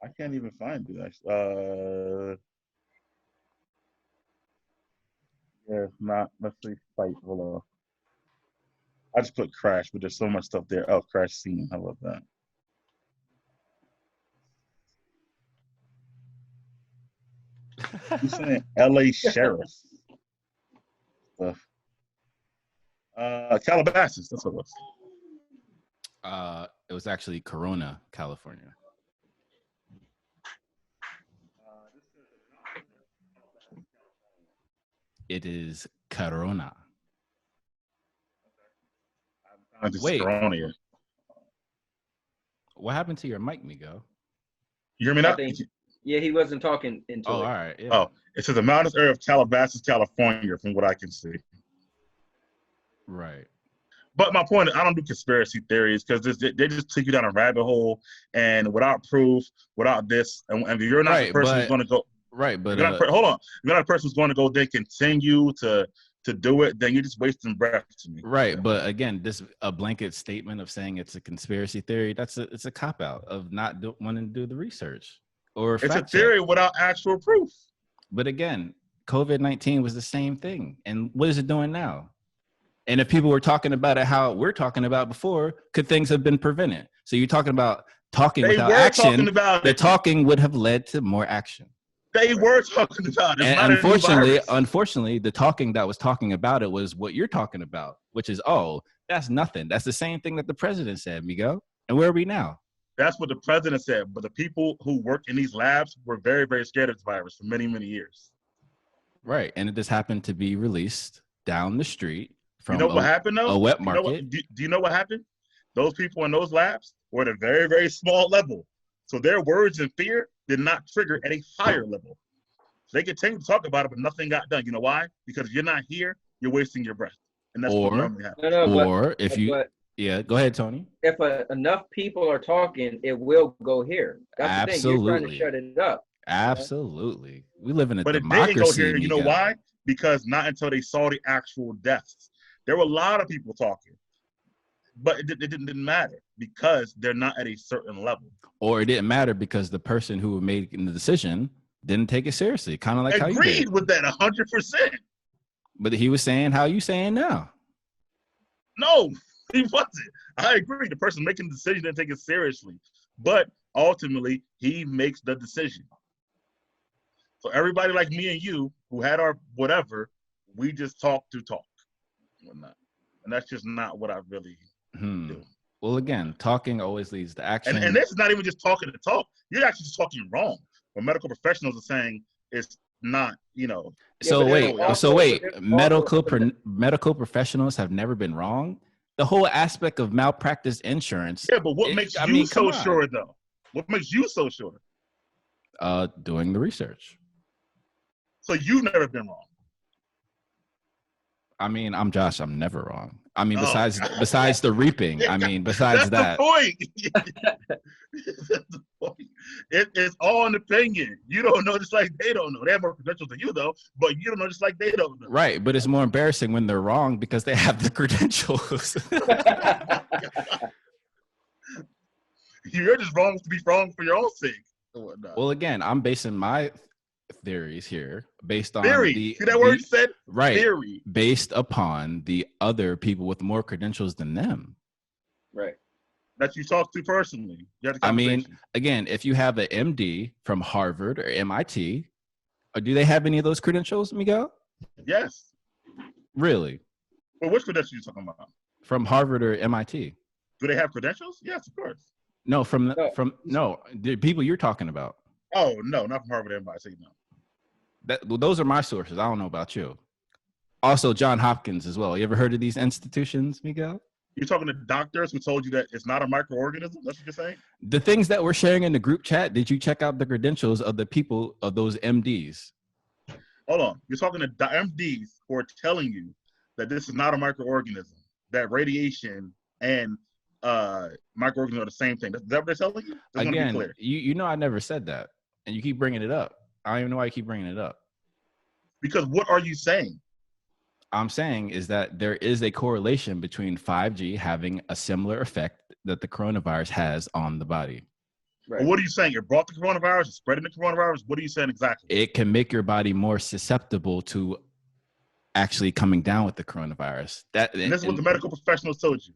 Speaker 5: I can't even find it. Actually. Yeah, it's not. Let's see. Fight. Hold on. I just put crash, but there's so much stuff there. Oh, crash scene. How about that? You're saying LA sheriff stuff. Calabasas. That's what it was.
Speaker 2: It was actually Corona, California. It is Corona. Wait.
Speaker 5: Corona.
Speaker 2: What happened to your mic, Miguel?
Speaker 5: You hear me now?
Speaker 3: Yeah, he wasn't talking into it.
Speaker 2: All right. Yeah.
Speaker 5: Oh, it says the mountainous area of Calabasas, California, from what I can see.
Speaker 2: Right.
Speaker 5: But my point is, I don't do conspiracy theories because they just take you down a rabbit hole, and without proof, without this, and you're not the person who's going to go.
Speaker 2: Right, but
Speaker 5: hold on. You're not a person who's going to go. They continue to do it. Then you're just wasting breath to me.
Speaker 2: Right, but again, a blanket statement of saying it's a conspiracy theory. It's a cop out of not wanting to do the research or
Speaker 5: it's a theory without actual proof.
Speaker 2: But again, COVID-19 was the same thing, and what is it doing now? And if people were talking about it how we're talking about before, could things have been prevented? So you're talking about talking without action. The talking would have led to more action.
Speaker 5: They were talking about it.
Speaker 2: And unfortunately, the talking that was talking about it was what you're talking about, which is, oh, that's nothing. That's the same thing that the president said, Miguel. And where are we now?
Speaker 5: That's what the president said. But the people who work in these labs were very, very scared of this virus for many, many years.
Speaker 2: Right. And it just happened to be released down the street from
Speaker 5: what happened, though?
Speaker 2: A wet market.
Speaker 5: Do you know what happened? Those people in those labs were at a very, very small level. So their words and fear did not trigger at a higher level. So they continue to talk about it, but nothing got done. You know why? Because if you're not here, you're wasting your breath. And that's what normally happens.
Speaker 2: Yeah, go ahead, Tony.
Speaker 3: If enough people are talking, it will go here. That's the thing. You're trying to shut it up.
Speaker 2: Absolutely. We live in a
Speaker 5: But
Speaker 2: democracy.
Speaker 5: it didn't go here. You know why? Because not until they saw the actual deaths. There were a lot of people talking, but it didn't matter because they're not at a certain level.
Speaker 2: Or it didn't matter because the person who was making the decision didn't take it seriously. Kind of like how you did.
Speaker 5: Agreed with that 100%.
Speaker 2: But he was saying how you saying now.
Speaker 5: No, he wasn't. I agree. The person making the decision didn't take it seriously. But ultimately, he makes the decision. So everybody like me and you who had our whatever, we just talk to talk. And that's just not what I really do.
Speaker 2: Well, again, talking always leads to action.
Speaker 5: And this is not even just talking to talk. You're actually just talking wrong. What medical professionals are saying is not, you know.
Speaker 2: So wait, medical professionals have never been wrong. The whole aspect of malpractice insurance.
Speaker 5: Yeah, but what makes you so sure though? What makes you so sure?
Speaker 2: Doing the research.
Speaker 5: So you've never been wrong.
Speaker 2: I mean, I'm Josh. I'm never wrong. I mean, besides the reaping. I mean, besides
Speaker 5: that's the point. It's all an opinion. You don't know just like they don't know. They have more credentials than you, though, but you don't know just like they don't know.
Speaker 2: Right, but it's more embarrassing when they're wrong because they have the credentials.
Speaker 5: You're just wrong to be wrong for your own sake.
Speaker 2: Well, again, I'm basing my theories here based on
Speaker 5: theory. See that word you said?
Speaker 2: Right.
Speaker 5: Theory.
Speaker 2: Based upon the other people with more credentials than them.
Speaker 3: Right.
Speaker 5: That you talk to personally.
Speaker 2: I mean, again, if you have an MD from Harvard or MIT, do they have any of those credentials, Miguel?
Speaker 5: Yes.
Speaker 2: Really?
Speaker 5: Well, which credentials are you talking about?
Speaker 2: From Harvard or MIT.
Speaker 5: Do they have credentials? Yes, of course.
Speaker 2: No, the people you're talking about.
Speaker 5: Oh, no, not from Harvard or MIT, no.
Speaker 2: Those are my sources. I don't know about you. Also, John Hopkins as well. You ever heard of these institutions, Miguel?
Speaker 5: You're talking to doctors who told you that it's not a microorganism? That's what you're saying?
Speaker 2: The things that we're sharing in the group chat, did you check out the credentials of the people, of those MDs?
Speaker 5: Hold on. You're talking to MDs who are telling you that this is not a microorganism, that radiation and microorganisms are the same thing. Is that what they're telling you?
Speaker 2: Again, you know I never said that, and you keep bringing it up. I don't even know why you keep bringing it up.
Speaker 5: Because what are you saying?
Speaker 2: I'm saying is that there is a correlation between 5G having a similar effect that the coronavirus has on the body.
Speaker 5: Right. Well, what are you saying? It brought the coronavirus? It's spreading the coronavirus? What are you saying exactly?
Speaker 2: It can make your body more susceptible to actually coming down with the coronavirus.
Speaker 5: And this is what the medical professionals told you.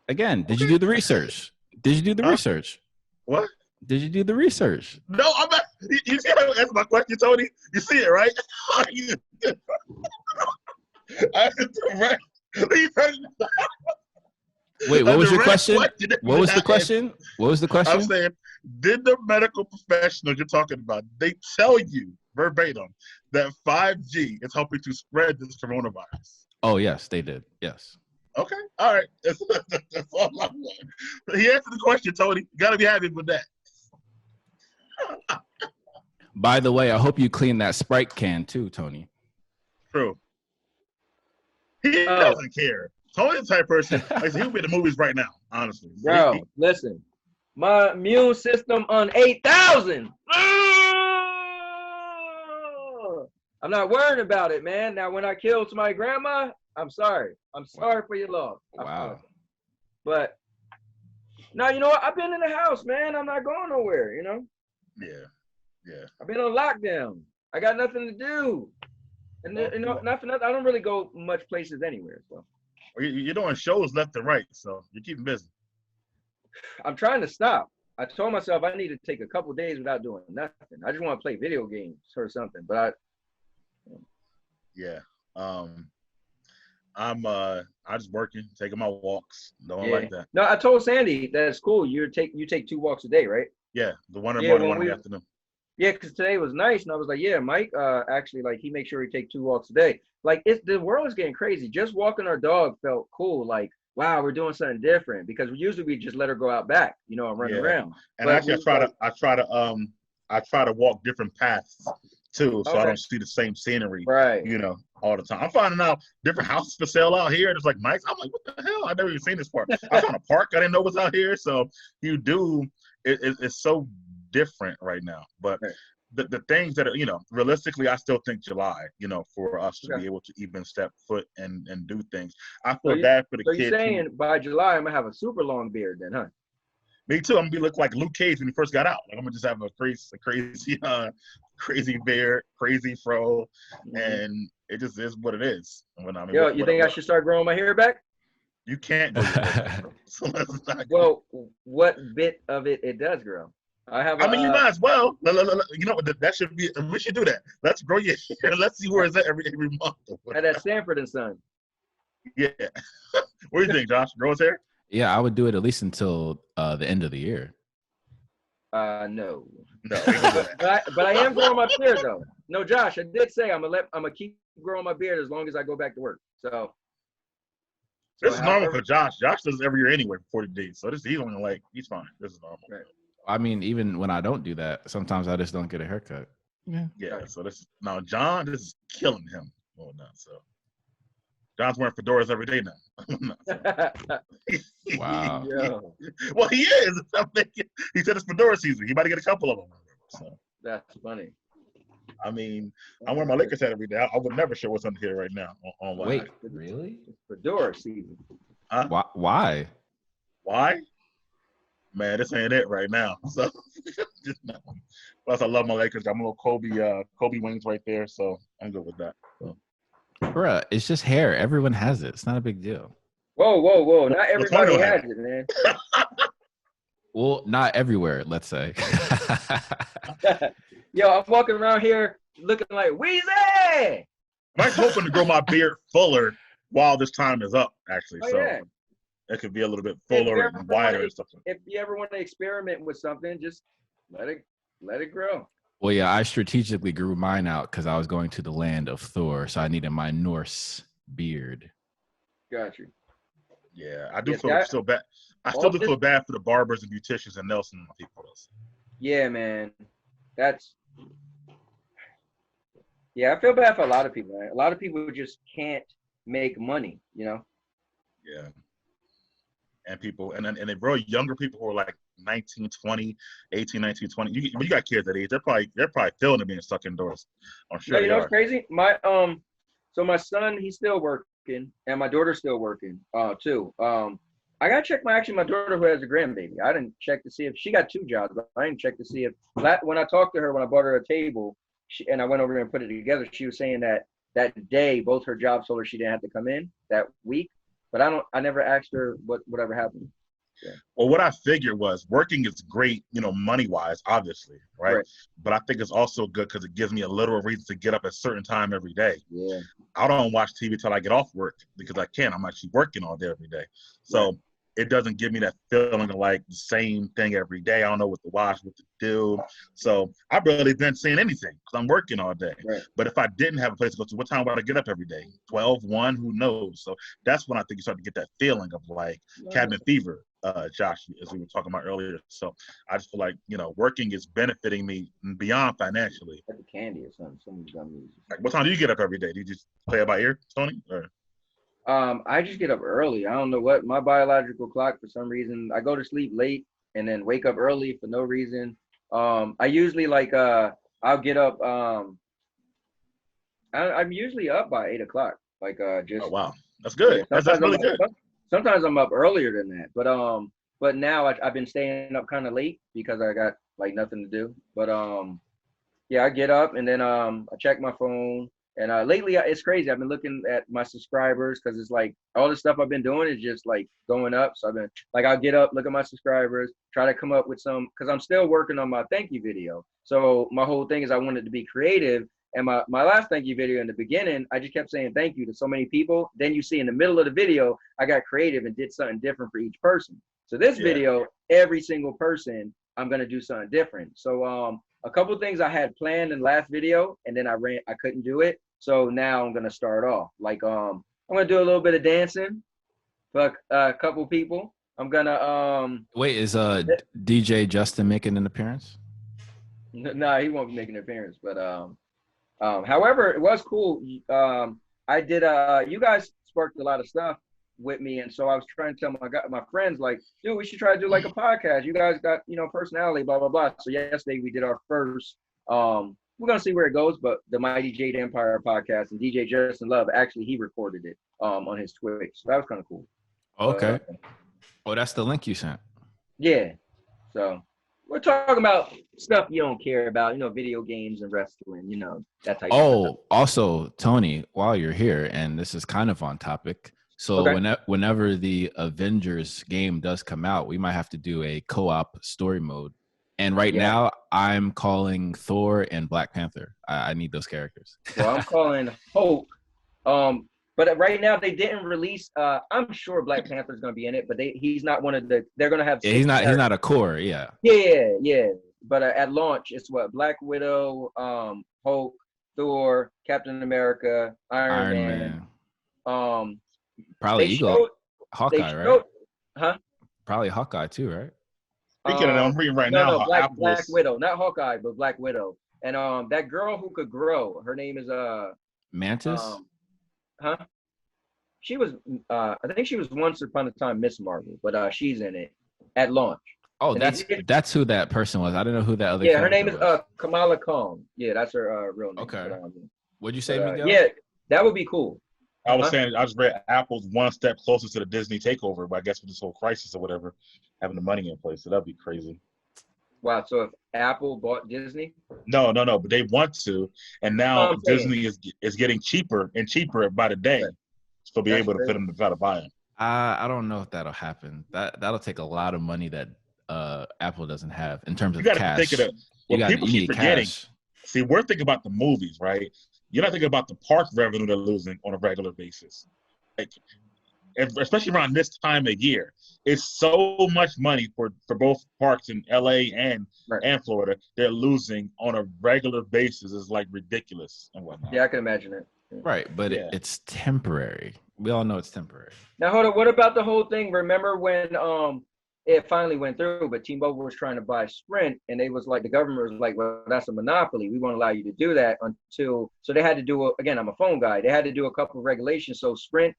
Speaker 2: Again, did you do the research? Did you do the research?
Speaker 5: What?
Speaker 2: Did you do the research?
Speaker 5: No, I'm not. You see how I answer my question, Tony? You see it, right?
Speaker 2: Wait, what was your question? What was the question? What was the question?
Speaker 5: I'm saying, did the medical professionals you're talking about, they tell you verbatim that 5G is helping to spread this coronavirus?
Speaker 2: Oh, yes, they did. Yes.
Speaker 5: Okay. All right. That's all I want. He answered the question, Tony. You got to be happy with that.
Speaker 2: By the way, I hope you clean that Sprite can too, Tony.
Speaker 5: True. He doesn't care. Tony's the type of person, like, he'll be at the movies right now, honestly.
Speaker 3: Bro, listen. My immune system on 8,000. I'm not worried about it, man. Now, when I killed my grandma, I'm sorry. I'm sorry for your loss.
Speaker 2: Wow.
Speaker 3: But, now, you know what? I've been in the house, man. I'm not going nowhere, you know?
Speaker 5: Yeah. Yeah.
Speaker 3: I've been on lockdown. I got nothing to do. And, you know, not for nothing. I don't really go much places anywhere, so.
Speaker 5: You're doing shows left and right, so you're keeping busy.
Speaker 3: I'm trying to stop. I told myself I need to take a couple of days without doing nothing. I just want to play video games or something. But
Speaker 5: I'm just working, taking my walks. Don't like that.
Speaker 3: No, I told Sandy that it's cool. You take 2 walks a day, right?
Speaker 5: Yeah, the one in the morning, one in the afternoon.
Speaker 3: Yeah, because today was nice, and I was like, yeah, Mike, actually, like, he makes sure he take 2 walks a day. Like, the world is getting crazy. Just walking our dog felt cool. Like, wow, we're doing something different, because usually we just let her go out back, you know, and run around.
Speaker 5: And actually, I try to walk different paths too, so I
Speaker 3: Okay.
Speaker 5: don't see the same scenery,
Speaker 3: Right.
Speaker 5: all the time. I'm finding out different houses for sale out here. There's like Mike's. I'm like, what the hell? I never even seen this park. I found a park I didn't know was out here. So it's so different right now. But
Speaker 3: Right.
Speaker 5: the things that are, realistically, I still think July, for us to
Speaker 3: Okay.
Speaker 5: be able to even step foot and do things. I
Speaker 3: So
Speaker 5: feel
Speaker 3: you-
Speaker 5: bad for the
Speaker 3: So you're
Speaker 5: kids.
Speaker 3: saying by July I'm gonna have a super long beard then, huh?
Speaker 5: Me too. I'm gonna look like Luke Cage when he first got out. Like, I'm gonna just have a crazy beard, crazy fro, and it just is what it is.
Speaker 3: Yo, you think I should start growing my hair back?
Speaker 5: You can't go your hair back, bro. So let's not.
Speaker 3: Well, what bit of it does grow? I
Speaker 5: mean, you might as well. You know what? That should be. We should do that. Let's grow your hair. Let's see where it's at every month.
Speaker 3: At that Sanford and Son.
Speaker 5: Yeah. What do you think, Josh? Grow his hair?
Speaker 2: Yeah, I would do it at least until the end of the year.
Speaker 3: No.
Speaker 5: No. We can do that.
Speaker 3: But I am growing my beard though. No, Josh, I did say I'm gonna keep growing my beard as long as I go back to work. So
Speaker 5: This is normal for Josh. Josh does it every year anyway for 40 days. So he's only he's fine. This is normal.
Speaker 3: Right.
Speaker 2: I mean, even when I don't do that, sometimes I just don't get a haircut. Yeah.
Speaker 5: Yeah. So now John, this is killing him. Oh no. So John's wearing fedoras every day now.
Speaker 2: Wow.
Speaker 3: Yo,
Speaker 5: Well, he is. He said it's fedora season. He about to get a couple of them. So,
Speaker 3: that's funny.
Speaker 5: I mean, I wear my Lakers hat every day. I would never show what's under here right now online.
Speaker 2: Wait, really?
Speaker 3: It's fedora season.
Speaker 2: Why?
Speaker 5: Why? Man, this ain't it right now. So, plus I love my Lakers. Got my little Kobe wings right there. So I'm good with that. So.
Speaker 2: Bruh, it's just hair. Everyone has it. It's not a big deal.
Speaker 3: Whoa. Not everybody
Speaker 5: Antonio
Speaker 3: has
Speaker 5: has
Speaker 3: it, man.
Speaker 2: Well, not everywhere, let's say.
Speaker 3: Yo, I'm walking around here looking like Weezy.
Speaker 5: I'm hoping to grow my beard fuller while this time is up, actually.
Speaker 3: Oh,
Speaker 5: So
Speaker 3: yeah.
Speaker 5: it could be a little bit fuller and wider and stuff.
Speaker 3: If you ever want to experiment with something, just let it grow.
Speaker 2: Well, yeah, I strategically grew mine out because I was going to the land of Thor, so I needed my Norse beard.
Speaker 3: Got you.
Speaker 5: Yeah, I do
Speaker 3: Yes,
Speaker 5: feel still bad. I still do feel bad for the barbers and beauticians and Nelson and people.
Speaker 3: Yeah, man. I feel bad for a lot of people, man. A lot of people just can't make money,
Speaker 5: Yeah. And people, and they bro, younger people who are like 19, 20, 18, 19, 20. You got kids that age, they're probably feeling it being stuck indoors. I'm sure
Speaker 3: you know what's crazy? So my son, he's still working, and my daughter's still working, too. I gotta check my daughter who has a grandbaby. I didn't check to see if she got 2 jobs, but I didn't check to see if when I talked to her, when I bought her a table, and I went over there and put it together, she was saying that day, both her jobs told her she didn't have to come in that week. But I never asked her whatever happened. Yeah.
Speaker 5: Well, what I figured was working is great, money-wise, obviously, right? But I think it's also good because it gives me a little reason to get up at a certain time every day.
Speaker 3: Yeah.
Speaker 5: I don't watch TV till I get off work because I can't. I'm actually working all day every day. So it doesn't give me that feeling of like the same thing every day. I don't know what to watch, what to do. So I've really been seeing anything because I'm working all day.
Speaker 3: Right.
Speaker 5: But if I didn't have a place to go to, what time would I get up every day? 12, 1, who knows? So that's when I think you start to get that feeling of like cabin fever, Josh, as we were talking about earlier. So I just feel like, working is benefiting me beyond financially.
Speaker 3: Like the candy or something. Some gummies.
Speaker 5: Like, what time do you get up every day? Do you just play it by ear, Tony? Or?
Speaker 3: I just get up early. I don't know what my biological clock, for some reason, I go to sleep late and then wake up early for no reason. I usually I'll get up. I'm usually up by 8 o'clock.
Speaker 5: Oh wow, that's good. That's really good.
Speaker 3: Sometimes I'm up earlier than that, but now I've been staying up kind of late because I got nothing to do. But I get up and then I check my phone. And lately, it's crazy. I've been looking at my subscribers because it's like all the stuff I've been doing is just going up. So I've been I'll get up, look at my subscribers, try to come up with some, because I'm still working on my thank you video. So my whole thing is I wanted to be creative. And my last thank you video in the beginning, I just kept saying thank you to so many people. Then you see in the middle of the video, I got creative and did something different for each person. So this video, every single person, I'm going to do something different. So a couple things I had planned in the last video, and then I couldn't do it. So now I'm going to start off. I'm going to do a little bit of dancing for a couple people. I'm going to...
Speaker 2: Wait, is DJ Justin making an appearance?
Speaker 3: No, he won't be making an appearance, but However, it was cool. I did. You guys sparked a lot of stuff with me, and so I was trying to tell my friends like, dude, we should try to do like a podcast. You guys got personality, blah blah blah. So yesterday we did our first. We're gonna see where it goes, but the Mighty Jade Empire podcast and DJ Justin Love actually he recorded it on his Twitch. So that was kind of cool.
Speaker 2: Okay. Oh, that's the link you sent.
Speaker 3: Yeah. So we're talking about stuff you don't care about, video games and wrestling, that type of stuff.
Speaker 2: Also, Tony, while you're here, and this is kind of on topic. So whenever the Avengers game does come out, we might have to do a co-op story mode. And right now, I'm calling Thor and Black Panther. I need those characters.
Speaker 3: Well, I'm calling Hulk. But right now they didn't release. I'm sure Black Panther's going to be in it, but he's not one of the. They're going to have.
Speaker 2: Yeah, he's not a core. Yeah.
Speaker 3: Yeah. But at launch, it's what Black Widow, Hulk, Thor, Captain America, Iron Man.
Speaker 2: Probably Eagle, Hawkeye, right?
Speaker 3: Huh?
Speaker 2: Probably Hawkeye too, right?
Speaker 5: Speaking of that, I'm reading right now.
Speaker 3: No, Black Widow, not Hawkeye, but Black Widow, and that girl who could grow. Her name is
Speaker 2: Mantis.
Speaker 3: Huh? She was I think she was once upon a time Miss Marvel, but she's in it at launch.
Speaker 2: Oh, that's who that person was. I don't know who that other.
Speaker 3: Yeah, her name is Kamala Khan. Yeah, that's her real name.
Speaker 2: Okay. What'd you say, Miguel?
Speaker 3: Yeah, that would be cool.
Speaker 5: I was saying I just read Apple's one step closer to the Disney takeover, but I guess with this whole crisis or whatever, having the money in place, so that'd be crazy.
Speaker 3: Wow, so if Apple bought Disney?
Speaker 5: No, but they want to, and now Disney is getting cheaper and cheaper by the day. So be able to fit them to try to buy them.
Speaker 2: I don't know if that'll happen. That'll take a lot of money that Apple doesn't have in terms of cash.
Speaker 5: Think of people keep forgetting. Cash. See, we're thinking about the movies, right? You're not thinking about the park revenue they're losing on a regular basis. Like, especially around this time of year, it's so much money for both parks in LA and Florida. They're losing on a regular basis. It's like ridiculous and whatnot.
Speaker 3: Yeah, I can imagine it.
Speaker 2: Right, but it's temporary. We all know it's temporary.
Speaker 3: Now, hold on. What about the whole thing? Remember when it finally went through, but T-Mobile was trying to buy Sprint, and they was like, the government was like, well, that's a monopoly. We won't allow you to do that until. So they had to do again. I'm a phone guy. They had to do a couple of regulations. So Sprint.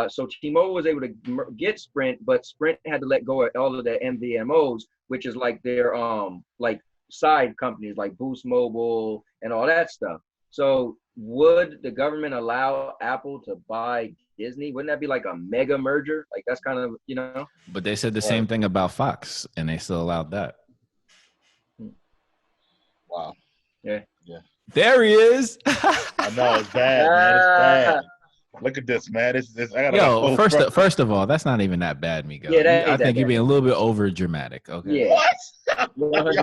Speaker 3: So T-Mobile was able to get Sprint, but Sprint had to let go of all of the MVNOs, which is like their like side companies like Boost Mobile and all that stuff. So would the government allow Apple to buy Disney? Wouldn't that be like a mega merger? Like that's kind of, But
Speaker 2: they said the same thing about Fox, and they still allowed that.
Speaker 5: Wow.
Speaker 3: Yeah.
Speaker 2: There he is.
Speaker 5: I know it's bad, man. It's bad. Look at this, man.
Speaker 2: First of all, that's not even that bad, Miguel.
Speaker 3: Yeah,
Speaker 2: I think you're being a little bit over dramatic. Okay.
Speaker 3: Yeah. What?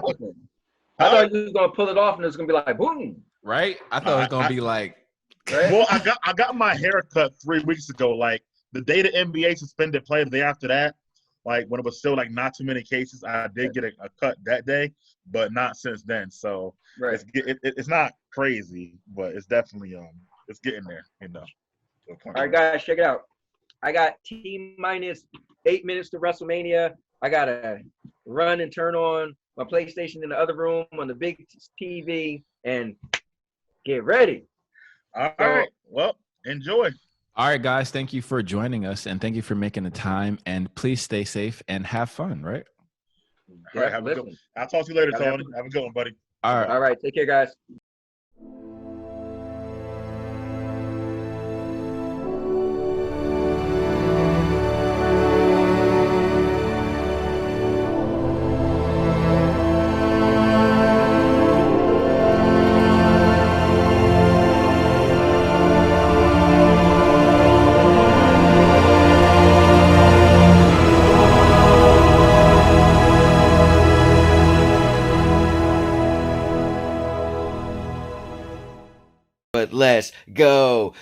Speaker 3: I thought you was gonna pull it off and it was gonna be like boom.
Speaker 2: Right? I thought it was gonna be like.
Speaker 3: Right?
Speaker 5: Well, I got my hair cut 3 weeks ago. Like the day the NBA suspended play, the day after that, like when it was still like not too many cases, I did get a cut that day, but not since then. So it's not crazy, but it's definitely it's getting there,
Speaker 3: All right, guys, check it out. I got T-minus 8 minutes to WrestleMania. I got to run and turn on my PlayStation in the other room on the big TV and get ready.
Speaker 5: All right. Well, enjoy.
Speaker 2: All right, guys. Thank you for joining us, and thank you for making the time. And please stay safe and have fun, right?
Speaker 5: All right, have a good one. I'll talk to you later, Tony. Have a good one, buddy.
Speaker 3: All right. Take care, guys.
Speaker 7: Let's go.